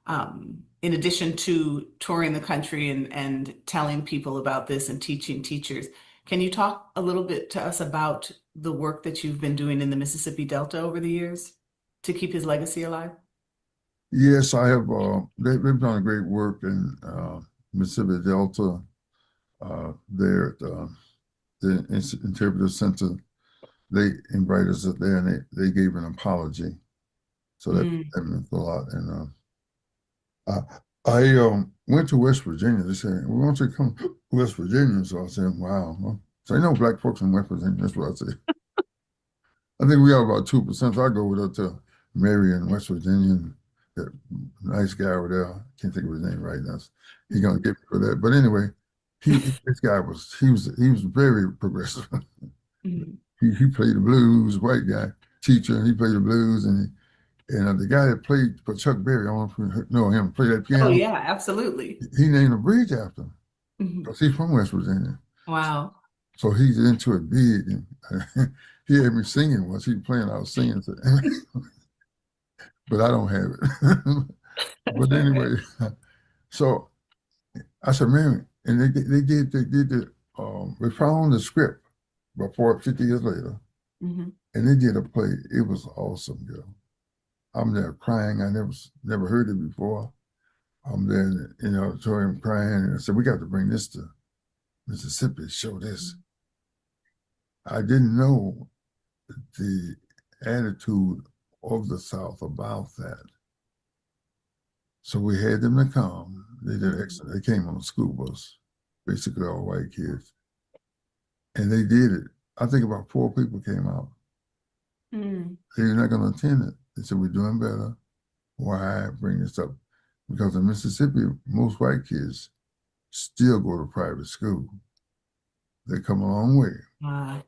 In addition to touring the country and telling people about this and teaching teachers, can you talk a little bit to us about the work that you've been doing in the Mississippi Delta over the years to keep his legacy alive? Yes, I have. They've done a great work in Mississippi Delta there at the Interpretive Center. They invited us up there, and they gave an apology. So that, Mm. that meant a lot. And I went to West Virginia. They said, we want you to come to West Virginia. So I said, wow. Well, so I know black folks in West Virginia. That's what I said. I think we have about 2%. So I go with her to Marion, West Virginia. And that nice guy over there. Can't think of his name right now. He's gonna get me for that. But anyway, this guy he was very progressive. Mhm. He played the blues, white guy, teacher, and he played the blues, and the guy that played for Chuck Berry, I don't know if you know him, played that Oh, piano. yeah, absolutely. He named a bridge after him Mhm. because he's from West Virginia. Wow. So he's into it big, and he had me singing once. He was playing, I was singing, but I don't have it. But anyway, so I said, man, and they did the we found the script before 50 years later, Mhm. and they did a play. It was awesome, girl. I'm there crying. I never heard it before. I'm there in the auditorium crying, and I said, we got to bring this to Mississippi, show this. I didn't know the attitude of the South about that. So we had them to come. They did excellent. They came on a school bus, basically all white kids. And they did it. I think about 4 people came out. Mm. They're not going to attend it. They said, we're doing better. Why bring this up? Because in Mississippi, most white kids still go to private school. They come a long way. Wow.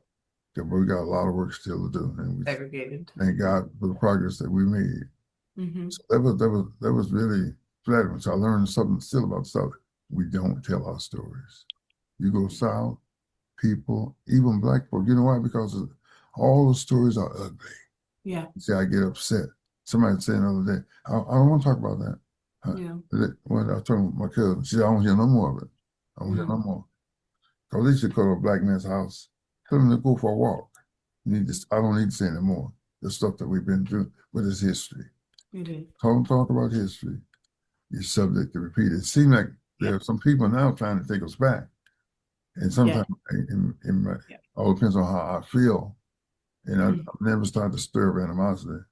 But we got a lot of work still to do. And we Segregated. thank God for the progress that we made. Mm-hmm. So that was really flattering. So I learned something still about South. We don't tell our stories. You go South, people, even black folk, you know why? Because all the stories are ugly. Yeah. See, I get upset. Somebody said the other day, I don't want to talk about that. Yeah. When I told my cousin, she said, I don't hear no more of it. I don't hear no more. Because they should go to a black man's house, tell them to go for a walk. I don't need to say anymore. The stuff that we've been through with his history. You did. Don't talk about history. You're subject to repeat it. It seems like there are some people now trying to take us back. And sometimes all depends on how I feel. And I never start to stir up animosity.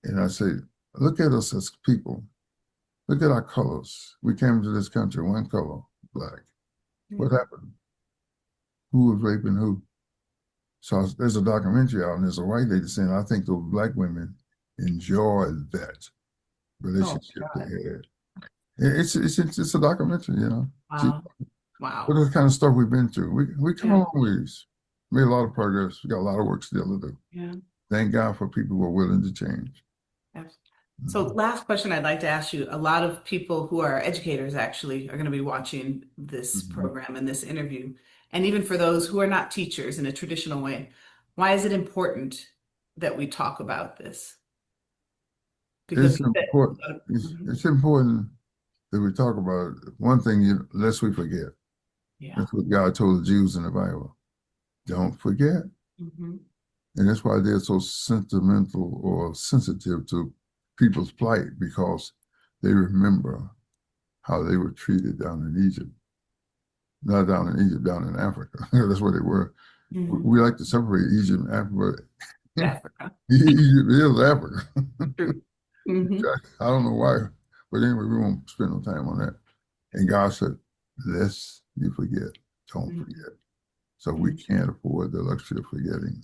And I say, look at us as people. Look at our colors. We came to this country, one color, black. What happened? Who was raping who? So there's a documentary out, and there's a white lady saying, I think those black women enjoyed that relationship they had. It's a documentary, you know. Wow. Wow. What the kind of stuff we've been through. We come a long ways. Made a lot of progress. We got a lot of work still to do. Yeah. Thank God for people who are willing to change. So last question I'd like to ask you, a lot of people who are educators actually are going to be watching this program and this interview. And even for those who are not teachers in a traditional way, why is it important that we talk about this? Because it's important that we talk about it. One thing, lest we forget. Yeah. That's what God told the Jews in the Bible. Don't forget. Mm-hmm. And that's why they're so sentimental or sensitive to people's plight, because they remember how they were treated down in Egypt. Not down in Egypt, down in Africa. That's where they were. Mm-hmm. We like to separate Egypt and Africa, but Africa. Egypt is Africa. Mm-hmm. I don't know why, but anyway, we won't spend no time on that. And God said, lest you forget, don't forget. So we can't afford the luxury of forgetting.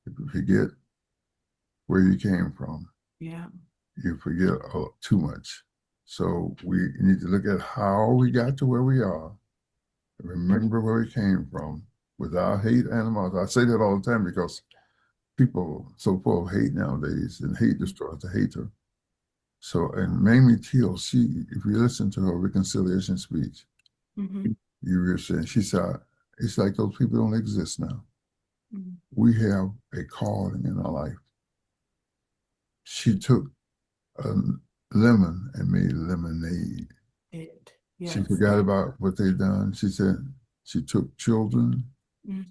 If you forget where you came from, you forget too much. So we need to look at how we got to where we are, remember where we came from, without hate animals. I say that all the time because people are so full of hate nowadays, and hate destroys the hater. So, and Mamie Till, if you listen to her reconciliation speech, you were saying, she said, it's like those people don't exist now. We have a calling in our life. She took a lemon and made lemonade. She forgot about what they'd done. She said she took children,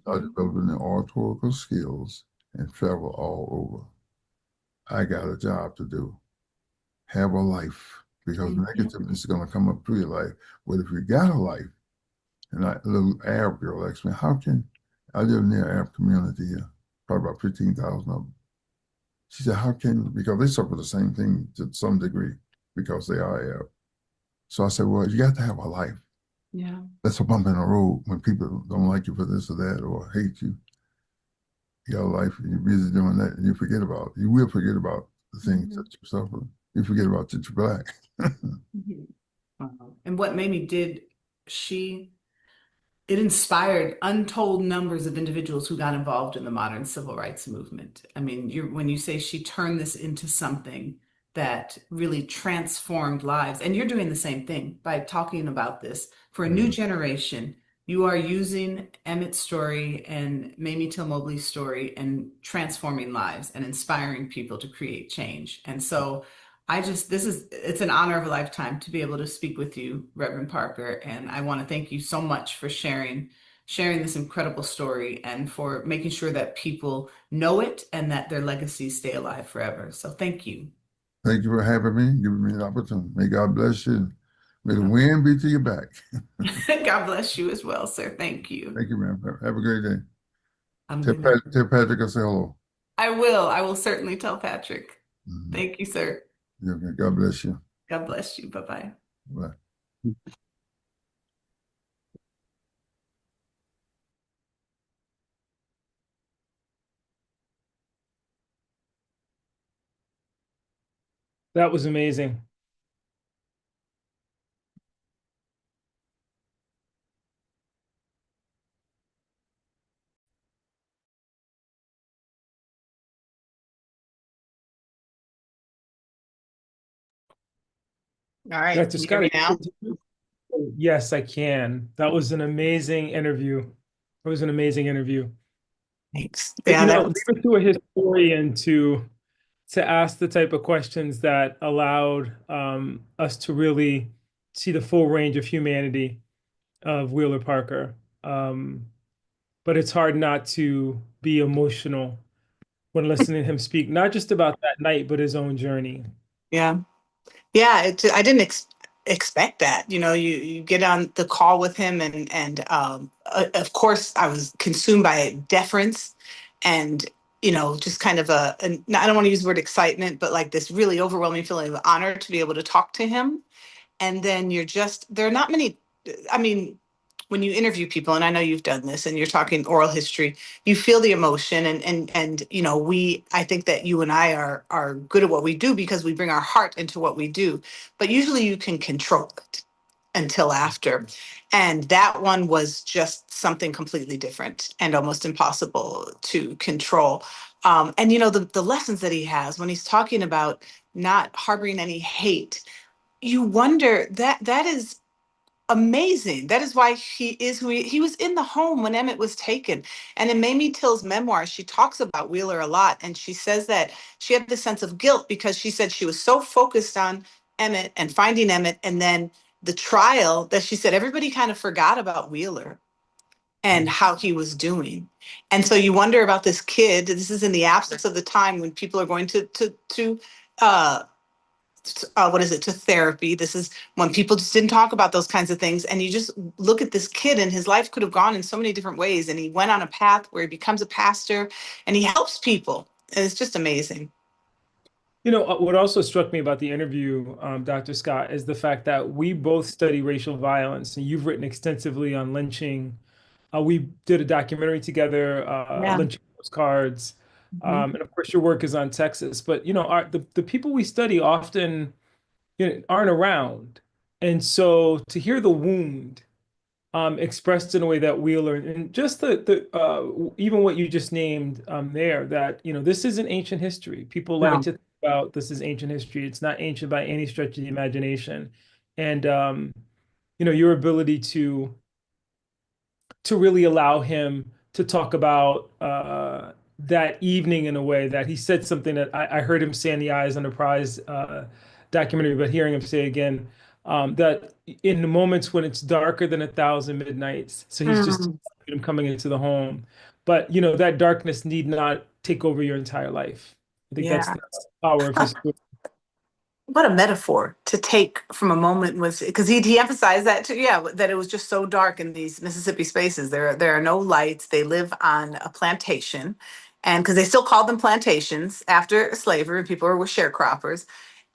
started developing their oratorical skills, and traveled all over. I got a job to do. Have a life, because negativeness is going to come up through your life. But if you got a life, and a little Arab girl asked me, how can, I live near Arab community here, probably about 15,000 of them. She said, how can, because they suffer the same thing to some degree, because they are Arab. So I said, well, you got to have a life. Yeah. That's a bump in the road when people don't like you for this or that or hate you. You got a life and you're busy doing that and you will forget about the things that you suffer. You forget about that you're Black. Wow. And what Mamie did, it inspired untold numbers of individuals who got involved in the modern civil rights movement. I mean, when you say she turned this into something that really transformed lives, and you're doing the same thing by talking about this for a new generation. You are using Emmett's story and Mamie Till-Mobley's story and transforming lives and inspiring people to create change. And so it's an honor of a lifetime to be able to speak with you, Reverend Parker. And I want to thank you so much for sharing this incredible story and for making sure that people know it and that their legacies stay alive forever. So thank you. Thank you for having me, giving me the opportunity. May God bless you. May the wind be to your back. God bless you as well, sir. Thank you. Thank you, ma'am. Have a great day. Tell Good. Patrick I say hello. I will certainly tell Patrick. Mhm. Thank you, sir. Yeah, okay. God bless you. God bless you. Bye-bye. Bye. That was amazing. All right. Dr. Can you hear me Scott, now? yes, I can. That was an amazing interview. It was an amazing interview. Thanks. But, Yeah, that was. leave it to a historian to ask the type of questions that allowed us to really see the full range of humanity of Wheeler Parker. But it's hard not to be emotional when listening to him speak, not just about that night, but his own journey. Yeah. Yeah, I didn't expect that. You get on the call with him, and of course, I was consumed by deference, and just kind of I don't want to use the word excitement, but like this really overwhelming feeling of honor to be able to talk to him. And then there are not many. I mean, when you interview people, and I know you've done this, and you're talking oral history, you feel the emotion, and I think that you and I are good at what we do because we bring our heart into what we do. But usually, you can control it until after, and that one was just something completely different and almost impossible to control. And the lessons that he has when he's talking about not harboring any hate, you wonder that is amazing. That is why he is who he was in the home when Emmett was taken. And in Mamie Till's memoir, she talks about Wheeler a lot. And she says that she had this sense of guilt because she said she was so focused on Emmett and finding Emmett. And then the trial, that she said everybody kind of forgot about Wheeler and how he was doing. And so you wonder about this kid. This is in the absence of the time when people are going uh, what is it, to therapy. This is when people just didn't talk about those kinds of things. And you just look at this kid, and his life could have gone in so many different ways. And he went on a path where he becomes a pastor and he helps people. And it's just amazing. What also struck me about the interview, Dr. Scott, is the fact that we both study racial violence, and you've written extensively on lynching. We did a documentary together, Yeah. lynching postcards. And of course, your work is on Texas. But, the people we study often aren't around. And so to hear the wound expressed in a way that Wheeler and just even what you just named there, that this isn't ancient history. People like No. to think about this as ancient history. It's not ancient by any stretch of the imagination. And your ability to really allow him to talk about that evening in a way that he said something that I heard him say in the Eyes on the Prize documentary, but hearing him say again, that in the moments when it's darker than 1,000 midnights, so he's just him coming into the home, but that darkness need not take over your entire life. I think that's Yeah. the power of his story. What a metaphor to take from a moment, was because he emphasized that too. Yeah, that it was just so dark in these Mississippi spaces. There are no lights. They live on a plantation, and because they still called them plantations after slavery, people were sharecroppers.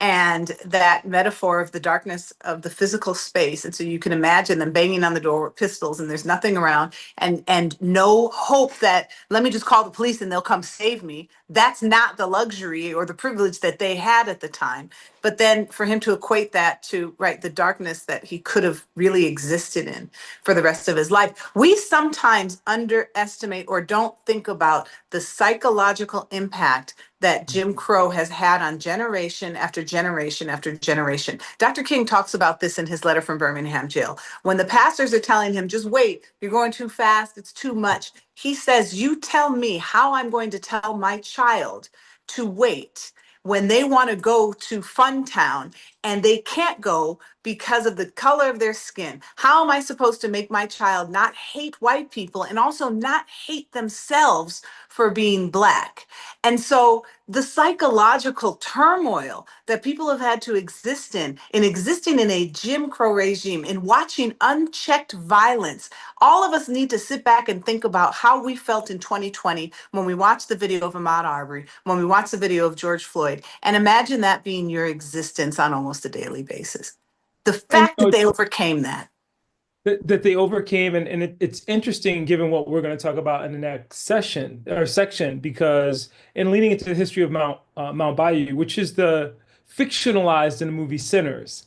and that metaphor of the darkness of the physical space. And so you can imagine them banging on the door with pistols and there's nothing around, and no hope that, let me just call the police and they'll come save me. That's not the luxury or the privilege that they had at the time. But then for him to equate that to, right, the darkness that he could have really existed in for the rest of his life. We sometimes underestimate or don't think about the psychological impact that Jim Crow has had on generation after generation after generation. Dr. King talks about this in his letter from Birmingham jail. When the pastors are telling him, just wait, you're going too fast, it's too much, he says, you tell me how I'm going to tell my child to wait when they want to go to Funtown and they can't go because of the color of their skin. How am I supposed to make my child not hate white people and also not hate themselves for being Black? And so the psychological turmoil that people have had to exist in existing in a Jim Crow regime, in watching unchecked violence, all of us need to sit back and think about how we felt in 2020 when we watched the video of Ahmaud Arbery, when we watched the video of George Floyd, and imagine that being your existence on almost a daily basis. The And fact that they overcame that. that they overcame, and it's interesting given what we're going to talk about in the next session or section, because in leaning into the history of Mount Bayou, which is the fictionalized in the movie Sinners,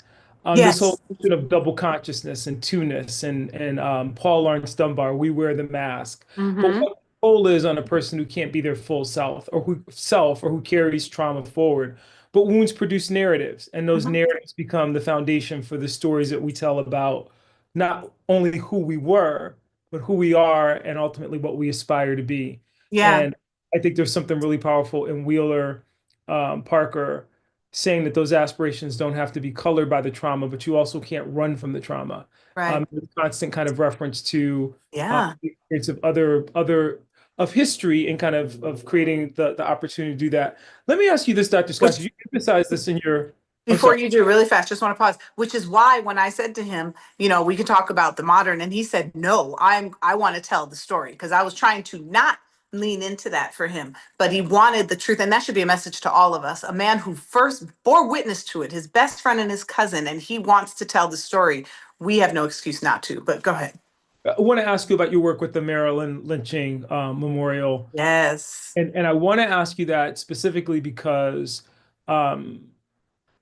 this whole Yes. notion of double consciousness and two-ness, and Paul Laurence Dunbar, we wear the mask. But what the toll is on a person who can't be their full self, or who carries trauma forward. But wounds produce narratives, and those narratives become the foundation for the stories that we tell about not only who we were, but who we are, and ultimately what we aspire to be. Yeah. And I think there's something really powerful in Wheeler Parker saying that those aspirations don't have to be colored by the trauma, but you also can't run from the trauma. Right. The constant kind of reference to Yeah. the experience of other of history, and kind of creating the opportunity to do that. Let me ask you this, Dr. Scott, Which, you emphasize this in your. I'm before sorry. you do, really fast, just want to pause, which is why when I said to him, we can talk about the modern, and he said, no, I want to tell the story, because I was trying to not lean into that for him, but he wanted the truth. And that should be a message to all of us. A man who first bore witness to it, his best friend and his cousin, and he wants to tell the story. We have no excuse not to, but go ahead. I want to ask you about your work with the Maryland lynching memorial. Yes. And I want to ask you that specifically because um,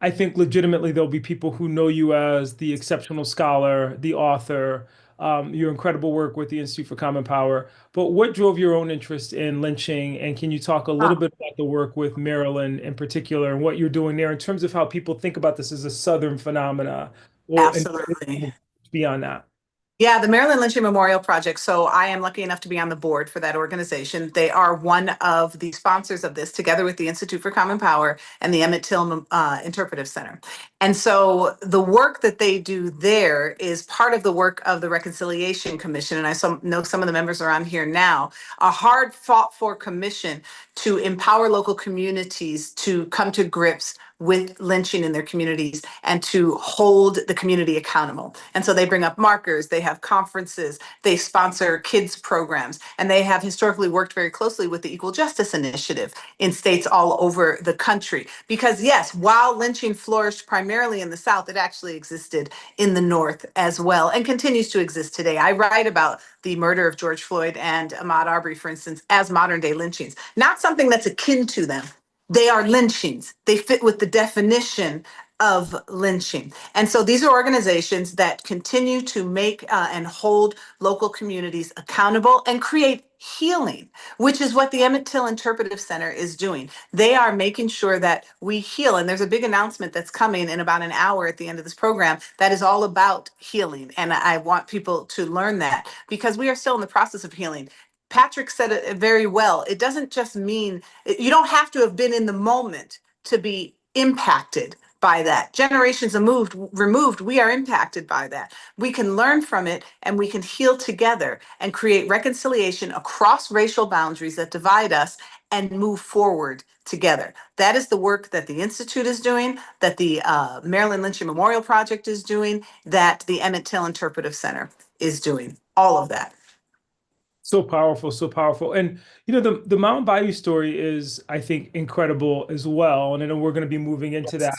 I think legitimately there'll be people who know you as the exceptional scholar, the author, your incredible work with the Institute for Common Power. But what drove your own interest in lynching? And can you talk a little bit about the work with Maryland in particular, and what you're doing there in terms of how people think about this as a Southern phenomena, or Absolutely. beyond that? Yeah, the Maryland Lynching Memorial Project. So I am lucky enough to be on the board for that organization. They are one of the sponsors of this, together with the Institute for Common Power and the Emmett Till Interpretive Center. And so the work that they do there is part of the work of the Reconciliation Commission. And know some of the members are on here now, a hard fought for commission to empower local communities to come to grips with lynching in their communities and to hold the community accountable. And so they bring up markers, they have conferences, they sponsor kids programs, and they have historically worked very closely with the Equal Justice Initiative in states all over the country. Because yes, while lynching flourished primarily in the South, it actually existed in the North as well and continues to exist today. I write about the murder of George Floyd and Ahmaud Arbery, for instance, as modern day lynchings, not something that's akin to them. They are lynchings. They fit with the definition of lynching. And so these are organizations that continue to make and hold local communities accountable and create healing, which is what the Emmett Till Interpretive Center is doing. They are making sure that we heal. And there's a big announcement that's coming in about an hour at the end of this program that is all about healing. And I want people to learn that, because we are still in the process of healing. Patrick said it very well. It doesn't just mean, you don't have to have been in the moment to be impacted by that. Generations removed, we are impacted by that. We can learn from it, and we can heal together and create reconciliation across racial boundaries that divide us and move forward together. That is the work that the Institute is doing, that the Maryland Lynching Memorial Project is doing, that the Emmett Till Interpretive Center is doing. All of that. So powerful, so powerful. And the Mount Bayou story is, I think, incredible as well. And I know we're going to be moving into that.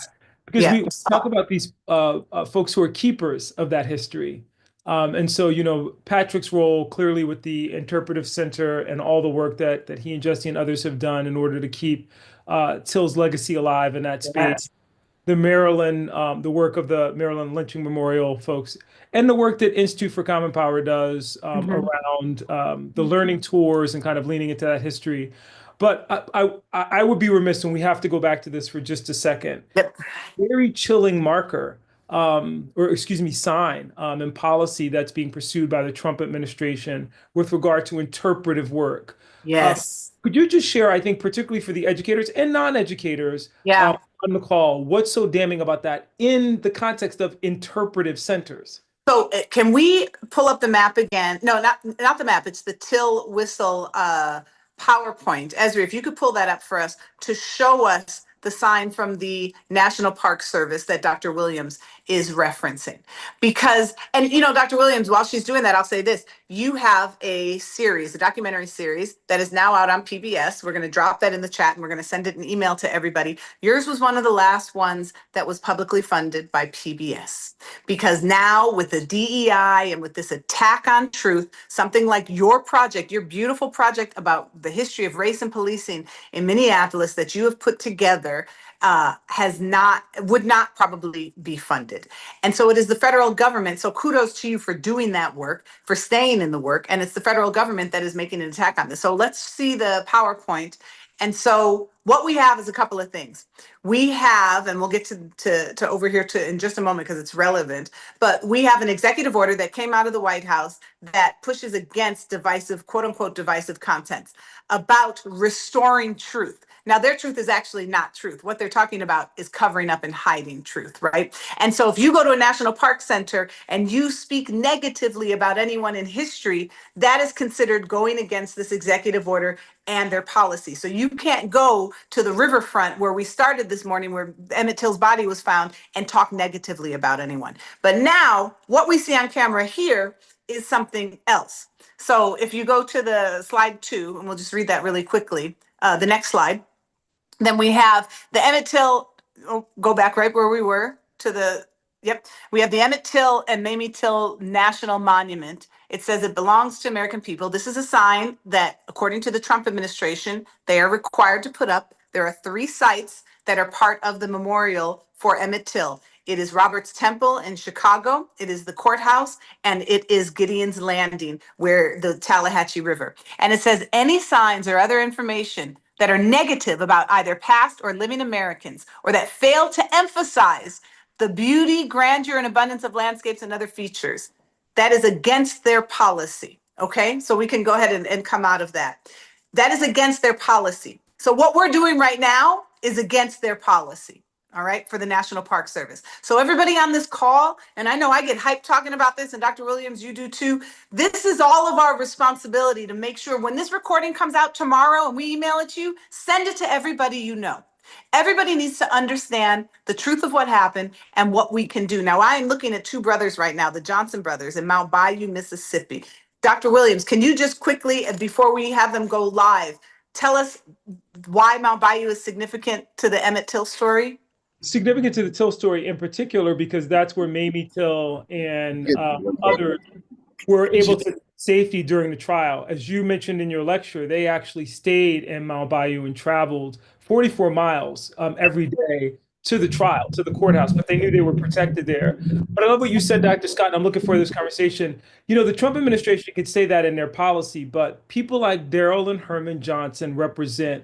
because we Yes. talk about these folks who are keepers of that history. And so, you know, Patrick's role clearly with the Interpretive Center and all the work that he and Jesse and others have done in order to keep Till's legacy alive in that space. Yes. The Maryland, the work of the Maryland Lynching Memorial folks, and the work that Institute for Common Power does around the learning tours and kind of leaning into that history. But I would be remiss, and we have to go back to this for just a second. Yep. Very chilling marker, or excuse me, sign and policy that's being pursued by the Trump administration with regard to interpretive work. Yes. Could you just share, I think, particularly for the educators and non-educators Yeah. on the call, what's so damning about that in the context of interpretive centers? So can we pull up the map again? No, not the map. It's the Till Whistle PowerPoint. Ezra, if you could pull that up for us to show us the sign from the National Park Service that Dr. Williams is referencing. Because, and you know, Dr. Williams, while she's doing that, I'll say this. You have a series, a documentary series that is now out on PBS. We're going to drop that in the chat and we're going to send it an email to everybody. Yours was one of the last ones that was publicly funded by PBS. Because now with the DEI and with this attack on truth, something like your project, your beautiful project about the history of race and policing in Minneapolis that you have put together would not probably be funded. And so it is the federal government. So kudos to you for doing that work, for staying in the work. And it's the federal government that is making an attack on this. So let's see the PowerPoint. And so what we have is a couple of things. We have, and we'll get to over here in just a moment because it's relevant, but we have an executive order that came out of the White House that pushes against divisive, quote unquote, divisive contents about restoring truth. Now, their truth is actually not truth. What they're talking about is covering up and hiding truth, right? And so if you go to a national park center and you speak negatively about anyone in history, that is considered going against this executive order and their policy. So you can't go to the riverfront where we started this morning, where Emmett Till's body was found, and talk negatively about anyone. But now what we see on camera here is something else. So if you go to the slide 2, and we'll just read that really quickly, the next slide. Then we have the Emmett Till, go back right where we were to the, yep. We have the Emmett Till and Mamie Till National Monument. It says it belongs to American people. This is a sign that, according to the Trump administration, they are required to put up. There are 3 sites that are part of the memorial for Emmett Till. It is Roberts Temple in Chicago, it is the courthouse, and it is Gideon's Landing, where the Tallahatchie River. And it says any signs or other information that are negative about either past or living Americans, or that fail to emphasize the beauty, grandeur, and abundance of landscapes and other features, that is against their policy. Okay, so we can go ahead and come out of that. That is against their policy. So what we're doing right now is against their policy. All right, for the National Park Service. So everybody on this call, and I know I get hyped talking about this, and Dr. Williams, you do too. This is all of our responsibility to make sure when this recording comes out tomorrow and we email it to you, send it to everybody you know. Everybody needs to understand the truth of what happened and what we can do. Now, I am looking at 2 brothers right now, the Johnson brothers in Mount Bayou, Mississippi. Dr. Williams, can you just quickly, before we have them go live, tell us why Mount Bayou is significant to the Emmett Till story? Significant to the Till story in particular, because that's where Mamie Till and others were able to safety during the trial. As you mentioned in your lecture, they actually stayed in Mount Bayou and traveled 44 miles every day to the trial, to the courthouse, but they knew they were protected there. But I love what you said, Dr. Scott, and I'm looking forward to this conversation. You know, the Trump administration could say that in their policy, but people like Daryl and Herman Johnson represent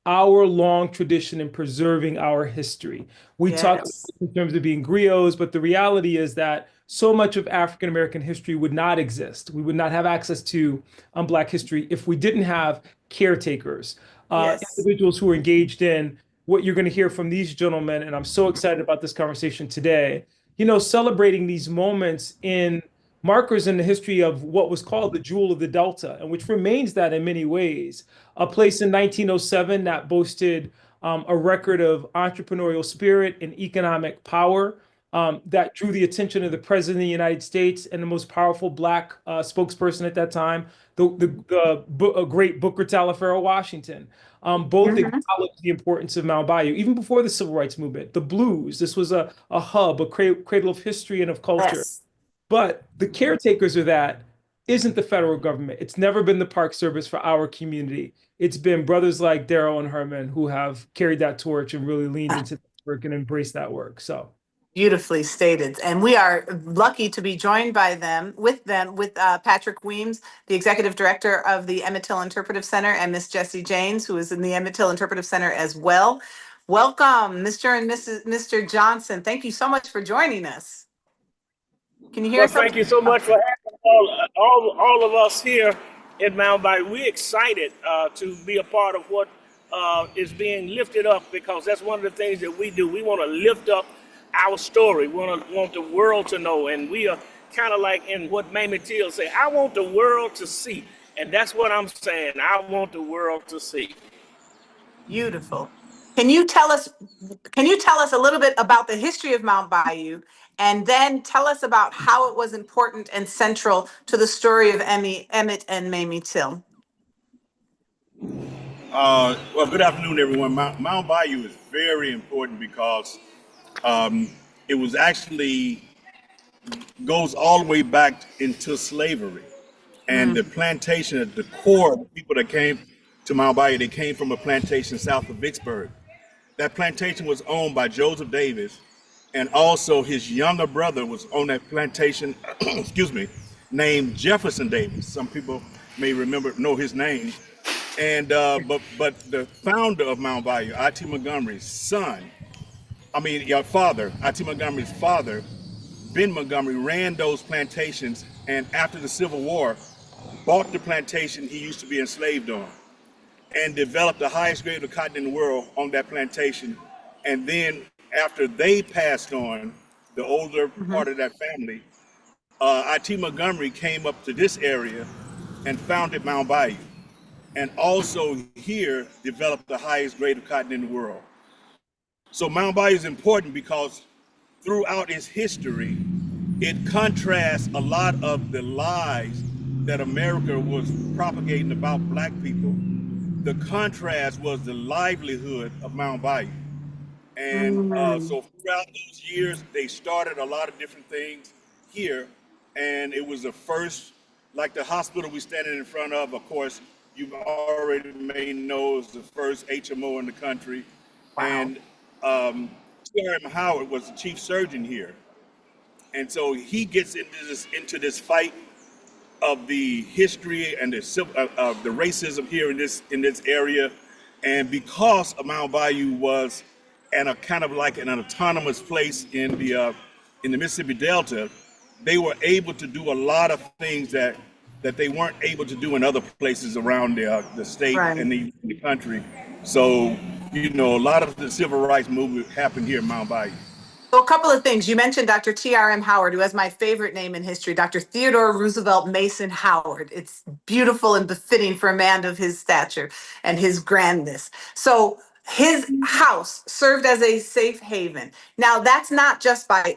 our long tradition in preserving our history. We talk in terms of being griots, but the reality is that so much of African American history would not exist. We would not have access to Black history if we didn't have caretakers, individuals who are engaged in what you're going to hear from these gentlemen. And I'm so excited about this conversation today, you know, celebrating these moments in markers in the history of what was called the Jewel of the Delta, and which remains that in many ways. A place in 1907 that boasted a record of entrepreneurial spirit and economic power, that drew the attention of the President of the United States and the most powerful Black spokesperson at that time, the great Booker T. Washington. Both Mhm. acknowledged the importance of Mount Bayou, even before the Civil Rights Movement. The Blues, this was a hub, a cradle of history and of culture. Yes. But the caretakers of that isn't the federal government. It's never been the Park Service for our community. It's been brothers like Daryl and Herman who have carried that torch and really leaned into that work and embraced that work. So Beautifully stated. And we are lucky to be joined by with Patrick Weems, the executive director of the Emmett Till Interpretive Center, and Miss Jessie Janes, who is in the Emmett Till Interpretive Center as well. Welcome, Mr. and Mr. Johnson. Thank you so much for joining us. Can you hear Well, us? thank you so much for having all of us here in Mount Bayou. We're excited to be a part of what is being lifted up, because that's one of the things that we do. We want to lift up our story. We want the world to know, and we are kind of like in what Mamie Till say, I want the world to see. And that's what I'm saying. I want the world to see. Beautiful. Can you tell us a little bit about the history of Mount Bayou, and then tell us about how it was important and central to the story of Emmett and Mamie Till? Well, good afternoon, everyone. Mount Bayou is very important because it was actually goes all the way back into slavery, and the plantation at the core of the people that came to Mount Bayou, they came from a plantation south of Vicksburg. That plantation was owned by Joseph Davis, and also his younger brother was on that plantation, excuse me, named Jefferson Davis. Some people may know his name. And but the founder of Mount Bayou, I.T. Montgomery's father, I.T. Montgomery's father, Ben Montgomery, ran those plantations, and after the Civil War, bought the plantation he used to be enslaved on, and developed the highest grade of cotton in the world on that plantation. And then after they passed on, the older part of that family, I.T. Montgomery came up to this area and founded Mount Bayou, and also here developed the highest grade of cotton in the world. So Mount Bayou is important because throughout its history, it contrasts a lot of the lies that America was propagating about Black people. The contrast was the livelihood of Mount Bayou. And so throughout those years, they started a lot of different things here. And it was the first, like the hospital we're standing in front of course, you already may know is the first HMO in the country. Wow. And T.R.M. Howard was the chief surgeon here. And so he gets into this fight of the history and the racism here in this area. And because of Mount Bayou was a kind of like an autonomous place in the Mississippi Delta, they were able to do a lot of things that they weren't able to do in other places around the state. Right. And the country. So, a lot of the civil rights movement happened here in Mount Bayou. So a couple of things. You mentioned Dr. T.R.M. Howard, who has my favorite name in history, Dr. Theodore Roosevelt Mason Howard. It's beautiful and befitting for a man of his stature and his grandness. So his house served as a safe haven. Now, that's not just by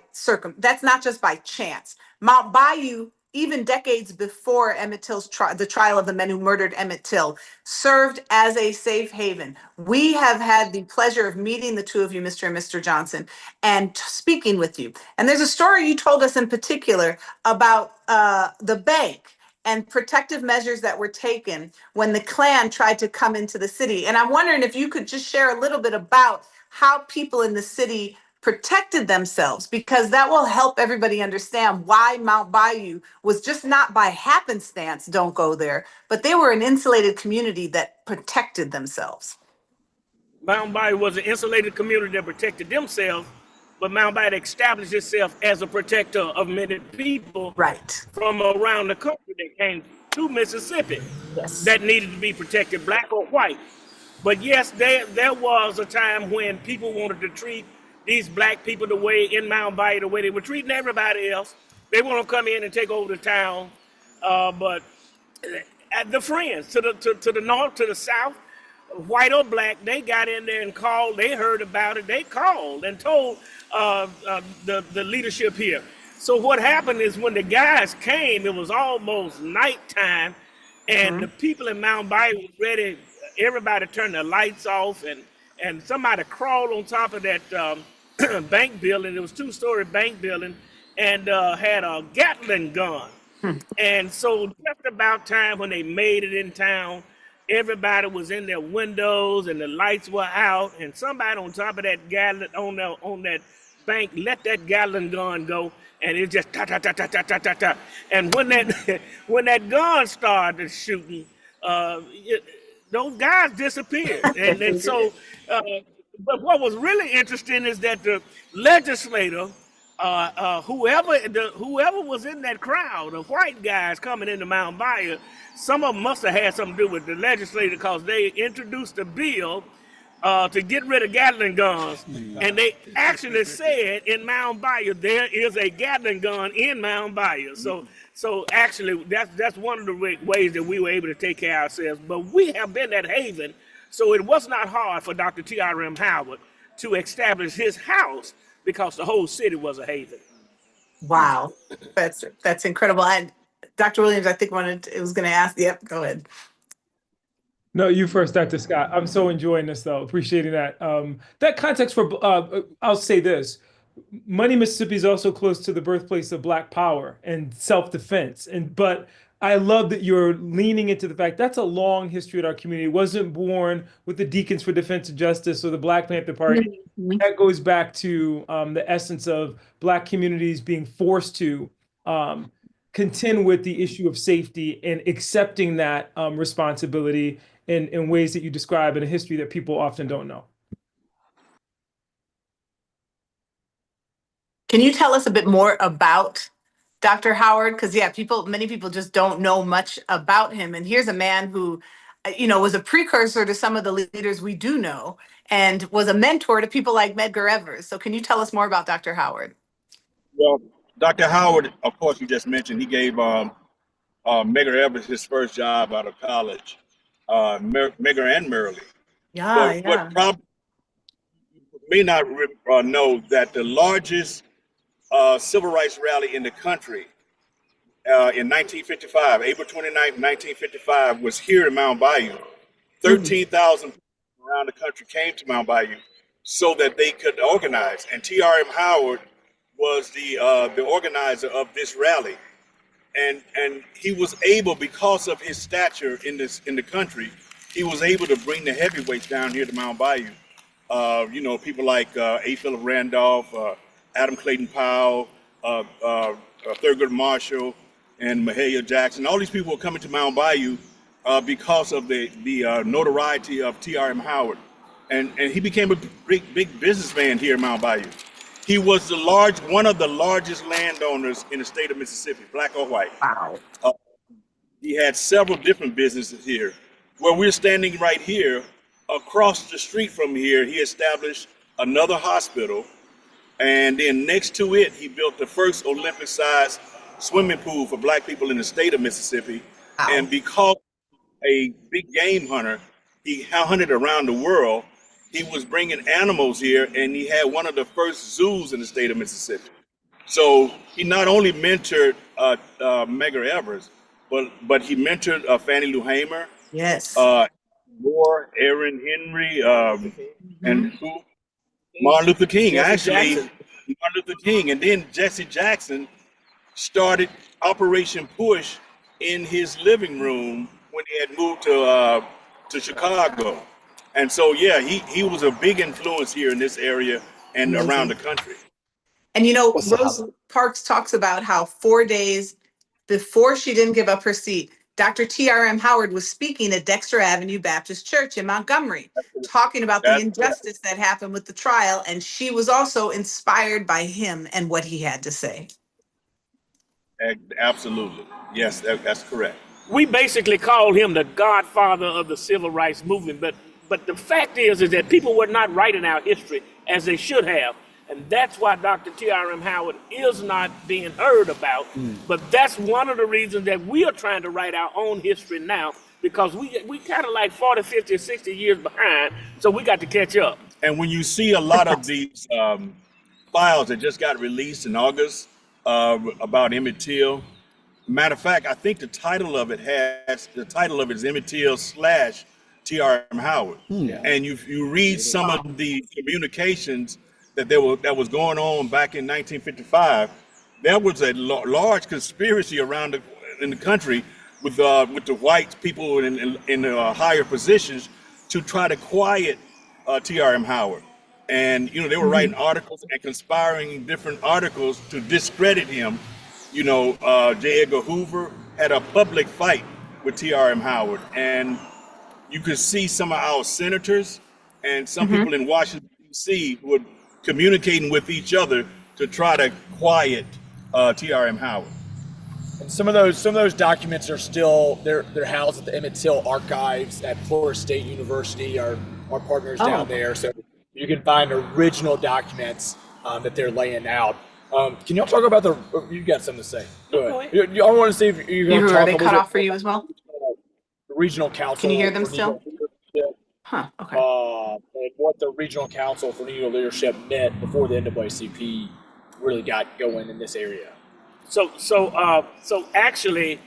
chance. Mount Bayou, even decades before Emmett Till's the trial of the men who murdered Emmett Till, served as a safe haven. We have had the pleasure of meeting the two of you, Mr. and Mr. Johnson, and speaking with you. And there's a story you told us in particular about the bank and protective measures that were taken when the Klan tried to come into the city. And I'm wondering if you could just share a little bit about how people in the city protected themselves, because that will help everybody understand why Mount Bayou was just not by happenstance, don't go there, but they were an insulated community that protected themselves. Mount Bayou was an insulated community that protected themselves, but Mount Bayou established itself as a protector of many people from around the country that came to Mississippi that needed to be protected, Black or white. But yes, there was a time when people wanted to treat these Black people the way in Mount Bayou, the way they were treating everybody else. They want to come in and take over the town. But at the Friends, to the north, to the south, white or black, they got in there and called. They heard about it. They called and told the leadership here. So what happened is when the guys came, it was almost nighttime, and the people in Mount Bayou was ready. Everybody turned their lights off, and somebody crawled on top of that bank building. It was a 2-story bank building, and had a Gatling gun. And so just about time when they made it in town, everybody was in their windows and the lights were out, and somebody on top of that Gatling on that bank let that Gatling gun go, and it just ta ta ta ta ta ta ta ta. And when that gun started shooting, those guys disappeared. And so, but what was really interesting is that the legislator, whoever was in that crowd of white guys coming into Mount Bayou, some of them must have had something to do with the legislature, because they introduced a bill to get rid of Gatling guns, and they actually said in Mount Bayou there is a Gatling gun in Mount Bayou. So actually that's one of the ways that we were able to take care of ourselves. But we have been that haven, so it was not hard for Dr. T.R.M. Howard to establish his house, because the whole city was a haven. Wow, that's incredible. And Dr. Williams, I think was going to ask. Yep, go ahead. No, you first, Dr. Scott. I'm so enjoying this, though. Appreciating that. That context for, I'll say this. Money, Mississippi is also close to the birthplace of Black Power and self-defense. But I love that you're leaning into the fact that's a long history in our community. It wasn't born with the Deacons for Defense and Justice or the Black Panther Party. That goes back to the essence of Black communities being forced to contend with the issue of safety and accepting that responsibility in ways that you describe in a history that people often don't know. Can you tell us a bit more about Dr. Howard? Because many people just don't know much about him. And here's a man who, was a precursor to some of the leaders we do know, and was a mentor to people like Medgar Evers. So can you tell us more about Dr. Howard? Well, Dr. Howard, of course, you just mentioned, he gave Medgar Evers his first job out of college, Medgar and Merrily. But probably may not know that the largest civil rights rally in the country in 1955, April 29th, 1955, was here in Mount Bayou. 13,000 people around the country came to Mount Bayou so that they could organize. And T.R.M. Howard was the organizer of this rally. And he was able, because of his stature in the country, he was able to bring the heavyweights down here to Mount Bayou. People like A. Philip Randolph, Adam Clayton Powell, Thurgood Marshall, and Mahalia Jackson. All these people were coming to Mount Bayou because of the notoriety of T.R.M. Howard. And he became a big businessman here in Mount Bayou. He was one of the largest landowners in the state of Mississippi, black or white. Wow. He had several different businesses here. Where we're standing right here, across the street from here, he established another hospital. And then next to it, he built the first Olympic-sized swimming pool for black people in the state of Mississippi. Wow. And because a big game hunter, he hunted around the world. He was bringing animals here, and he had one of the first zoos in the state of Mississippi. So he not only mentored Medgar Evers, but he mentored Fannie Lou Hamer. Yes. Moore, Aaron Henry, and who? Martin Luther King. Martin Luther King, and then Jesse Jackson started Operation Push in his living room when he had moved to Chicago. And so, yeah, he was a big influence here in this area and around the country. And Rosa Parks talks about how 4 days before she didn't give up her seat, Dr. T.R.M. Howard was speaking at Dexter Avenue Baptist Church in Montgomery, talking about the injustice that happened with the trial. And she was also inspired by him and what he had to say. Absolutely. Yes, that's correct. We basically call him the godfather of the civil rights movement. But the fact is that people were not writing our history as they should have. And that's why Dr. T.R.M. Howard is not being heard about. But that's one of the reasons that we are trying to write our own history now, because we kind of like 40, 50, 60 years behind, so we got to catch up. And when you see a lot of these files that just got released in August about Emmett Till, matter of fact, I think the title of it is Emmett Till / T.R.M. Howard. And you read some of the communications that was going on back in 1955. There was a large conspiracy around in the country with the white people in higher positions to try to quiet T.R.M. Howard. And, they were writing articles and conspiring different articles to discredit him. J. Edgar Hoover had a public fight with T.R.M. Howard. And you could see some of our senators and some people in Washington, D.C. were communicating with each other to try to quiet T.R.M. Howard. And some of those documents are still they're housed at the Emmett Till archives at Florida State University. Our partners down there, so you can find original documents that they're laying out. Can y'all talk about you got something to say? Go ahead. I want to see if you're going to talk. Are they cut off for you as well? The regional council. Can you hear them for still? Negro Huh. Okay. and what the regional council for Negro leadership meant before the NAACP really got going in this area. So actually,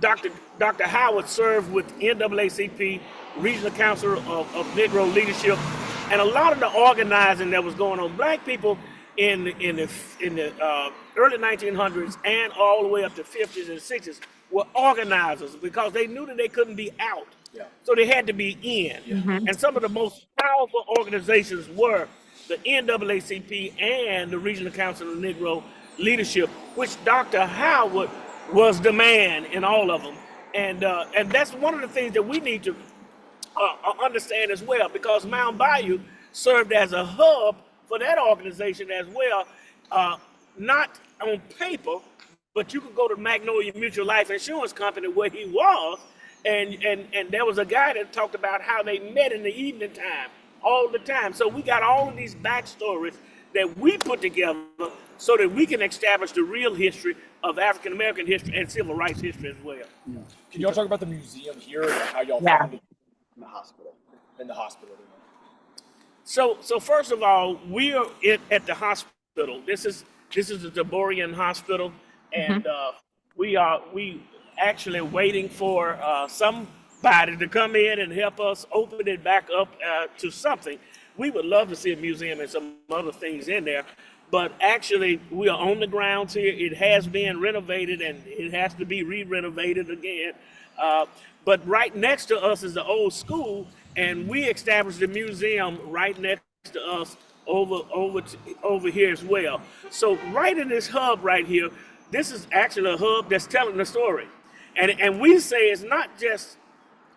Dr. Howard served with NAACP, Regional Council of Negro Leadership, and a lot of the organizing that was going on. Black people in the early 1900s and all the way up to 50s and 60s were organizers because they knew that they couldn't be out. Yeah. So they had to be in. And some of the most powerful organizations were the NAACP and the Regional Council of Negro Leadership, which Dr. Howard was the man in all of them. And that's one of the things that we need to understand as well, because Mound Bayou served as a hub for that organization as well, not on paper, but you could go to Magnolia Mutual Life Insurance Company where he was, and there was a guy that talked about how they met in the evening time all the time. So we got all of these backstories that we put together so that we can establish the real history of African American history and civil rights history as well. Yeah. Can y'all talk about the museum here and how y'all found it in the hospital? So first of all, we are at the hospital. This is the Taborian Hospital, and we actually waiting for somebody to come in and help us open it back up to something. We would love to see a museum and some other things in there, but actually we are on the grounds here. It has been renovated and it has to be re-renovated again. But right next to us is the old school, and we established a museum right next to us over here as well. So right in this hub right here, this is actually a hub that's telling the story. And we say it's not just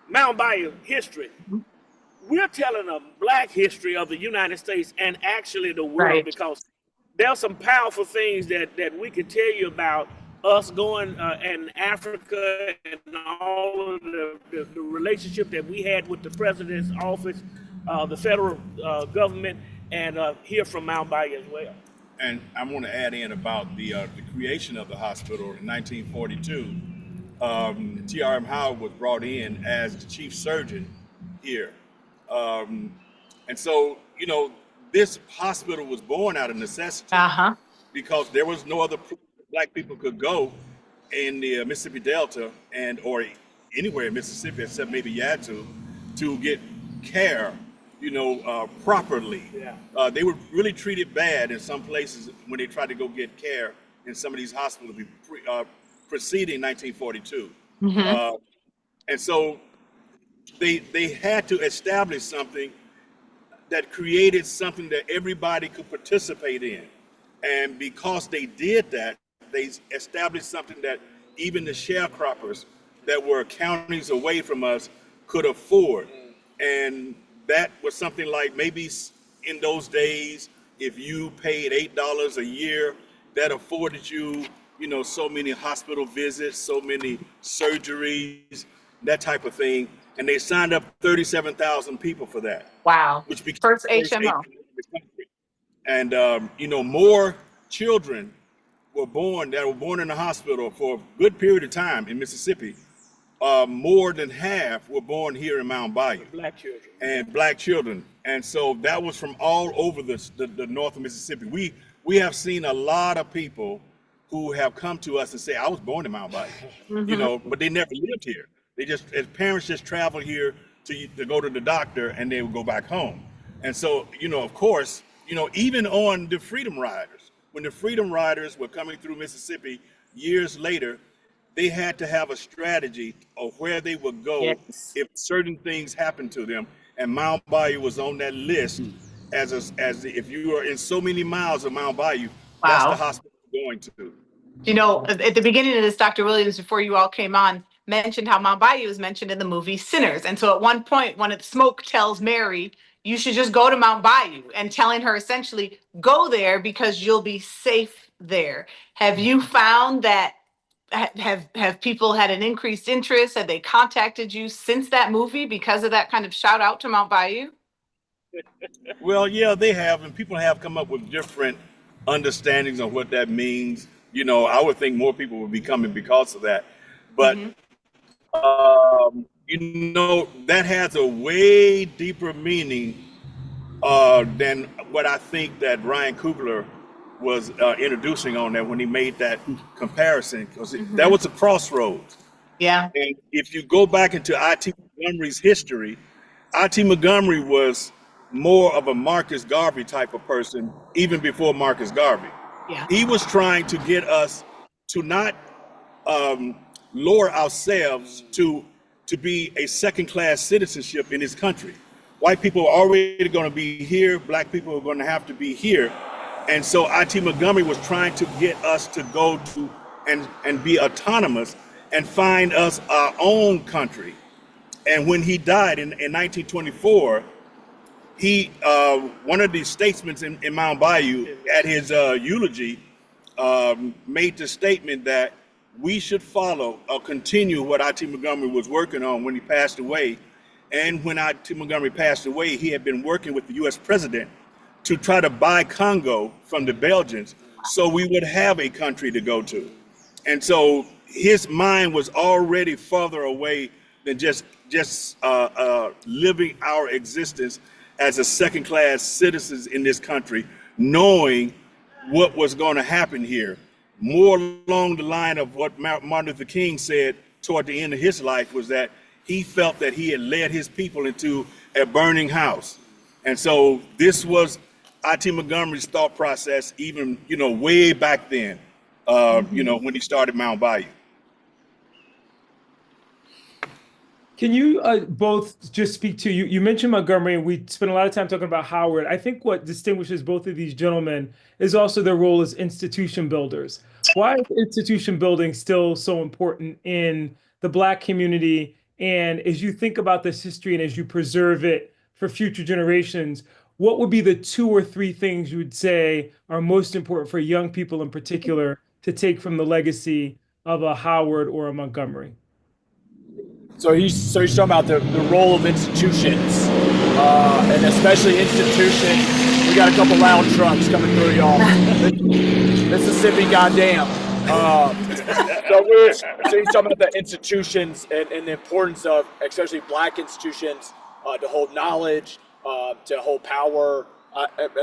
Mound Bayou history. We're telling a Black history of the United States and actually the world, because there's some powerful things that we could tell you about us going in Africa and all of the relationship that we had with the president's office, the federal government, and here from Mound Bayou as well. And I want to add in about the creation of the hospital in 1942. T.R.M. Howard was brought in as the chief surgeon here. And so, this hospital was born out of necessity because there was no other place Black people could go in the Mississippi Delta or anywhere in Mississippi except maybe Yazoo to get care, properly. Yeah. They were really treated bad in some places when they tried to go get care in some of these hospitals preceding 1942. And so they had to establish something that created something that everybody could participate in. And because they did that, they established something that even the sharecroppers that were counties away from us could afford. And that was something like, maybe in those days, if you paid $8 a year, that afforded you, so many hospital visits, so many surgeries, that type of thing. And they signed up 37,000 people for that. Wow. Which became first the first HMO. in the country. And, more children were born in the hospital for a good period of time in Mississippi more than half were born here in Mount Bayou. Black children. And black children. And so that was from all over the north of Mississippi. We have seen a lot of people who have come to us and say, I was born in Mount Bayou, but they never lived here. They just, as parents, just traveled here to go to the doctor, and they would go back home. And so, of course, even on the Freedom Riders, when the Freedom Riders were coming through Mississippi years later, they had to have a strategy of where they would go if certain things happened to them. And Mount Bayou was on that list as if you are in so many miles of Mount Bayou, that's the hospital you're going to. At the beginning of this, Dr. Williams, before you all came on, mentioned how Mount Bayou is mentioned in the movie Sinners. And so at one point, when Smoke tells Mary, you should just go to Mount Bayou, and telling her essentially, go there because you'll be safe there. Have you found that, have people had an increased interest? Have they contacted you since that movie because of that kind of shout out to Mount Bayou? Well, yeah, they have, and people have come up with different understandings of what that means. I would think more people would be coming because of that. But, that has a way deeper meaning than what I think that Ryan Coogler was introducing on that when he made that comparison, because that was a crossroads. Yeah. And if you go back into I.T. Montgomery's history, I.T. Montgomery was more of a Marcus Garvey type of person, even before Marcus Garvey. Yeah. He was trying to get us to not lower ourselves to be a second-class citizenship in this country. White people are already going to be here. Black people are going to have to be here. And so I.T. Montgomery was trying to get us to go to and be autonomous and find us our own country. And when he died in 1924, he one of the statesmen in Mount Bayou at his eulogy made the statement that we should follow or continue what I.T. Montgomery was working on when he passed away. And when I.T. Montgomery passed away, he had been working with the U.S. president to try to buy Congo from the Belgians so we would have a country to go to. And so his mind was already further away than just living our existence as a second-class citizens in this country, knowing what was going to happen here. More along the line of what Martin Luther King said toward the end of his life was that he felt that he had led his people into a burning house. And so this was I.T. Montgomery's thought process, even, way back then, when he started Mount Bayou. Can you both just speak to, you mentioned Montgomery, and we spent a lot of time talking about Howard. I think what distinguishes both of these gentlemen is also their role as institution builders. Why is institution building still so important in the Black community? And as you think about this history and as you preserve it for future generations, what would be the 2 or 3 things you would say are most important for young people in particular to take from the legacy of a Howard or a Montgomery? So he's talking about the role of institutions, and especially institutions. We got a couple loud trucks coming through, y'all. Mississippi, goddamn. So he's talking about the institutions and the importance of, especially Black institutions, to hold knowledge, to hold power.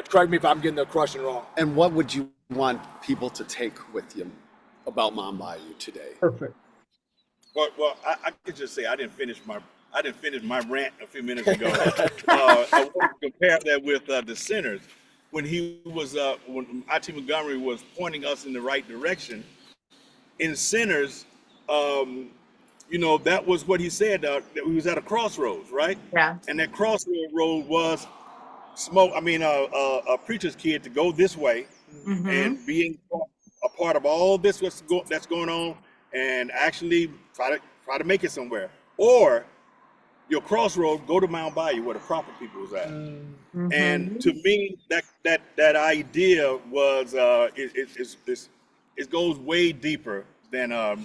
Correct me if I'm getting the question wrong. And what would you want people to take with you about Mount Bayou today? Perfect. Well, I could just say I didn't finish my rant a few minutes ago. I want to compare that with the Sinners. When when I.T. Montgomery was pointing us in the right direction, in Sinners, that was what he said, that he was at a crossroads, right? Yeah. And that crossroad road was a preacher's kid to go this way and being a part of all this that's going on, and actually try to make it somewhere. Or your crossroad, go to Mount Bayou where the proper people was at. And to me, that idea was it goes way deeper than I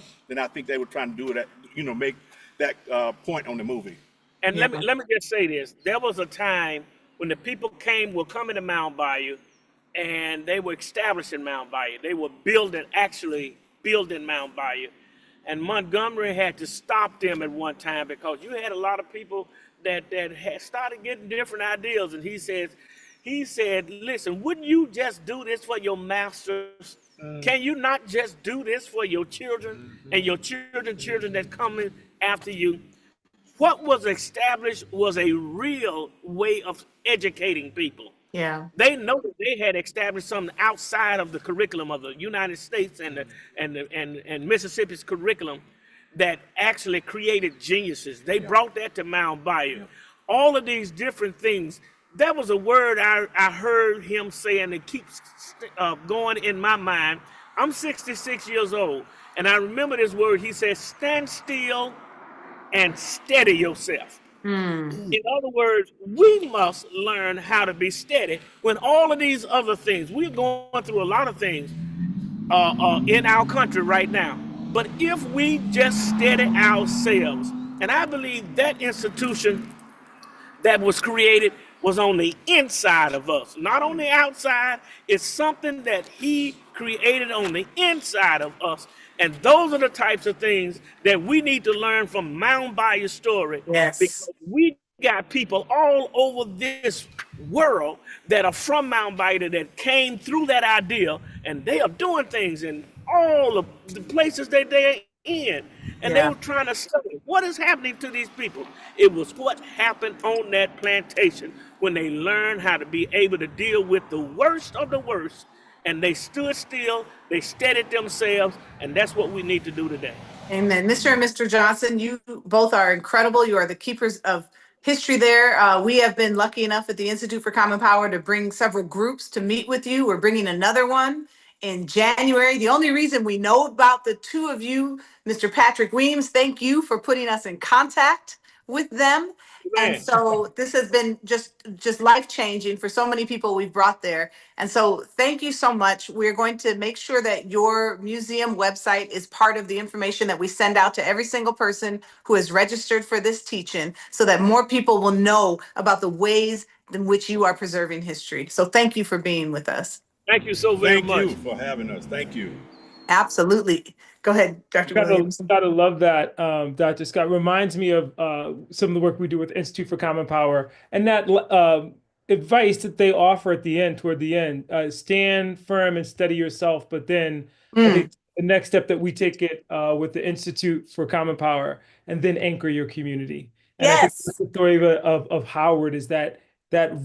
think they were trying to do it at, make that point on the movie. And let me just say this: there was a time when the people were coming to Mount Bayou, and they were establishing Mount Bayou. They were actually building Mount Bayou. And Montgomery had to stop them at one time because you had a lot of people that had started getting different ideas. And he said, listen, wouldn't you just do this for your masters? Can you not just do this for your children and your children that coming after you? What was established was a real way of educating people. Yeah. They know that they had established something outside of the curriculum of the United States and Mississippi's curriculum that actually created geniuses. They brought that to Mound Bayou. All of these different things. That was a word I heard him say, and it keeps going in my mind. I'm 66 years old, and I remember this word. He says, stand still and steady yourself. In other words, we must learn how to be steady when all of these other things, we're going through a lot of things in our country right now. But if we just steady ourselves, and I believe that institution that was created was on the inside of us, not on the outside. It's something that he created on the inside of us. And those are the types of things that we need to learn from Mound Bayou story. Yes. Because we got people all over this world that are from Mound Bayou that came through that idea, and they are doing things in all of the places that they're in. And they were trying to study what is happening to these people. It was what happened on that plantation when they learned how to be able to deal with the worst of the worst. And they stood still, they steadied themselves, and that's what we need to do today. Amen. Mr. and Mr. Johnson, you both are incredible. You are the keepers of history there. We have been lucky enough at the Institute for Common Power to bring several groups to meet with you. We're bringing another one in January. The only reason we know about the two of you, Mr. Patrick Weems, thank you for putting us in contact with them. And so this has been just life-changing for so many people we've brought there. And so thank you so much. We're going to make sure that your museum website is part of the information that we send out to every single person who has registered for this teaching so that more people will know about the ways in which you are preserving history. So thank you for being with us. Thank you so very much. Thank you for having us. Thank you. Absolutely. Go ahead, Dr. Williams. Gotta love that, Dr. Scott. Reminds me of some of the work we do with Institute for Common Power and that advice that they offer at the end, toward the end, stand firm and steady yourself. But then I think the next step that we take it with the Institute for Common Power and then anchor your community. And I think the story of Howard is that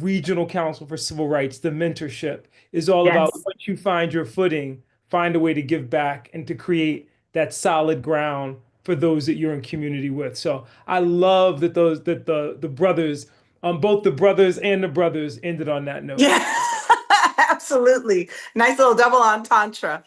regional council for civil rights, the mentorship is all about once you find your footing, find a way to give back and to create that solid ground for those that you're in community with. So I love that the brothers, both the brothers and the brothers ended on that note. Yeah, absolutely. Nice little double entendre.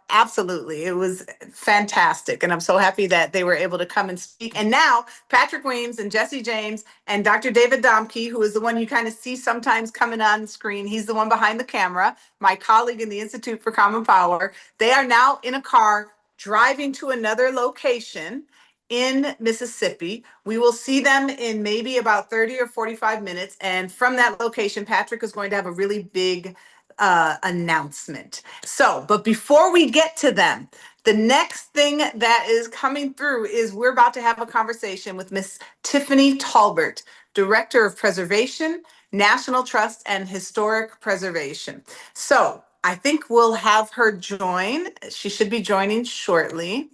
Absolutely. It was fantastic. And I'm so happy that they were able to come and speak. And now Patrick Weems and Jesse James and Dr. David Domke, who is the one you kind of see sometimes coming on the screen. He's the one behind the camera, my colleague in the Institute for Common Power. They are now in a car driving to another location in Mississippi. We will see them in maybe about 30 or 45 minutes. And from that location, Patrick is going to have a really big announcement. So, but before we get to them, the next thing that is coming through is we're about to have a conversation with Miss Tiffany Talbert, Director of Preservation, National Trust, and Historic Preservation. So I think we'll have her join. She should be joining shortly.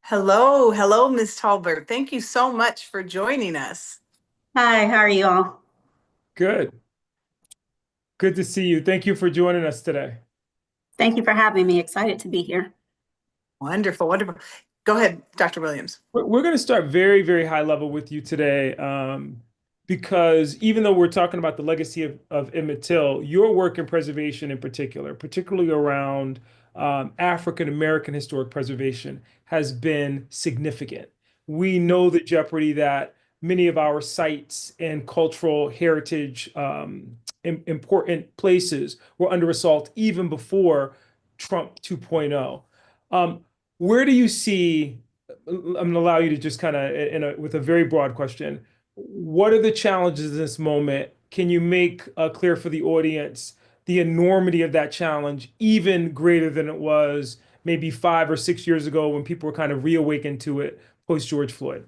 Hello, Ms. Talbert. Thank you so much for joining us. Hi, how are you all? Good. Good to see you. Thank you for joining us today. Thank you for having me. Excited to be here. Wonderful, wonderful. Go ahead, Dr. Williams. We're going to start very, very high level with you today because even though we're talking about the legacy of Emmett Till, your work in preservation in particular, particularly around African American historic preservation, has been significant. We know the jeopardy that many of our sites and cultural heritage important places were under assault even before Trump 2.0. Where do you see, I'm going to allow you to just kind of, with a very broad question, what are the challenges in this moment? Can you make clear for the audience the enormity of that challenge, even greater than it was maybe 5 or 6 years ago when people were kind of reawakened to it post George Floyd?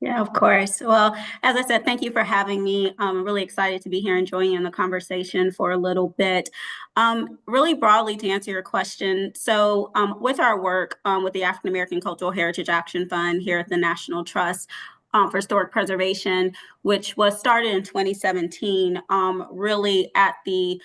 Yeah, of course. Well, as I said, thank you for having me. I'm really excited to be here and join you in the conversation for a little bit. Really broadly, to answer your question, so with our work with the African American Cultural Heritage Action Fund here at the National Trust for Historic Preservation, which was started in 2017, really at the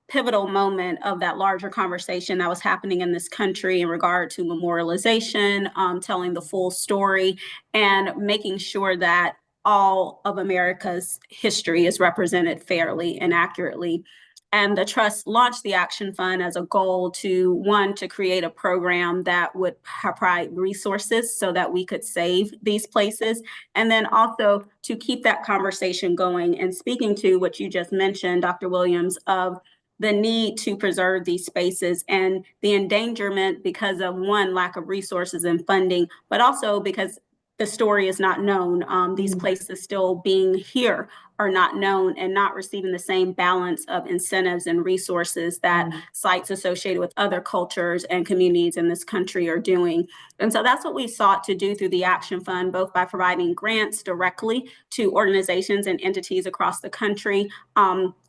pivotal moment of that larger conversation that was happening in this country in regard to memorialization, telling the full story, and making sure that all of America's history is represented fairly and accurately. And the trust launched the Action Fund as a goal to, one, to create a program that would provide resources so that we could save these places, and then also to keep that conversation going and speaking to what you just mentioned, Dr. Williams, of the need to preserve these spaces and the endangerment because of, one, lack of resources and funding, but also because the story is not known. These places still being here are not known and not receiving the same balance of incentives and resources that sites associated with other cultures and communities in this country are doing. And so that's what we sought to do through the Action Fund, both by providing grants directly to organizations and entities across the country.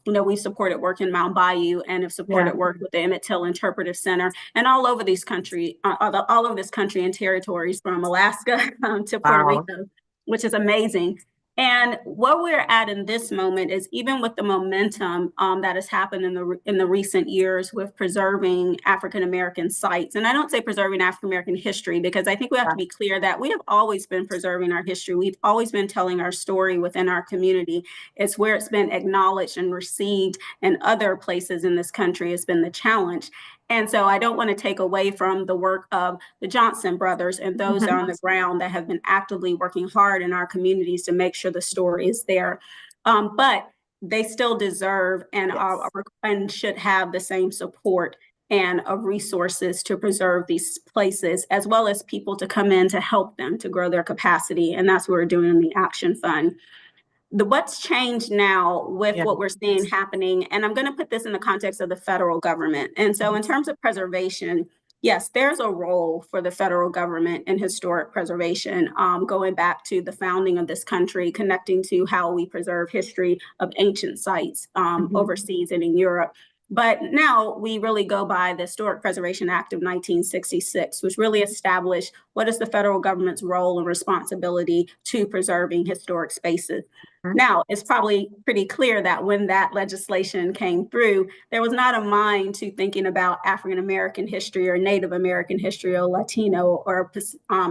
We supported work in Mount Bayou and have supported work with the Emmett Till Interpretive Center and all over this country and territories from Alaska to Puerto Rico, which is amazing. And what we're at in this moment is, even with the momentum that has happened in the recent years with preserving African American sites, and I don't say preserving African American history, because I think we have to be clear that we have always been preserving our history. We've always been telling our story within our community. It's where it's been acknowledged and received in other places in this country has been the challenge. And so I don't want to take away from the work of the Johnson brothers and those on the ground that have been actively working hard in our communities to make sure the story is there. But they still deserve and should have the same support and of resources to preserve these places, as well as people to come in to help them to grow their capacity. And that's what we're doing in the Action Fund. What's changed now with what we're seeing happening, and I'm going to put this in the context of the federal government. And so in terms of preservation, yes, there's a role for the federal government in historic preservation, going back to the founding of this country, connecting to how we preserve history of ancient sites overseas and in Europe. But now we really go by the Historic Preservation Act of 1966, which really established what is the federal government's role and responsibility to preserving historic spaces. Now, it's probably pretty clear that when that legislation came through, there was not a mind to thinking about African American history or Native American history or Latino or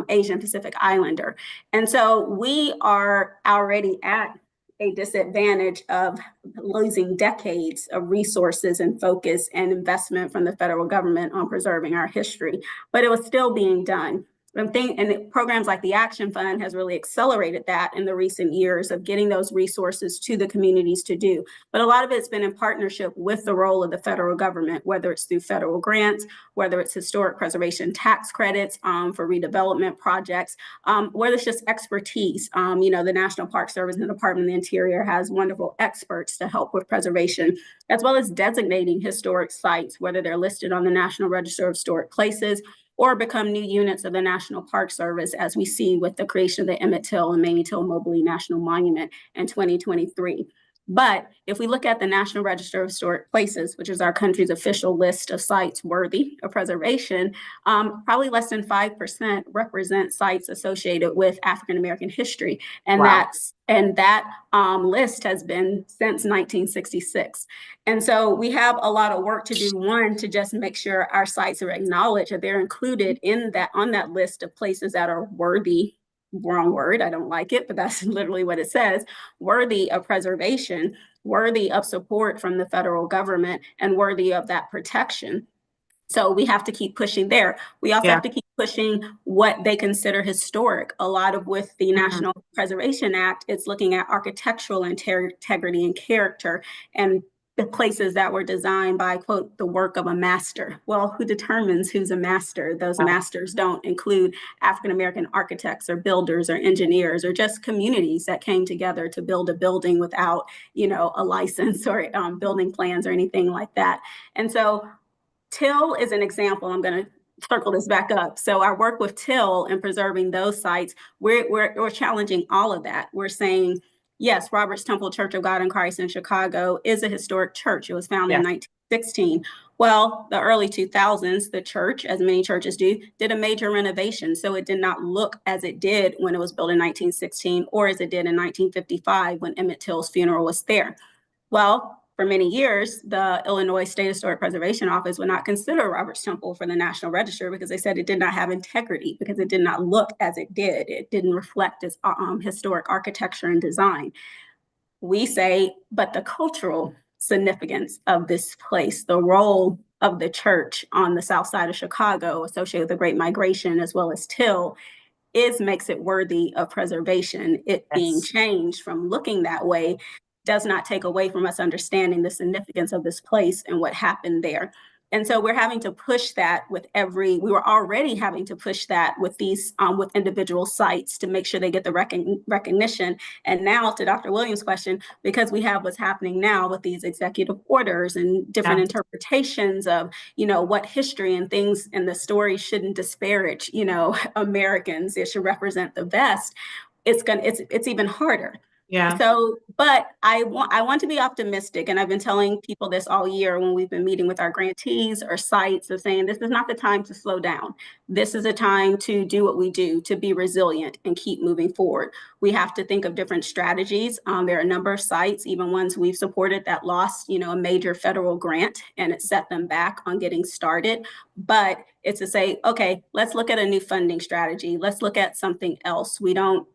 Asian Pacific Islander. And so we are already at a disadvantage of losing decades of resources and focus and investment from the federal government on preserving our history, but it was still being done. And programs like the Action Fund has really accelerated that in the recent years of getting those resources to the communities to do. But a lot of it's been in partnership with the role of the federal government, whether it's through federal grants, whether it's historic preservation tax credits for redevelopment projects, whether it's just expertise. The National Park Service and the Department of the Interior has wonderful experts to help with preservation, as well as designating historic sites, whether they're listed on the National Register of Historic Places or become new units of the National Park Service, as we see with the creation of the Emmett Till and Mamie Till-Mobley National Monument in 2023. But if we look at the National Register of Historic Places, which is our country's official list of sites worthy of preservation, probably less than 5% represent sites associated with African American history. And that list has been since 1966. And so we have a lot of work to do, one, to just make sure our sites are acknowledged, that they're included on that list of places that are worthy. Wrong word, I don't like it, but that's literally what it says, worthy of preservation, worthy of support from the federal government, and worthy of that protection. So we have to keep pushing there. We also have to keep pushing what they consider historic. A lot of with the National Preservation Act, it's looking at architectural integrity and character, and the places that were designed by, quote, the work of a master. Well, who determines who's a master? Those masters don't include African-American architects or builders or engineers or just communities that came together to build a building without, a license or building plans or anything like that. And so Till is an example. I'm going to circle this back up. So our work with Till and preserving those sites, we're challenging all of that. We're saying, yes, Robert's Temple Church of God in Christ in Chicago is a historic church. It was founded in 1916. Well, the early 2000s, the church, as many churches do, did a major renovation. So it did not look as it did when it was built in 1916 or as it did in 1955 when Emmett Till's funeral was there. Well, for many years, the Illinois State Historic Preservation Office would not consider Robert's Temple for the National Register because they said it did not have integrity, because it did not look as it did. It didn't reflect its historic architecture and design. We say, but the cultural significance of this place, the role of the church on the south side of Chicago associated with the Great Migration, as well as Till, makes it worthy of preservation. It being changed from looking that way does not take away from us understanding the significance of this place and what happened there. And so we're having to push that we were already having to push that with these, with individual sites to make sure they get the recognition. And now to Dr. Williams' question, because we have what's happening now with these executive orders and different interpretations of, what history and things and the story shouldn't disparage, Americans, it should represent the best. It's even harder. Yeah. So, but I want to be optimistic, and I've been telling people this all year when we've been meeting with our grantees or sites of saying this is not the time to slow down. This is a time to do what we do, to be resilient and keep moving forward. We have to think of different strategies. There are a number of sites, even ones we've supported, that lost, a major federal grant, and it set them back on getting started. But it's to say, okay, let's look at a new funding strategy. Let's look at something else. We don't,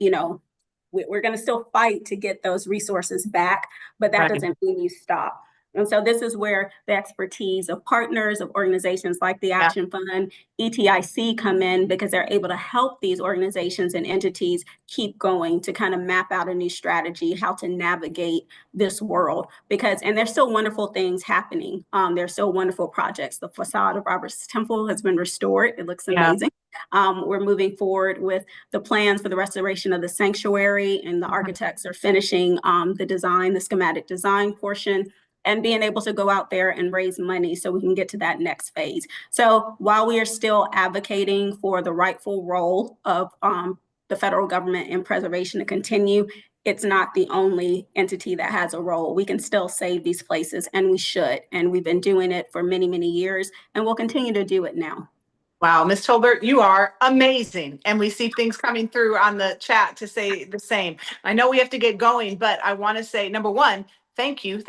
we're going to still fight to get those resources back, but that doesn't mean you stop. And so this is where the expertise of partners, of organizations like the Action Fund, ETIC come in, because they're able to help these organizations and entities keep going to kind of map out a new strategy, how to navigate this world. And there's still wonderful things happening. There's still wonderful projects. The facade of Robert's Temple has been restored. It looks amazing. We're moving forward with the plans for the restoration of the sanctuary, and the architects are finishing the schematic design portion, and being able to go out there and raise money so we can get to that next phase. So while we are still advocating for the rightful role of the federal government in preservation to continue, it's not the only entity that has a role. We can still save these places, and we should. And we've been doing it for many, many years, and we'll continue to do it now. Wow, Ms. Tolbert, you are amazing. And we see things coming through on the chat to say the same. I know we have to get going, but I want to say, number one, thank you,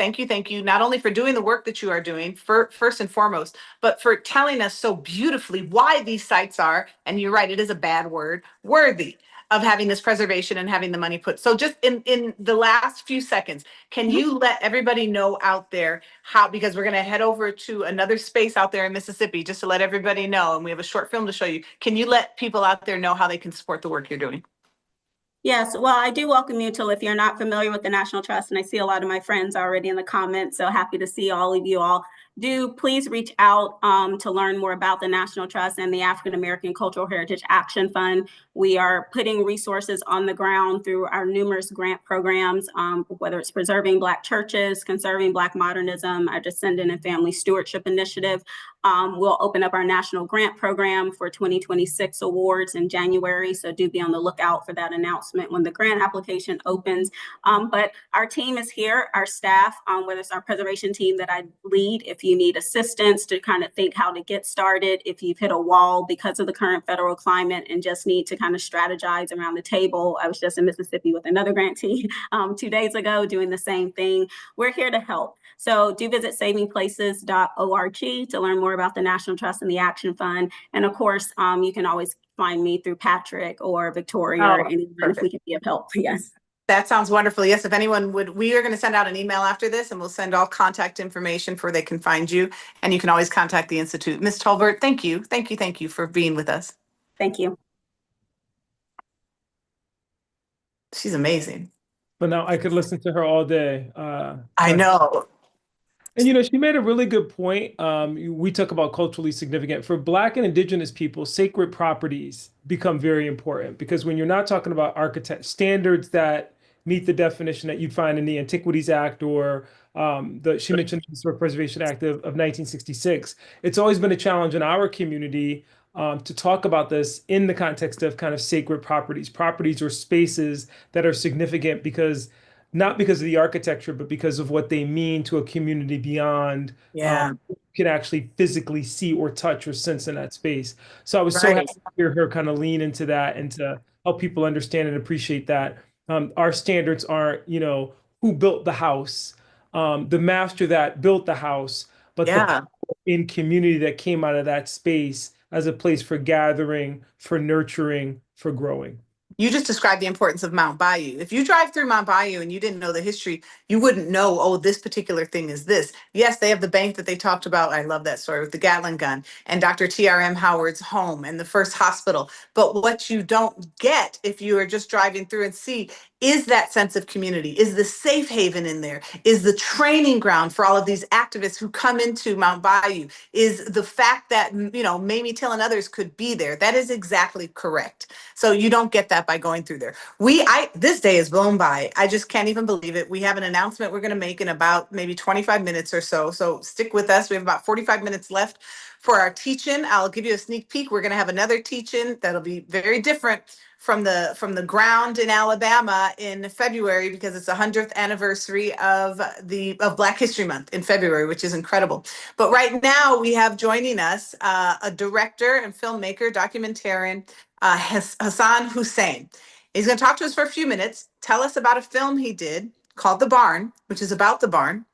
not only for doing the work that you are doing, first and foremost, but for telling us so beautifully why these sites are, and you're right, it is a bad word, worthy of having this preservation and having the money put. So just in the last few seconds, can you let everybody know out there how, because we're going to head over to another space out there in Mississippi, just to let everybody know, and we have a short film to show you. Can you let people out there know how they can support the work you're doing? Yes, well, I do welcome you, Till, if you're not familiar with the National Trust, and I see a lot of my friends already in the comments, so happy to see all of you all. Please reach out to learn more about the National Trust and the African American Cultural Heritage Action Fund. We are putting resources on the ground through our numerous grant programs, whether it's preserving Black churches, conserving Black modernism, our Descendant and Family Stewardship Initiative. We'll open up our national grant program for 2026 awards in January, so do be on the lookout for that announcement when the grant application opens. But our team is here, our staff, whether it's our preservation team that I lead, if you need assistance to kind of think how to get started, if you've hit a wall because of the current federal climate and just need to kind of strategize around the table. I was just in Mississippi with another grantee 2 days ago doing the same thing. We're here to help. So do visit savingplaces.org to learn more about the National Trust and the Action Fund. And of course, you can always find me through Patrick or Victoria or anyone if we can be of help. Yes. That sounds wonderful. Yes, if anyone would, we are going to send out an email after this, and we'll send all contact information for they can find you, and you can always contact the Institute. Ms. Tolbert, thank you for being with us. Thank you. She's amazing. But now I could listen to her all day. I know. And, she made a really good point. We talk about culturally significant. For Black and Indigenous people, sacred properties become very important, because when you're not talking about architect standards that meet the definition that you'd find in the Antiquities Act or she mentioned the Historic Preservation Act of 1966, it's always been a challenge in our community to talk about this in the context of kind of sacred properties or spaces that are significant because not because of the architecture, but because of what they mean to a community beyond Yeah. you can actually physically see or touch or sense in that space. So I was so Right. happy to hear her kind of lean into that and to help people understand and appreciate that. Our standards aren't, who built the house, the master that built the house, but the Yeah. in community that came out of that space as a place for gathering, for nurturing, for growing. You just described the importance of Mount Bayou. If you drive through Mount Bayou and you didn't know the history, you wouldn't know, oh, this particular thing is this. Yes, they have the bank that they talked about. I love that story with the Gatling gun and Dr. T.R.M. Howard's home and the first hospital. But what you don't get if you are just driving through and see is that sense of community, is the safe haven in there, is the training ground for all of these activists who come into Mount Bayou, is the fact that, Mamie Till and others could be there. That is exactly correct. So you don't get that by going through there. This day is blown by. I just can't even believe it. We have an announcement we're going to make in about maybe 25 minutes or so. So stick with us. We have about 45 minutes left for our teach-in. I'll give you a sneak peek. We're going to have another teach-in that'll be very different from the ground in Alabama in February because it's the 100th anniversary of Black History Month in February, which is incredible. But right now we have joining us a director and filmmaker, documentarian, Hassan Hussein. He's going to talk to us for a few minutes, tell us about a film he did called The Barn, which is about the barn,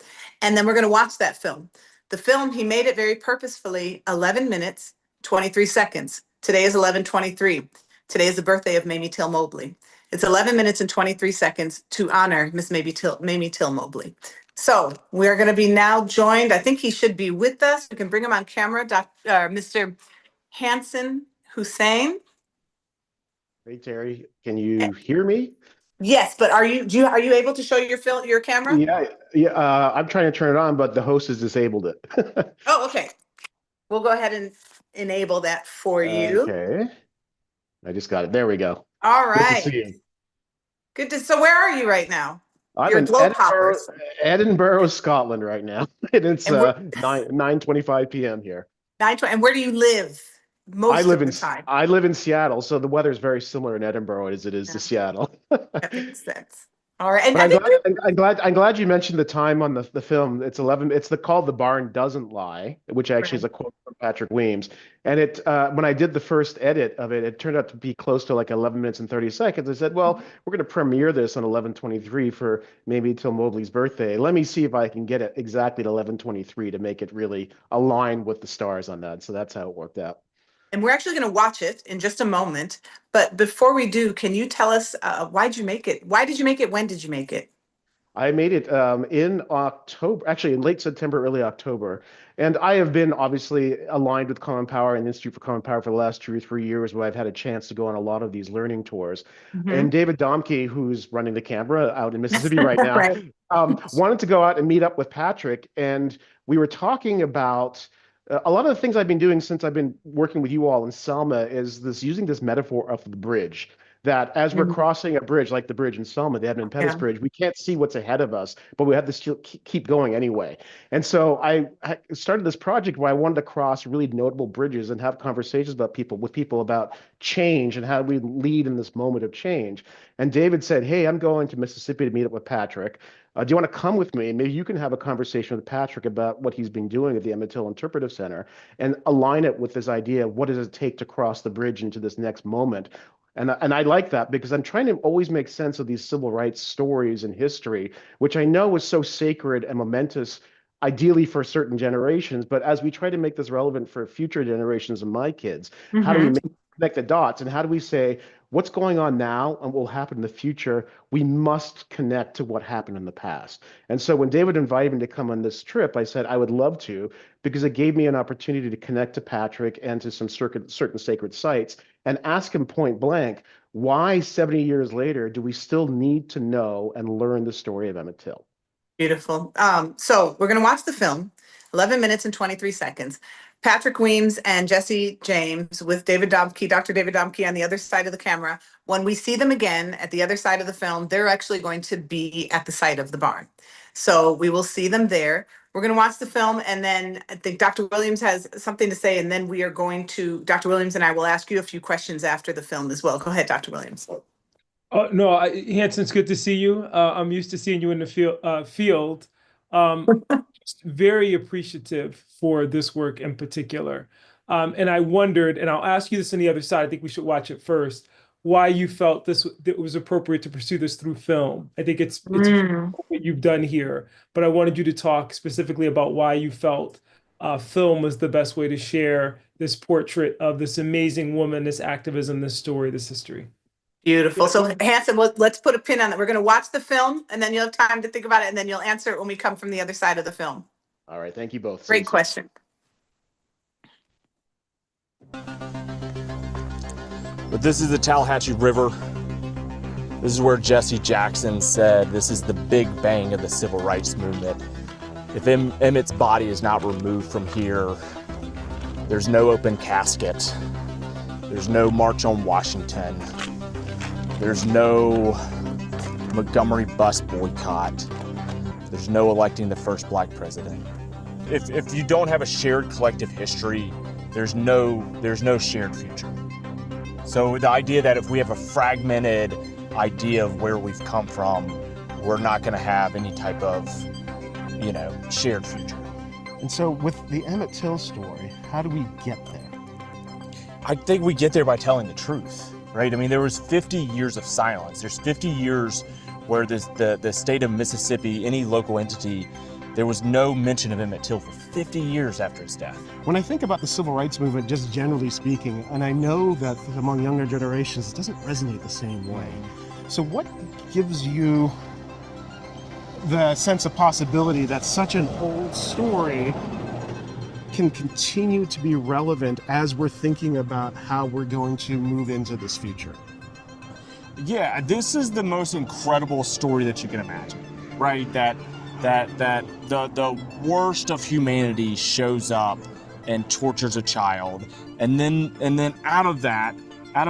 and then we're going to watch that film. The film, he made it very purposefully, 11 minutes, 23 seconds. Today is 11:23. Today is the birthday of Mamie Till-Mobley. It's 11 minutes and 23 seconds to honor Miss Mamie Till-Mobley. So we're going to be now joined. I think he should be with us. We can bring him on camera, Mr. Hassan Hussein. Hey Terry, can you hear me? Yes, but are you able to show your camera? Yeah. I'm trying to turn it on, but the host has disabled it. Oh, okay. We'll go ahead and enable that for you. Okay. I just got it. There we go. All Good to right. see you. So where are you right now? I'm You're in globe hoppers. Edinburgh, Scotland right now. And it's And 9:25 p.m. here. 9:20. And where do you live most of the time? I live in Seattle, so the weather is very similar in Edinburgh as it is to Seattle. That makes sense. All right. And But I think I'm glad you mentioned the time on the film. It's 11. It's called The Barn Doesn't Lie, which actually is a quote from Patrick Weems. And it when I did the first edit of it, it turned out to be close to like 11 minutes and 30 seconds. I said, well, we're going to premiere this on 11:23 for maybe Till-Mobley's birthday. Let me see if I can get it exactly at 11:23 to make it really align with the stars on that. So that's how it worked out. and we're actually going to watch it in just a moment. But before we do, can you tell us why did you make it? Why did you make it? When did you make it? I made it in October, actually in late September, early October. And I have been obviously aligned with Common Power and the Institute for Common Power for the last 2 or 3 years, where I've had a chance to go on a lot of these learning tours. And David Domke, who's running the camera out in Mississippi right now, Right. wanted to go out and meet up with Patrick. And we were talking about a lot of the things I've been doing since I've been working with you all in Selma is using this metaphor of the bridge. That as we're crossing a bridge, like the bridge in Selma, the Edmund Pettus Bridge, we can't see what's ahead of us, but we have to still keep going anyway. And so I started this project where I wanted to cross really notable bridges and have conversations with people about change and how we lead in this moment of change. And David said, hey, I'm going to Mississippi to meet up with Patrick. Do you want to come with me? Maybe you can have a conversation with Patrick about what he's been doing at the Emmett Till Interpretive Center and align it with this idea of what does it take to cross the bridge into this next moment. And I like that because I'm trying to always make sense of these civil rights stories and history, which I know is so sacred and momentous, ideally for certain generations. But as we try to make this relevant for future generations and my kids, how do we connect the dots? And how do we say what's going on now and what will happen in the future? We must connect to what happened in the past. And so when David invited me to come on this trip, I said I would love to, because it gave me an opportunity to connect to Patrick and to some certain sacred sites and ask him point blank, why 70 years later do we still need to know and learn the story of Emmett Till? Beautiful. So we're going to watch the film, 11 minutes and 23 seconds. Patrick Weems and Jesse James with David Domke, Dr. David Domke on the other side of the camera. When we see them again at the other side of the film, they're actually going to be at the site of the barn. So we will see them there. We're going to watch the film, and then I think Dr. Williams has something to say, and then we are going to, Dr. Williams and I will ask you a few questions after the film as well. Go ahead, Dr. Williams. Oh, no, Hanson, it's good to see you. I'm used to seeing you in the field. Just very appreciative for this work in particular. And I wondered, and I'll ask you this on the other side, I think we should watch it first, why you felt it was appropriate to pursue this through film. I think it's what you've done here, but I wanted you to talk specifically about why you felt film was the best way to share this portrait of this amazing woman, this activism, this story, this history. Beautiful. So Hanson, let's put a pin on that. We're going to watch the film, and then you'll have time to think about it, and then you'll answer it when we come from the other side of the film. All right. Thank you both. Great question. But this is the Tallahatchie River. This is where Jesse Jackson said this is the big bang of the civil rights movement. If Emmett's body is not removed from here, there's no open casket. There's no March on Washington. There's no Montgomery bus boycott. There's no electing the first black president. If you don't have a shared collective history, there's no shared future. So the idea that if we have a fragmented idea of where we've come from, we're not going to have any type of, shared future. And so with the Emmett Till story, how do we get there? I think we get there by telling the truth, right? I mean, there was 50 years of silence. There's 50 years where the state of Mississippi, any local entity, there was no mention of Emmett Till for 50 years after his death. When I think about the civil rights movement, just generally speaking, and I know that among younger generations, it doesn't resonate the same way. So what gives you the sense of possibility that such an old story can continue to be relevant as we're thinking about how we're going to move into this future? Yeah, this is the most incredible story that you can imagine, right? That the worst of humanity shows up and tortures a child, and then out of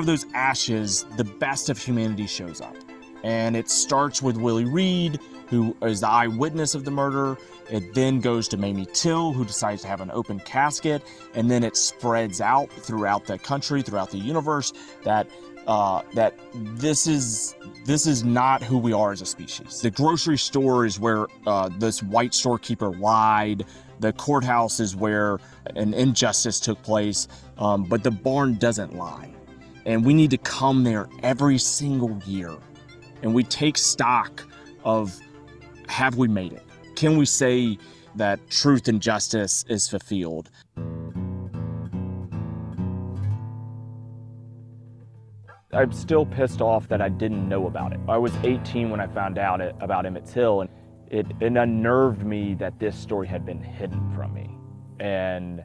those ashes, the best of humanity shows up. And it starts with Willie Reed, who is the eyewitness of the murder. It then goes to Mamie Till, who decides to have an open casket, and then it spreads out throughout the country, throughout the universe, that this is not who we are as a species. The grocery store is where this white storekeeper lied. The courthouse is where an injustice took place, but the barn doesn't lie. And we need to come there every single year, and we take stock of, have we made it? Can we say that truth and justice is fulfilled? I'm still pissed off that I didn't know about it. I was 18 when I found out about Emmett Till, and it unnerved me that this story had been hidden from me. And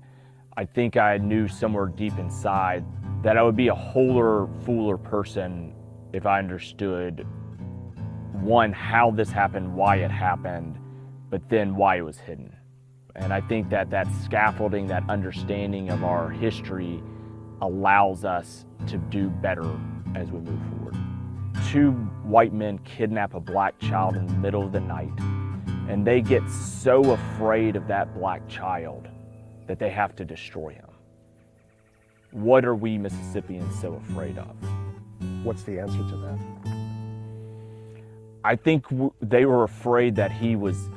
I think I knew somewhere deep inside that I would be a wholer, fuller person if I understood, one, how this happened, why it happened, but then why it was hidden. And I think that scaffolding, that understanding of our history allows us to do better as we move forward. 2 white men kidnap a black child in the middle of the night, and they get so afraid of that black child that they have to destroy him. What are we Mississippians so afraid of? What's the answer to that? I think they were afraid that he was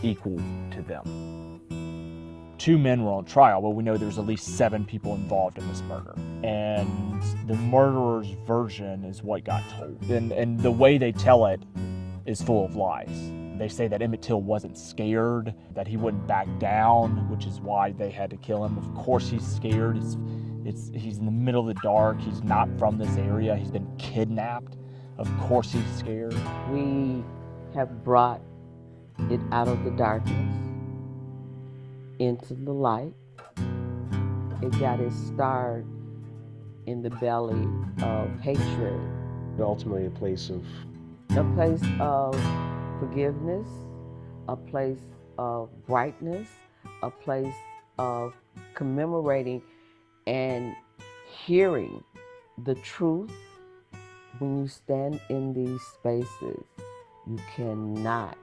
equal to them. 2 men were on trial, but we know there's at least 7 people involved in this murder. And the murderer's version is what got told. And the way they tell it is full of lies. They say that Emmett Till wasn't scared, that he wouldn't back down, which is why they had to kill him. Of course he's scared. He's in the middle of the dark. He's not from this area. He's been kidnapped. Of course he's scared. We have brought it out of the darkness into the light. It got its start in the belly of hatred. Ultimately a place of forgiveness, a place of brightness, a place of commemorating and hearing the truth. When you stand in these spaces, you cannot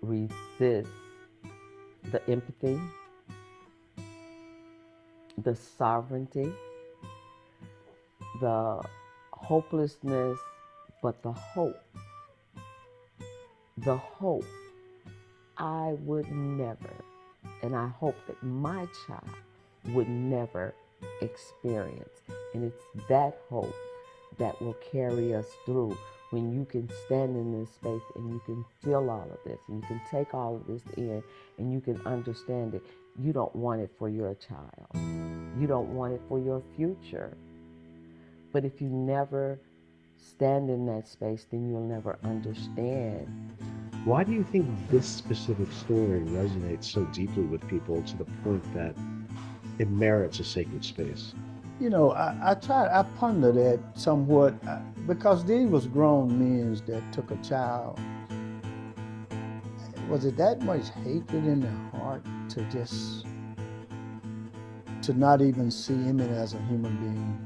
resist the empathy, the sovereignty, the hopelessness, but the hope. The hope I would never, and I hope that my child would never experience. And it's that hope that will carry us through when you can stand in this space and you can feel all of this and you can take all of this in and you can understand it. You don't want it for your child. You don't want it for your future. But if you never stand in that space, then you'll never understand. Why do you think this specific story resonates so deeply with people to the point that it merits a sacred space? You know, I ponder that somewhat because these was grown men that took a child. Was it that much hatred in their heart to not even see Emmett as a human being?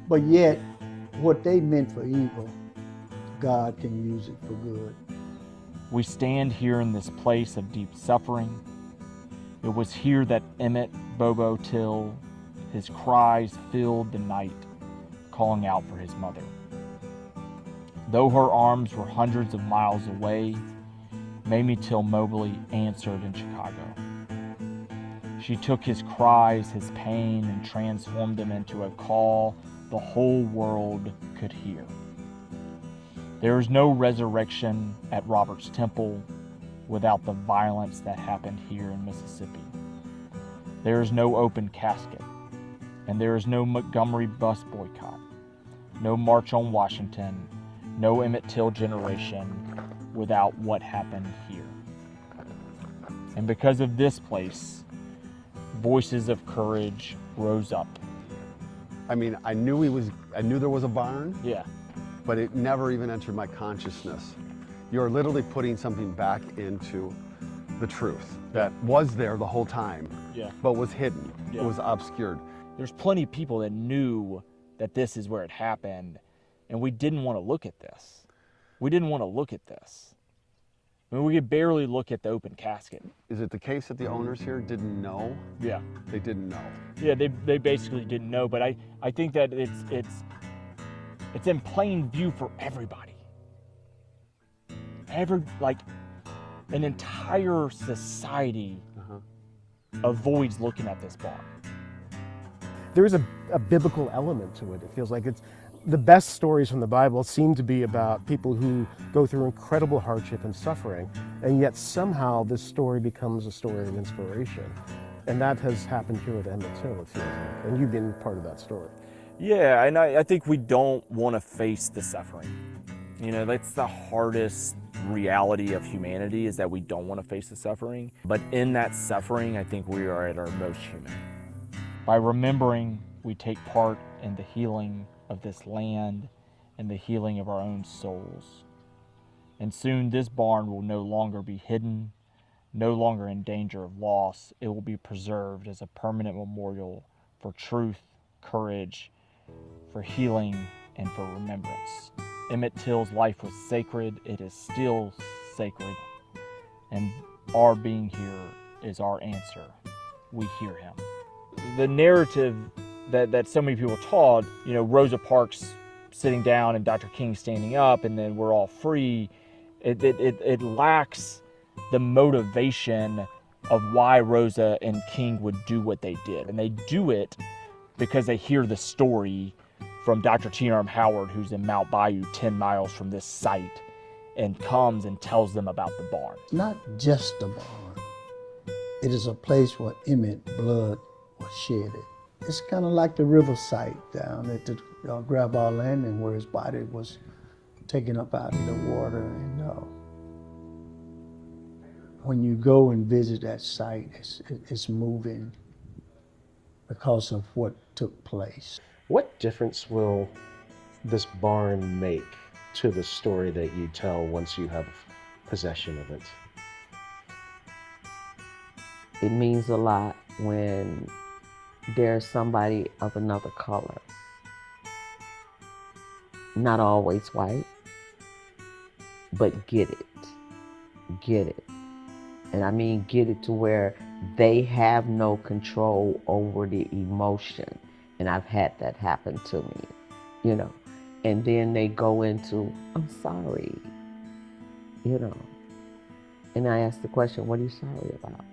But yet, what they meant for evil, God can use it for good. We stand here in this place of deep suffering. It was here that Emmett Bobo Till, his cries filled the night, calling out for his mother. Though her arms were hundreds of miles away, Mamie Till-Mobley answered in Chicago. She took his cries, his pain, and transformed them into a call the whole world could hear. There is no resurrection at Robert's Temple without the violence that happened here in Mississippi. There is no open casket, and there is no Montgomery bus boycott, no March on Washington, no Emmett Till generation without what happened here. And because of this place, voices of courage rose up. I mean, I knew there was a barn. Yeah. But it never even entered my consciousness. You're literally putting something back into the truth that was there the whole time, but was hidden. It was obscured. There's plenty of people that knew that this is where it happened, and we didn't want to look at this. We didn't want to look at this. I mean, we could barely look at the open casket. Is it the case that the owners here didn't know? Yeah. They didn't know. Yeah, they basically didn't know, but I think that it's in plain view for everybody. An entire society avoids looking at this barn. There is a biblical element to it. It feels like it's the best stories from the Bible seem to be about people who go through incredible hardship and suffering, and yet somehow this story becomes a story of inspiration. And that has happened here at Emmett Till, it feels like, and you've been part of that story. Yeah, and I think we don't want to face the suffering. You know, that's the hardest reality of humanity, is that we don't want to face the suffering. But in that suffering, I think we are at our most human. By remembering, we take part in the healing of this land and the healing of our own souls. And soon this barn will no longer be hidden, no longer in danger of loss. It will be preserved as a permanent memorial for truth, courage, for healing, and for remembrance. Emmett Till's life was sacred. It is still sacred. And our being here is our answer. We hear him. The narrative that so many people taught, you know, Rosa Parks sitting down and Dr. King standing up and then we're all free, it lacks the motivation of why Rosa and King would do what they did. And they do it because they hear the story from Dr. T.R.M. Howard, who's in Mount Bayou, 10 miles from this site, and comes and tells them about the barn. Not just a barn. It is a place where Emmett blood was shedded. It's kind of like the river site down at the Gravatt Landing where his body was taken up out of the water. And when you go and visit that site, it's moving because of what took place. What difference will this barn make to the story that you tell once you have possession of it? It means a lot when there's somebody of another color. Not always white, but get it. Get it. And I mean, get it to where they have no control over the emotion. And I've had that happen to me, you know. And then they go into, I'm sorry, you know. And I ask the question, what are you sorry about?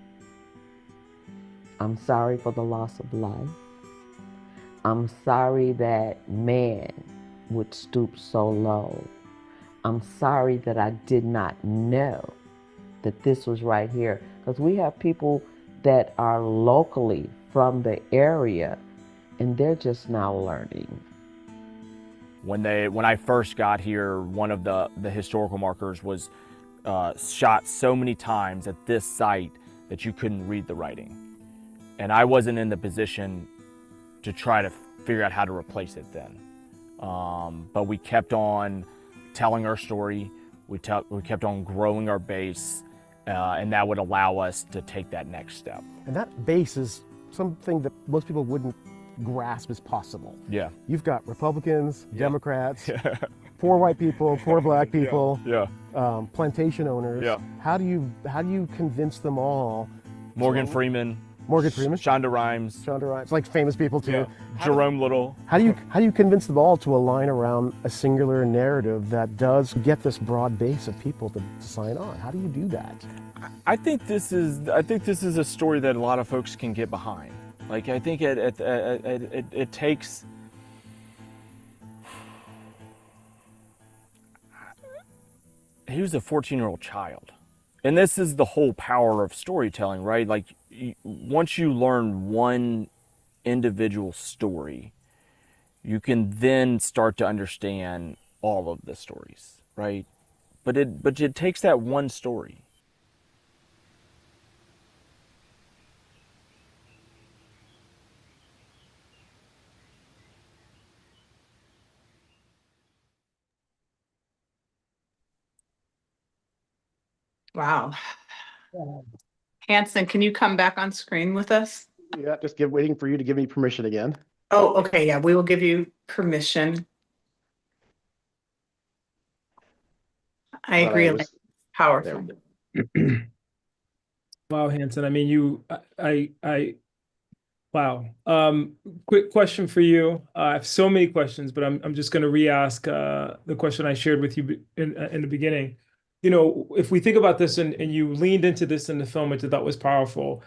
I'm sorry for the loss of life. I'm sorry that man would stoop so low. I'm sorry that I did not know that this was right here. Because we have people that are locally from the area and they're just now learning. When I first got here, one of the historical markers was shot so many times at this site that you couldn't read the writing. And I wasn't in the position to try to figure out how to replace it then. But we kept on telling our story, we kept on growing our base, and that would allow us to take that next step. And that base is something that most people wouldn't grasp as possible. Yeah. You've got Republicans, Democrats, poor white people, poor black people, plantation owners. Yeah. How do you convince them all? Morgan Freeman, Shonda Rhimes, like famous people too. Jerome Little. How do you convince them all to align around a singular narrative that does get this broad base of people to sign on? How do you do that? I think this is a story that a lot of folks can get behind. Like, I think it takes. He was a 14-year-old child. And this is the whole power of storytelling, right? Like, once you learn one individual story, you can then start to understand all of the stories, right? But it takes that one story. Wow. Hanson, can you come back on screen with us? Yeah, just waiting for you to give me permission again. Oh, okay. Yeah, we will give you permission. I agree. Powerful. Wow, Hanson. I mean, wow. Quick question for you. I have so many questions, but I'm just going to re-ask the question I shared with you in the beginning. You know, if we think about this and you leaned into this in the film, which I thought was powerful,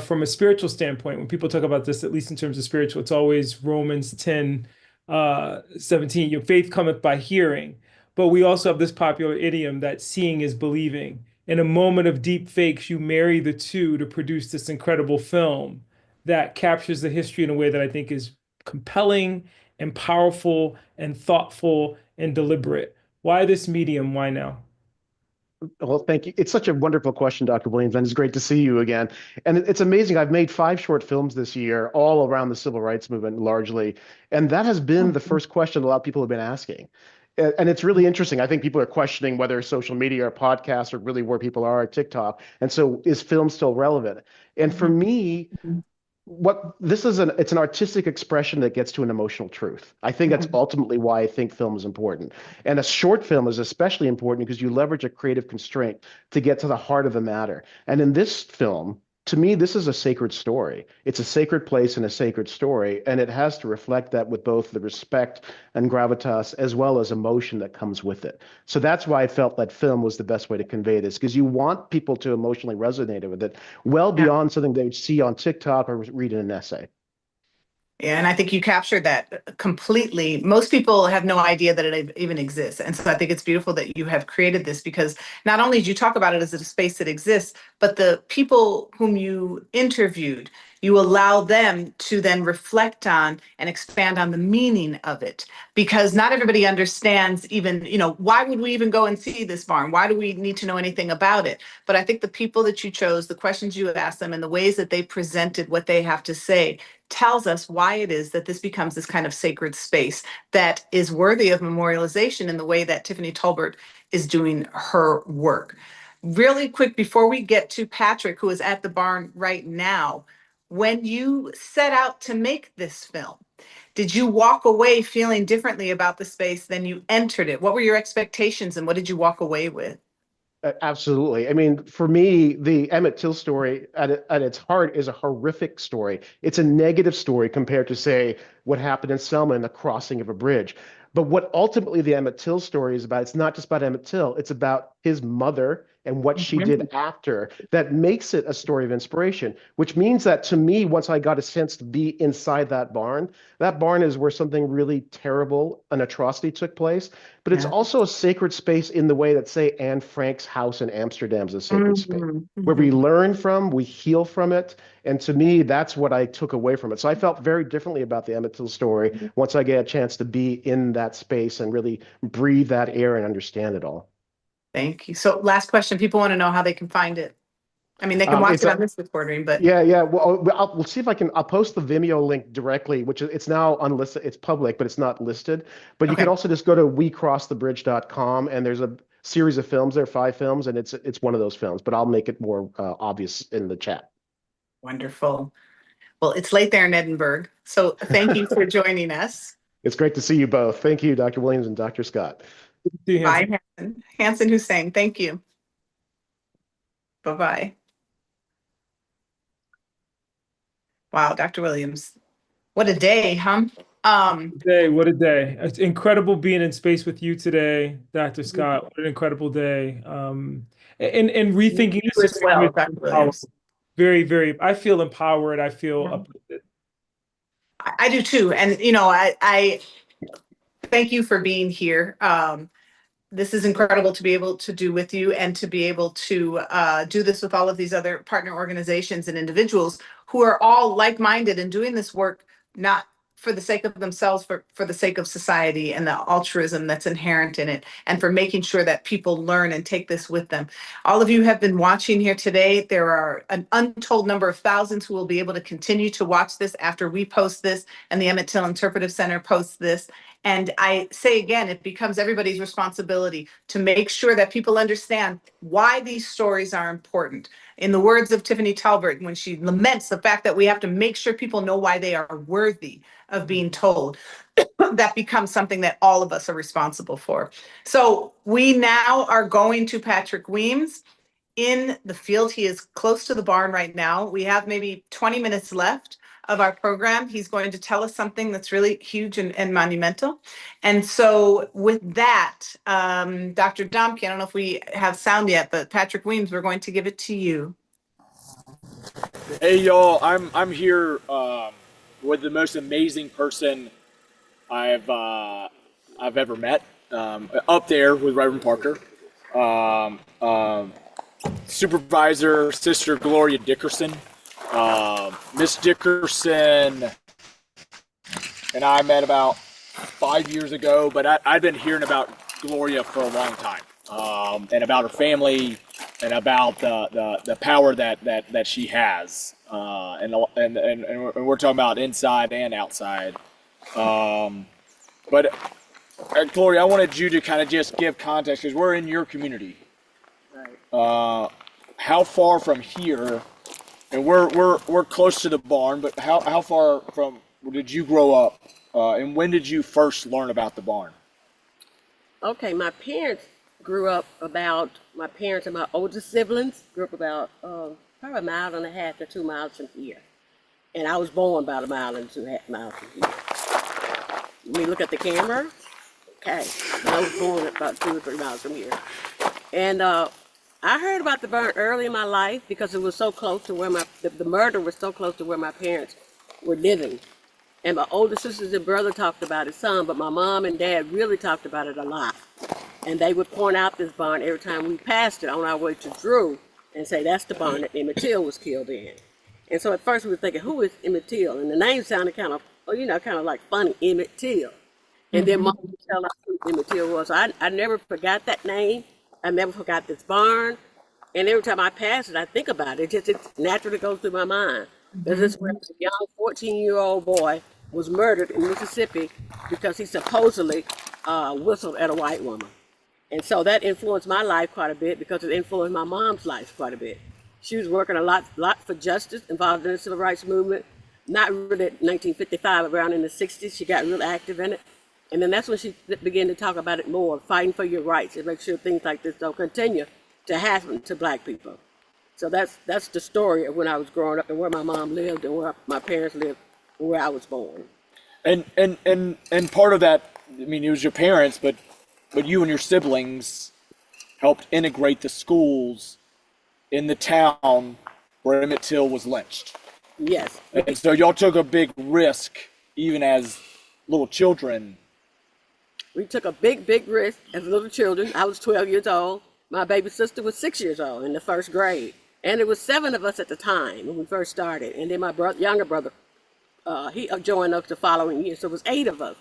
from a spiritual standpoint, when people talk about this, at least in terms of spiritual, it's always Romans 10, 17, your faith cometh by hearing. But we also have this popular idiom that seeing is believing. In a moment of deep fakes, you marry the two to produce this incredible film that captures the history in a way that I think is compelling and powerful and thoughtful and deliberate. Why this medium? Why now? Well, thank you. It's such a wonderful question, Dr. Williams, and it's great to see you again. And it's amazing. I've made 5 short films this year, all around the civil rights movement largely. And that has been the first question a lot of people have been asking. And it's really interesting. I think people are questioning whether social media or podcasts are really where people are at TikTok. And so is film still relevant? And for me, it's an artistic expression that gets to an emotional truth. I think that's ultimately why I think film is important. And a short film is especially important because you leverage a creative constraint to get to the heart of the matter. And in this film, to me, this is a sacred story. It's a sacred place and a sacred story, and it has to reflect that with both the respect and gravitas as well as emotion that comes with it. So that's why I felt that film was the best way to convey this, because you want people to emotionally resonate with it well beyond something they would see on TikTok or read in an essay. Yeah, and I think you captured that completely. Most people have no idea that it even exists. And so I think it's beautiful that you have created this, because not only did you talk about it as a space that exists, but the people whom you interviewed, you allow them to then reflect on and expand on the meaning of it. Because not everybody understands even, why would we even go and see this barn? Why do we need to know anything about it? But I think the people that you chose, the questions you asked them, and the ways that they presented what they have to say tells us why it is that this becomes this kind of sacred space that is worthy of memorialization in the way that Tiffany Tolbert is doing her work. Really quick, before we get to Patrick, who is at the barn right now, when you set out to make this film, did you walk away feeling differently about the space than you entered it? What were your expectations and what did you walk away with? Absolutely. I mean, for me, the Emmett Till story at its heart is a horrific story. It's a negative story compared to, say, what happened in Selma and the crossing of a bridge. But what ultimately the Emmett Till story is about, it's not just about Emmett Till, it's about his mother and what she did after that makes it a story of inspiration, which means that to me, once I got a sense to be inside that barn is where something really terrible, an atrocity took place. But it's also a sacred space in the way that, say, Anne Frank's house in Amsterdam is a sacred space where we learn from, we heal from it. And to me, that's what I took away from it. So I felt very differently about the Emmett Till story once I get a chance to be in that space and really breathe that air and understand it all. Thank you. So last question, people want to know how they can find it. I mean, they can watch it on this recording, but yeah. Well, we'll see if I can. I'll post the Vimeo link directly, which it's now unlisted. It's public, but it's not listed. But you can also just go to wecrossthebridge.com, and there's a series of films there, 5 films, and it's one of those films. But I'll make it more obvious in the chat. Wonderful. Well, it's late there in Edinburgh, so thank you for joining us. It's great to see you both. Thank you, Dr. Williams and Dr. Scott. Bye, Hanson Hussein. Thank you. Bye-bye. Wow, Dr. Williams. What a day, huh? What a day. It's incredible being in space with you today, Dr. Scott. What an incredible day. And rethinking this as well, Dr. Williams. Very, very, I feel empowered. I feel uplifted. I do too. And, you know, I thank you for being here. This is incredible to be able to do with you and to be able to do this with all of these other partner organizations and individuals who are all like-minded and doing this work, not for the sake of themselves, for the sake of society and the altruism that's inherent in it, and for making sure that people learn and take this with them. All of you have been watching here today. There are an untold number of thousands who will be able to continue to watch this after we post this and the Emmett Till Interpretive Center posts this. And I say again, it becomes everybody's responsibility to make sure that people understand why these stories are important. In the words of Tiffany Talbert, when she laments the fact that we have to make sure people know why they are worthy of being told, that becomes something that all of us are responsible for. So we now are going to Patrick Weems in the field. He is close to the barn right now. We have maybe 20 minutes left of our program. He's going to tell us something that's really huge and monumental. And so with that, Dr. Domke, I don't know if we have sound yet, but Patrick Weems, we're going to give it to you. Hey y'all, I'm here with the most amazing person I've ever met. Up there with Reverend Parker. Supervisor Sister Gloria Dickerson. Miss Dickerson and I met about 5 years ago, but I've been hearing about Gloria for a long time, and about her family and about the power that she has, and we're talking about inside and outside. But Gloria, I wanted you to kind of just give context because we're in your community. Right. How far from here? And we're close to the barn, but how far from did you grow up, and when did you first learn about the barn? Okay, my parents and my older siblings grew up about probably 1.5 miles to 2 miles from here. And I was born about 1.5 miles from here. Let me look at the camera. Okay, I was born about 2 or 3 miles from here. And I heard about the barn early in my life because it was so close to where the murder was so close to where my parents were living. And my older sisters and brother talked about it some, but my mom and dad really talked about it a lot. And they would point out this barn every time we passed it on our way to Drew and say, that's the barn that Emmett Till was killed in. And so at first we were thinking, who is Emmett Till? And the name sounded kind of like funny, Emmett Till. And then mom would tell us who Emmett Till was. So I never forgot that name. I never forgot this barn. And every time I pass it, I think about it. It naturally goes through my mind. This is where a young 14-year-old boy was murdered in Mississippi because he supposedly whistled at a white woman. And so that influenced my life quite a bit because it influenced my mom's life quite a bit. She was working a lot for justice, involved in the civil rights movement. Not really at 1955, around in the 60s, she got real active in it. And then that's when she began to talk about it more, fighting for your rights and make sure things like this don't continue. to happen to Black people. So that's the story of when I was growing up and where my mom lived and where my parents lived and where I was born. And part of that, I mean, it was your parents, but you and your siblings helped integrate the schools in the town where Emmett Till was lynched. Yes. And so y'all took a big risk, even as little children. We took a big risk as little children. I was 12 years old. My baby sister was 6 years old in the first grade. And it was 7 of us at the time when we first started. And then my younger brother, he joined us the following year. So it was 8 of us.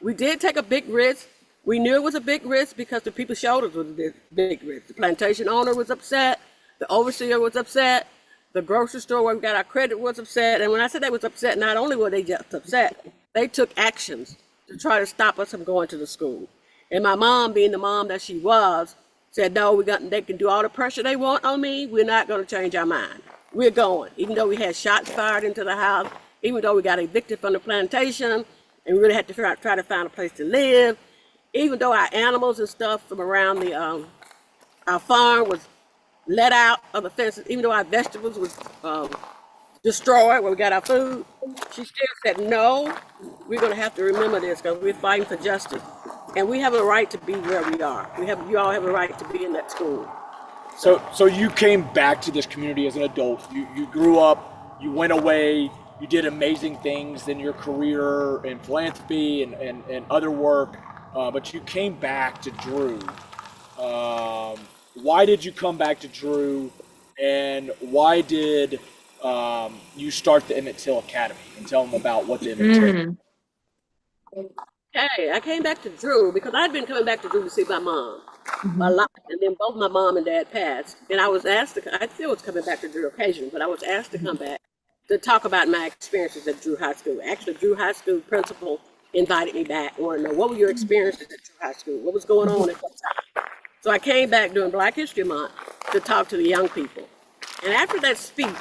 We did take a big risk. We knew it was a big risk because the people's shoulders was a big risk. The plantation owner was upset. The overseer was upset. The grocery store where we got our credit was upset. And when I said they was upset, not only were they just upset, they took actions to try to stop us from going to the school. And my mom, being the mom that she was, said, no, they can do all the pressure they want on me. We're not going to change our mind. We're going. Even though we had shots fired into the house, even though we got evicted from the plantation, and we really had to try to find a place to live, even though our animals and stuff from around our farm was let out of the fences, even though our vegetables was destroyed where we got our food, she still said, no, we're going to have to remember this because we're fighting for justice. And we have a right to be where we are. You all have a right to be in that school. So you came back to this community as an adult. You grew up, you went away, you did amazing things in your career in philanthropy and other work, but you came back to Drew. Why did you come back to Drew, and why did you start the Emmett Till Academy? And tell them about what the Emmett Till. Hey, I came back to Drew because I'd been coming back to Drew to see my mom a lot, and then both my mom and dad passed, and I was asked to. I still was coming back to Drew occasionally, but I was asked to come back to talk about my experiences at Drew High School. Actually, Drew High School principal invited me back and wanted to know what were your experiences at Drew High School, what was going on at that time. So I came back during Black History Month to talk to the young people, and after that speech,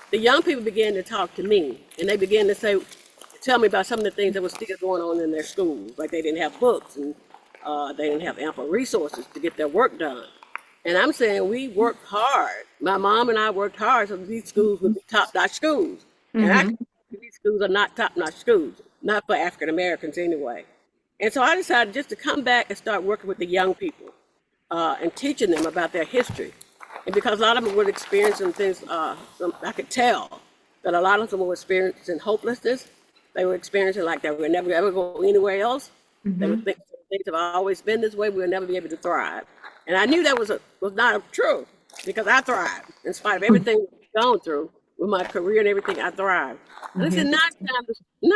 the young people began to talk to me, and they began to tell me about some of the things that were still going on in their schools, like they didn't have books and they didn't have ample resources to get their work done. And I'm saying we worked hard. My mom and I worked hard so these schools would be top-notch schools. And these schools are not top-notch schools, not for African Americans anyway. And so I decided just to come back and start working with the young people and teaching them about their history. And because a lot of them were experiencing things, I could tell that a lot of them were experiencing hopelessness. They were experiencing like they would never ever go anywhere else. They would think things have always been this way. We'll never be able to thrive. And I knew that was not true because I thrived in spite of everything we've gone through with my career and everything. I thrived. And I said, now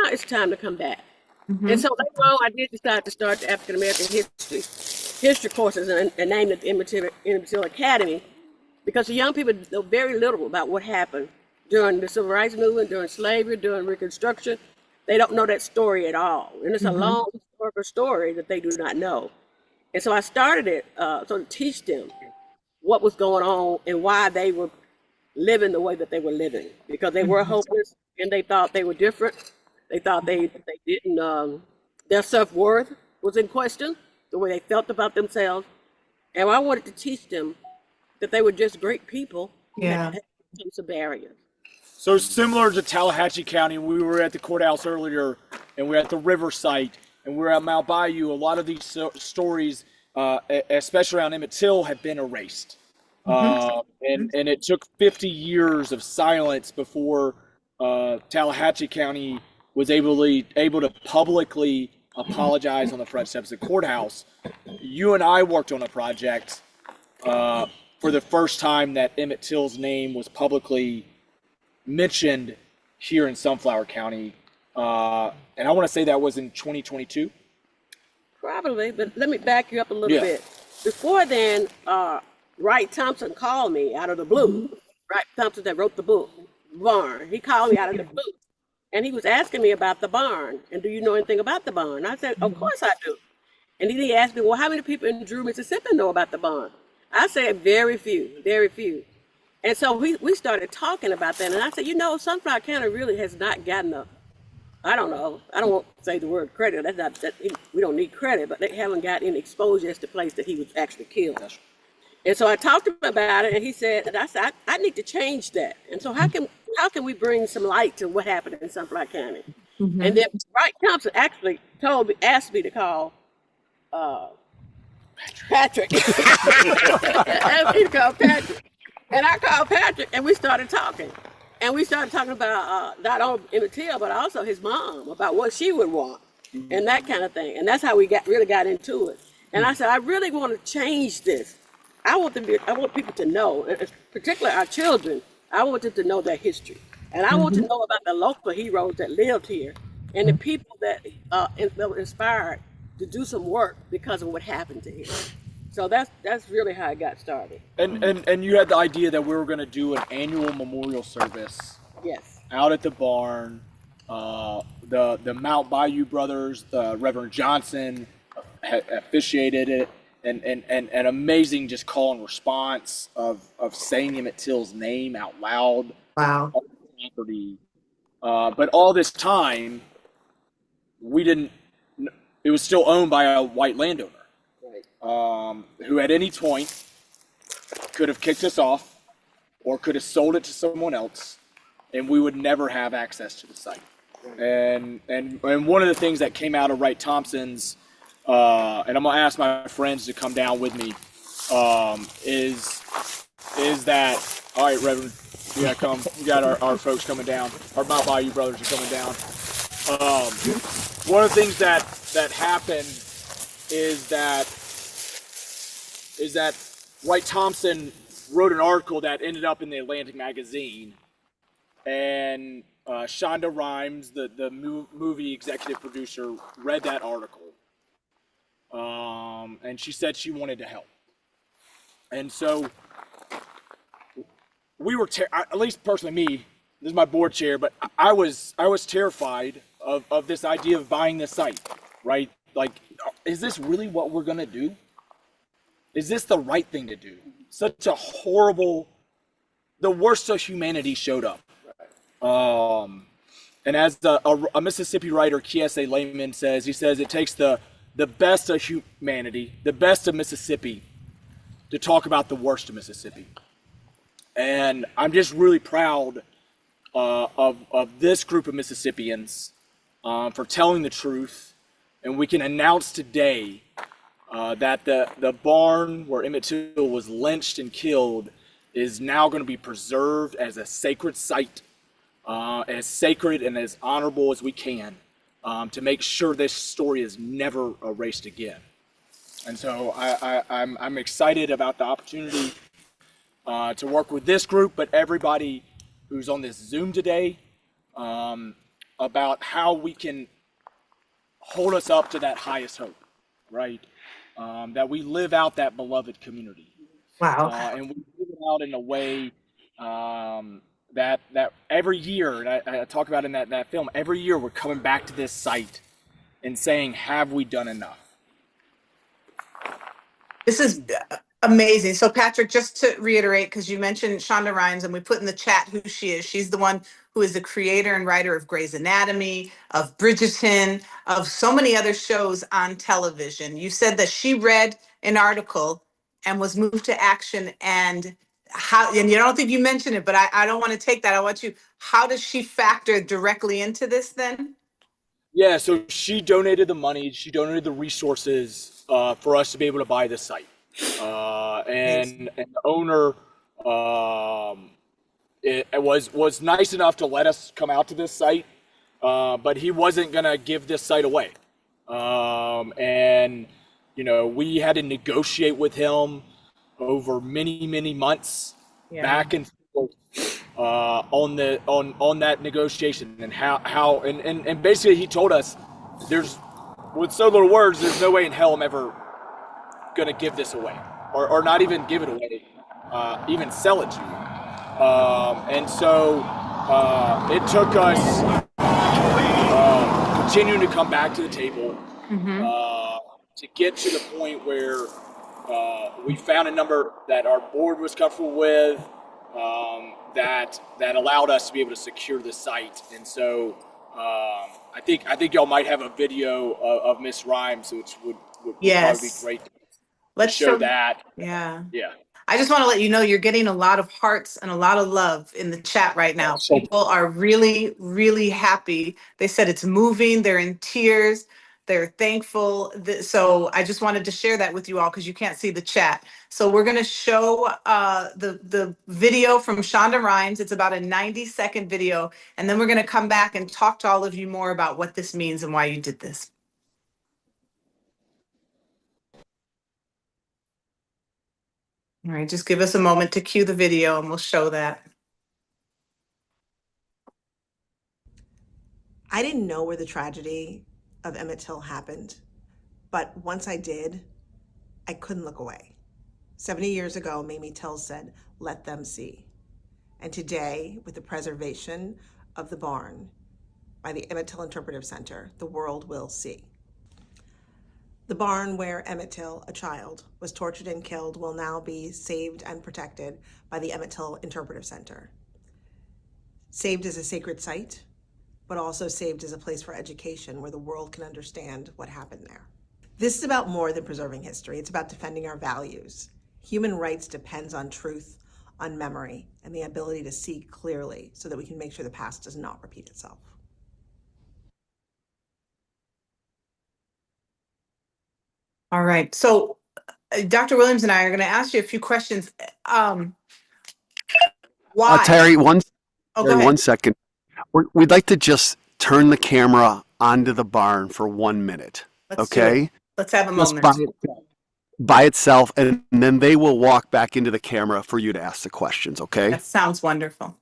it's time to come back. And so later on, I did decide to start the African American history courses and named it the Emmett Till Academy because the young people know very little about what happened during the Civil Rights Movement, during slavery, during Reconstruction. They don't know that story at all. And it's a long historical story that they do not know. And so I started it to teach them what was going on and why they were living the way that they were living. Because they were hopeless and they thought they were different. They thought they didn't, their self-worth was in question, the way they felt about themselves. And I wanted to teach them that they were just great people. Yeah. That had some barriers. So similar to Tallahatchie County, we were at the courthouse earlier, and we're at the river site, and we're at Mount Bayou. A lot of these stories, especially around Emmett Till, have been erased. And it took 50 years of silence before Tallahatchie County was able to publicly apologize on the front steps of the courthouse. You and I worked on a project for the first time that Emmett Till's name was publicly mentioned here in Sunflower County, and I want to say that was in 2022. Probably, but let me back you up a little bit. Before then, Wright Thompson called me out of the blue. Wright Thompson that wrote the book, Barn. He called me out of the blue, and he was asking me about the barn. And do you know anything about the barn? I said, of course I do. And then he asked me, well, how many people in Drew, Mississippi know about the barn? I said, very few, very few. And so we started talking about that. And I said, Sunflower County really has not gotten I don't want to say the word credit. We don't need credit, but they haven't got any exposure as to the place that he was actually killed. And so I talked to him about it, and he said, and I said, I need to change that. And so how can we bring some light to what happened in Sunflower County? Mm-hmm. And then Wright Thompson actually asked me to call Patrick. Asked me to call Patrick. And I called Patrick, and we started talking. And we started talking about not only Emmett Till, but also his mom, about what she would want and that kind of thing. And that's how we really got into it. And I said, I really want to change this. I want people to know, particularly our children, I want them to know their history. And I want to know about the local heroes that lived here and the people that were inspired to do some work because of what happened to him. So that's really how it got started. And you had the idea that we were going to do an annual memorial service. Yes. Out at the barn. The Mount Bayou brothers, Reverend Johnson officiated it, and an amazing just call and response of saying Emmett Till's name out loud. Wow. On the property. But all this time, it was still owned by a white landowner. Who at any point could have kicked us off or could have sold it to someone else, and we would never have access to the site. And one of the things that came out of Wright Thompson's, and I'm gonna ask my friends to come down with me, is that, all right, Reverend, you gotta come. We got our folks coming down. Our Mount Bayou brothers are coming down. One of the things that happened is that Wright Thompson wrote an article that ended up in the Atlantic magazine, and Shonda Rhimes, the movie executive producer, read that article, and she said she wanted to help. And so we were, at least personally me, this is my board chair, but I was terrified of this idea of buying this site, right? Like, is this really what we're gonna do? Is this the right thing to do? Such a horrible, the worst of humanity showed up. And as a Mississippi writer, Kiese Layman says, he says it takes the best of humanity, the best of Mississippi, to talk about the worst of Mississippi. And I'm just really proud of this group of Mississippians for telling the truth. And we can announce today that the barn where Emmett Till was lynched and killed is now going to be preserved as a sacred site, as sacred and as honorable as we can, to make sure this story is never erased again. And so I'm excited about the opportunity to work with this group, but everybody who's on this Zoom today, about how we can hold us up to that highest hope, right? That we live out that beloved community. Wow. And we live it out in a way that every year, and I talk about in that film, every year we're coming back to this site and saying, have we done enough? This is amazing. So Patrick, just to reiterate, because you mentioned Shonda Rhimes and we put in the chat who she is. She's the one who is the creator and writer of Grey's Anatomy, of Bridgerton, of so many other shows on television. You said that she read an article and was moved to action, and how, and you don't think you mentioned it, but I don't want to take that. I want you, how does she factor directly into this then? Yeah, so she donated the money, she donated the resources for us to be able to buy this site. And the owner it was nice enough to let us come out to this site, but he wasn't gonna give this site away. And you know, we had to negotiate with him over many months, back and forth on that negotiation, and how and basically he told us, there's, with so little words, there's no way in hell I'm ever gonna give this away, or not even give it away, even sell it to you. And so it took us continuing to come back to the table, to get to the point where we found a number that our board was comfortable with, that allowed us to be able to secure the site. And so I think y'all might have a video of Miss Rhymes, which would probably be great. Let's show that. Yeah. I just want to let you know you're getting a lot of hearts and a lot of love in the chat right now. So People are really, really happy. They said it's moving. They're in tears. They're thankful. So I just wanted to share that with you all because you can't see the chat. So we're going to show the video from Shonda Rhimes. It's about a 90-second video. And then we're going to come back and talk to all of you more about what this means and why you did this. All right, just give us a moment to cue the video and we'll show that. I didn't know where the tragedy of Emmett Till happened, but once I did, I couldn't look away. 70 years ago, Mamie Till said, "Let them see." And today, with the preservation of the barn by the Emmett Till Interpretive Center, the world will see. The barn where Emmett Till, a child, was tortured and killed will now be saved and protected by the Emmett Till Interpretive Center. Saved as a sacred site, but also saved as a place for education where the world can understand what happened there. This is about more than preserving history. It's about defending our values. Human rights depends on truth, on memory, and the ability to see clearly so that we can make sure the past does not repeat itself. All right. So Dr. Williams and I are going to ask you a few questions. Why? Terry, Go ahead. 1 second. We'd like to just turn the camera onto the barn for 1 minute. Let's do Okay? it. Let's have a Just moment. by itself, and then they will walk back into the camera for you to ask the questions, okay? That sounds wonderful.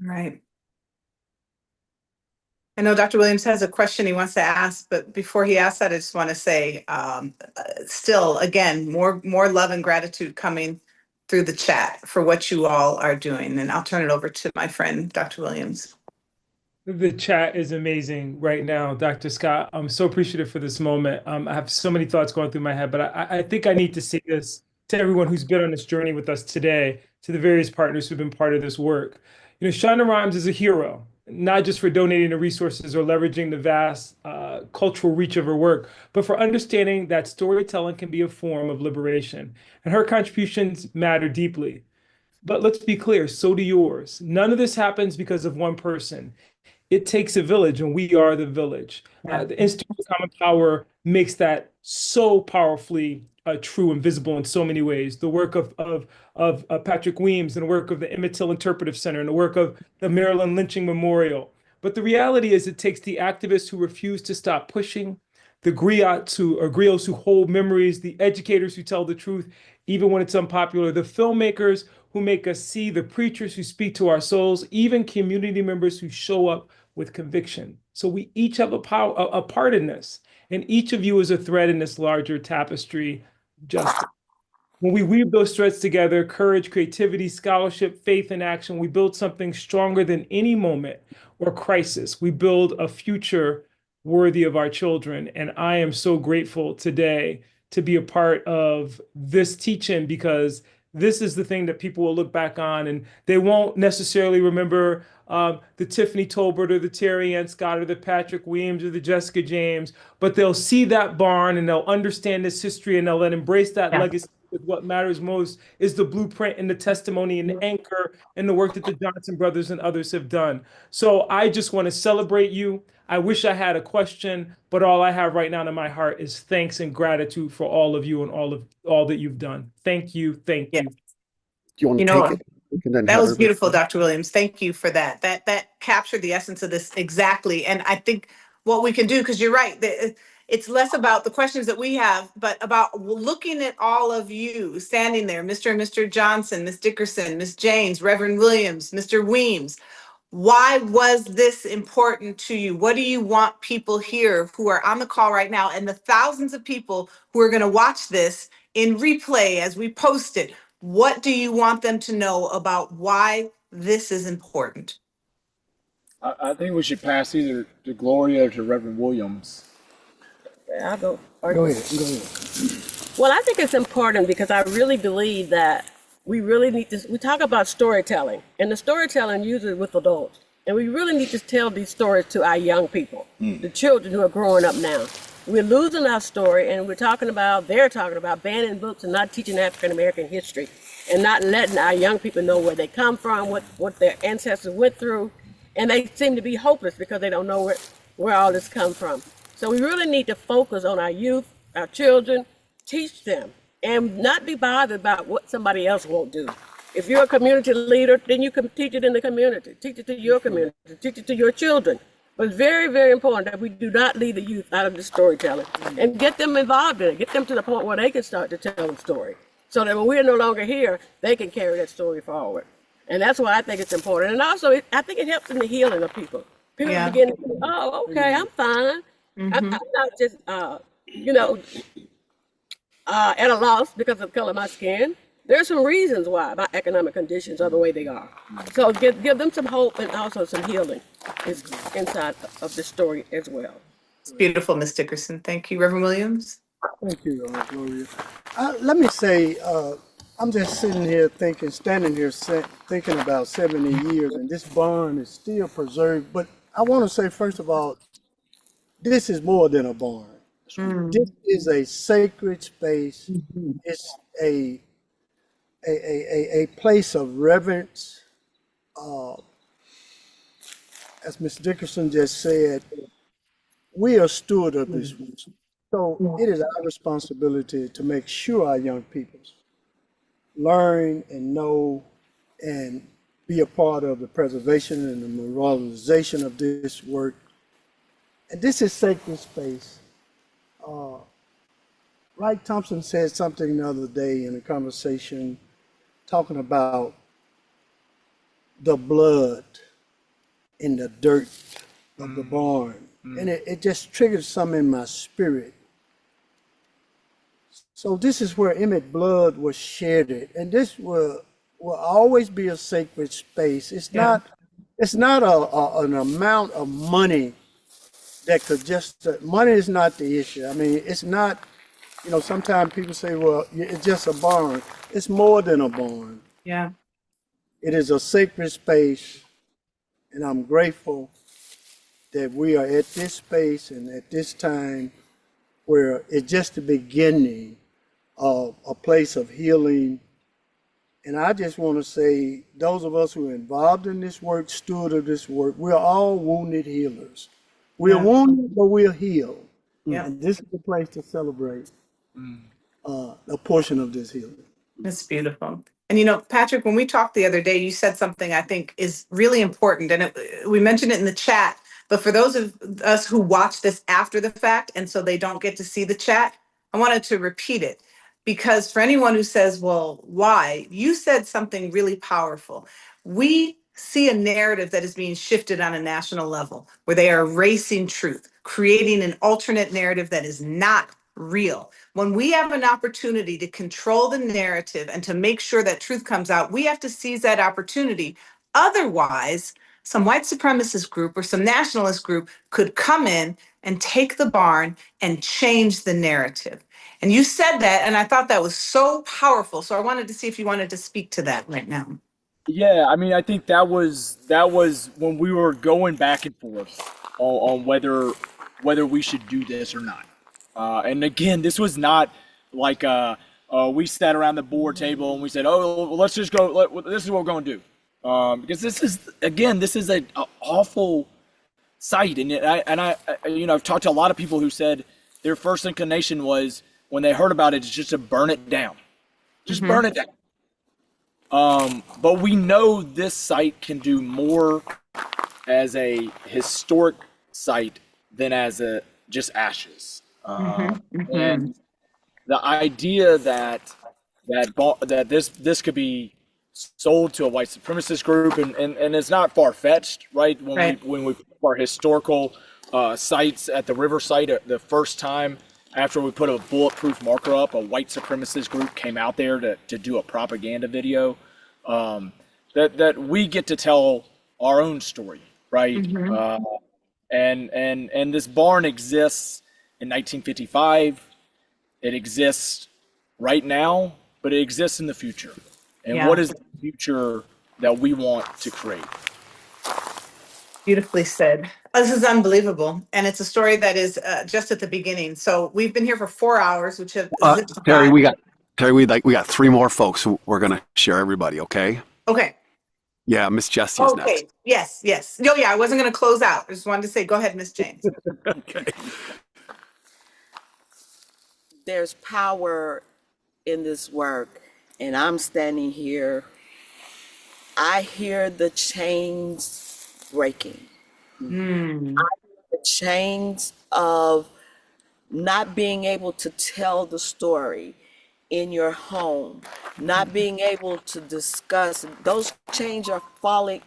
Right. I know Dr. Williams has a question he wants to ask, but before he asks that, I just want to say, still, again, more love and gratitude coming through the chat for what you all are doing. And I'll turn it over to my friend, Dr. Williams. The chat is amazing right now, Dr. Scott. I'm so appreciative for this moment. I have so many thoughts going through my head, but I think I need to say this to everyone who's been on this journey with us today, to the various partners who've been part of this work. You know, Shonda Rhimes is a hero, not just for donating the resources or leveraging the vast cultural reach of her work, but for understanding that storytelling can be a form of liberation. And her contributions matter deeply. But let's be clear, so do yours. None of this happens because of one person. It takes a village, and we are the village. The Institute of Common Power makes that so powerfully true and visible in so many ways. The work of Patrick Weems and the work of the Emmett Till Interpretive Center and the work of the Maryland Lynching Memorial. But the reality is it takes the activists who refuse to stop pushing, the griots who hold memories, the educators who tell the truth, even when it's unpopular, the filmmakers who make us see, the preachers who speak to our souls, even community members who show up with conviction. So we each have a part in this, and each of you is a thread in this larger tapestry of justice. When we weave those threads together, courage, creativity, scholarship, faith, and action, we build something stronger than any moment or crisis. We build a future worthy of our children. And I am so grateful today to be a part of this teaching, because this is the thing that people will look back on, and they won't necessarily remember the Tiffany Tolbert or the Terry Ann Scott or the Patrick Weems or the Jessica James, but they'll see that barn and they'll understand this history and they'll then embrace that legacy with what matters most is the blueprint and the testimony and the anchor and the work that the Johnson brothers and others have done. So I just want to celebrate you. I wish I had a question, but all I have right now in my heart is thanks and gratitude for all of you and all that you've done. Thank you. Thank you. Do you want You to know, take it? And then that have was everybody- beautiful, Dr. Williams. Thank you for that. That captured the essence of this exactly. And I think what we can do, because you're right, it's less about the questions that we have, but about looking at all of you standing there, Mr. and Mr. Johnson, Ms. Dickerson, Ms. James, Reverend Williams, Mr. Weems. Why was this important to you? What do you want people here who are on the call right now and the thousands of people who are going to watch this in replay as we post it? What do you want them to know about why this is important? I think we should pass either to Gloria or to Reverend Williams. I'll go. Go ahead. Go ahead. Well, I think it's important because I really believe that we really need to, we talk about storytelling, and the storytelling usually with adults. And we really need to tell these stories to our young people, the children who are growing up now. We're losing our story, and they're talking about banning books and not teaching African American history, and not letting our young people know where they come from, what their ancestors went through. And they seem to be hopeless because they don't know where all this comes from. So we really need to focus on our youth, our children, teach them, and not be bothered about what somebody else won't do. If you're a community leader, then you can teach it in the community, teach it to your community, teach it to your children. But it's very, very important that we do not leave the youth out of the storytelling and get them involved in it, get them to the point where they can start to tell the story. So that when we're no longer here, they can carry that story forward. And that's why I think it's important. And also, I think it helps in the healing of people. People begin to think, oh, okay, I'm fine. I'm not just, at a loss because of the color of my skin. There's some reasons why my economic conditions are the way they are. So give them some hope and also some healing is inside of the story as well. It's beautiful, Ms. Dickerson. Thank you. Reverend Williams? Thank you, Gloria. Let me say, I'm just sitting here standing here thinking about 70 years, and this barn is still preserved. But I want to say, first of all, this is more than a barn. This is a sacred space. It's a place of reverence. As Ms. Dickerson just said, we are steward of this. So it is our responsibility to make sure our young people learn and know and be a part of the preservation and the memorialization of this work. And this is sacred space. Wright Thompson said something the other day in a conversation talking about the blood in the dirt of the barn. And it just triggered something in my spirit. So this is where Emmett blood was shedded, and this will always be a sacred space. It's not an amount of money that could just money is not the issue. I mean, it's not. Sometimes people say, "Well, it's just a barn." It's more than a barn. Yeah. It is a sacred space, and I'm grateful that we are at this space and at this time where it's just the beginning of a place of healing. And I just want to say, those of us who are involved in this work, steward of this work, we're all wounded healers. We're wounded, but we're healed. Yeah. And this is the place to celebrate a portion of this healing. That's beautiful. And Patrick, when we talked the other day, you said something I think is really important, and we mentioned it in the chat. But for those of us who watch this after the fact, and so they don't get to see the chat, I wanted to repeat it. Because for anyone who says, well, why? You said something really powerful. We see a narrative that is being shifted on a national level, where they are erasing truth, creating an alternate narrative that is not real. When we have an opportunity to control the narrative and to make sure that truth comes out, we have to seize that opportunity. Otherwise, some white supremacist group or some nationalist group could come in and take the barn and change the narrative. And you said that, and I thought that was so powerful. So I wanted to see if you wanted to speak to that right now. Yeah, I mean, I think that was when we were going back and forth on whether we should do this or not. And again, this was not like a we sat around the board table and we said, "Oh, well, let's just go. This is what we're going to do," because this is an awful sight, and I've talked to a lot of people who said their first inclination was when they heard about it is just to burn it down, just burn it down. But we know this site can do more as a historic site than as a just ashes. And the idea that this could be sold to a white supremacist group, and it's not far fetched, right? When we put our historical sites at the river site, the first time after we put a bulletproof marker up, a white supremacist group came out there to do a propaganda video. That we get to tell our own story, right? And this barn exists in 1955. It exists right now, but it exists in the future. And what is the future that we want to create? Beautifully said. This is unbelievable. And it's a story that is just at the beginning. So we've been here for 4 hours, which have zipped Terry, by. we got 3 more folks who we're gonna share everybody, okay? Okay. Yeah, Miss Jessie is next. Yes. No, I wasn't going to close out. I just wanted to say, go ahead, Miss James. Okay. There's power in this work, and I'm standing here. I hear the chains breaking. I hear the chains of not being able to tell the story in your home, not being able to discuss. Those chains are falling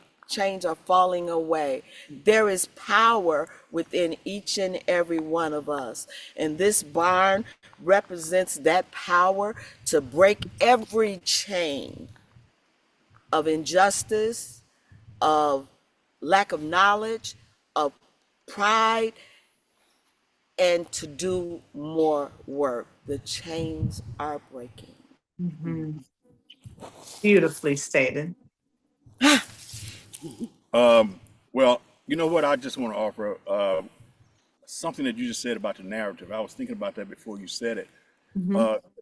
away. There is power within each and every one of us. And this barn represents that power to break every chain of injustice, of lack of knowledge, of pride, and to do more work. The chains are breaking. Beautifully stated. Well, you know what? I just want to offer something that you just said about the narrative. I was thinking about that before you said it.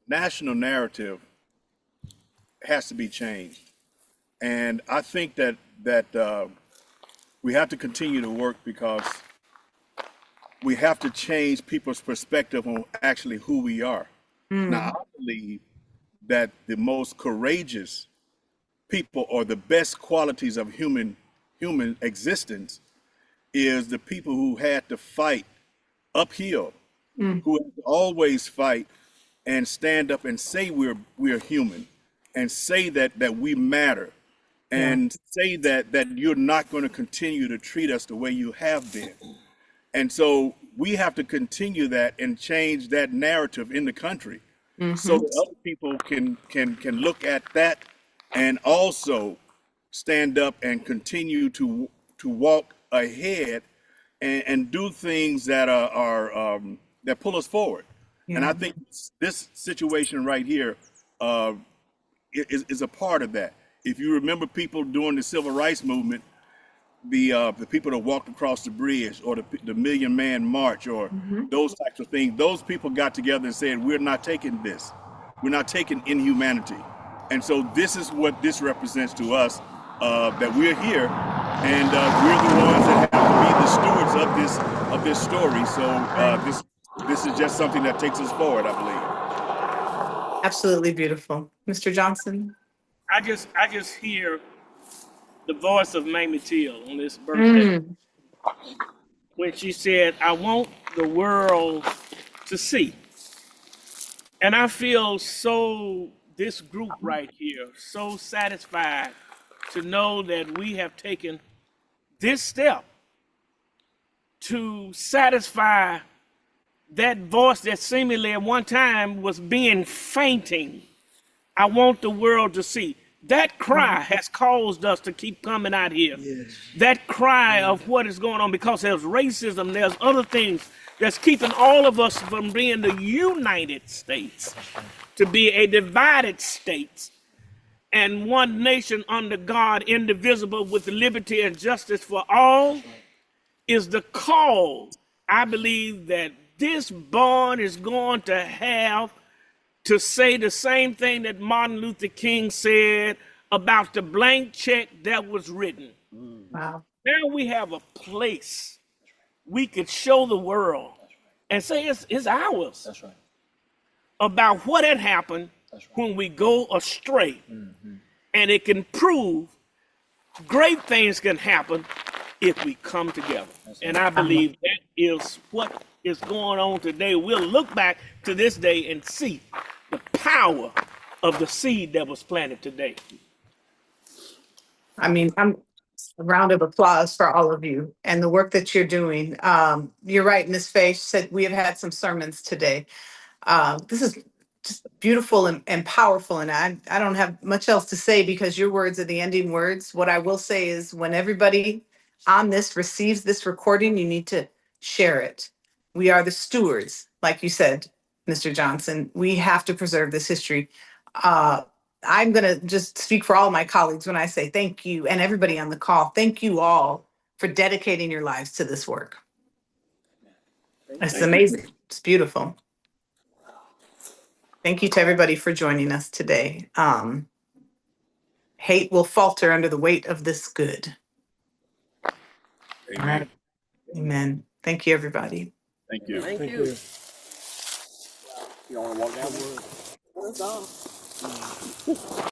National narrative has to be changed, and I think that we have to continue to work because we have to change people's perspective on actually who we are. Now, I believe that the most courageous people or the best qualities of human existence is the people who had to fight uphill, who had to always fight and stand up and say we're human, and say that we matter, and say that you're not going to continue to treat us the way you have been. And so we have to continue that and change that narrative in the country, so that other people can look at that and also stand up and continue to walk ahead and do things that are that pull us forward. And I think this situation right here is a part of that. If you remember people during the civil rights movement, the people that walked across the bridge, or the Million Man March, or those types of things, those people got together and said, we're not taking this. We're not taking inhumanity. And so this is what this represents to us, that we're here, and we're the ones that have to be the stewards of this story. So this is just something that takes us forward, I believe. Absolutely beautiful. Mr. Johnson? I just hear the voice of Mamie Till on this birthday when she said, I want the world to see. And I feel this group right here, so satisfied to know that we have taken this step to satisfy that voice that seemingly at one time was being fainting. I want the world to see. That cry has caused us to keep coming out here. That cry of what is going on, because there's racism, there's other things that's keeping all of us from being the United States, to be a divided state, and one nation under God, indivisible, with liberty and justice for all, is the call. I believe that this barn is going to have to say the same thing that Martin Luther King said about the blank check that was written. Wow. Now we have a place we could show the world and say it's ours. That's right. About what had happened when we go astray. And it can prove great things can happen if we come together. And I believe that is what is going on today. We'll look back to this day and see the power of the seed that was planted today. I mean, a round of applause for all of you and the work that you're doing. You're right, Ms. Fay said we have had some sermons today. This is just beautiful and powerful, and I don't have much else to say because your words are the ending words. What I will say is when everybody on this receives this recording, you need to share it. We are the stewards, like you said, Mr. Johnson. We have to preserve this history. I'm going to just speak for all my colleagues when I say thank you, and everybody on the call. Thank you all for dedicating your lives to this work. It's amazing. It's beautiful. Thank you to everybody for joining us today. Hate will falter under the weight of this good. Amen. All right. Amen. Thank you, everybody. Thank you. Thank you. You want to walk down? That's all.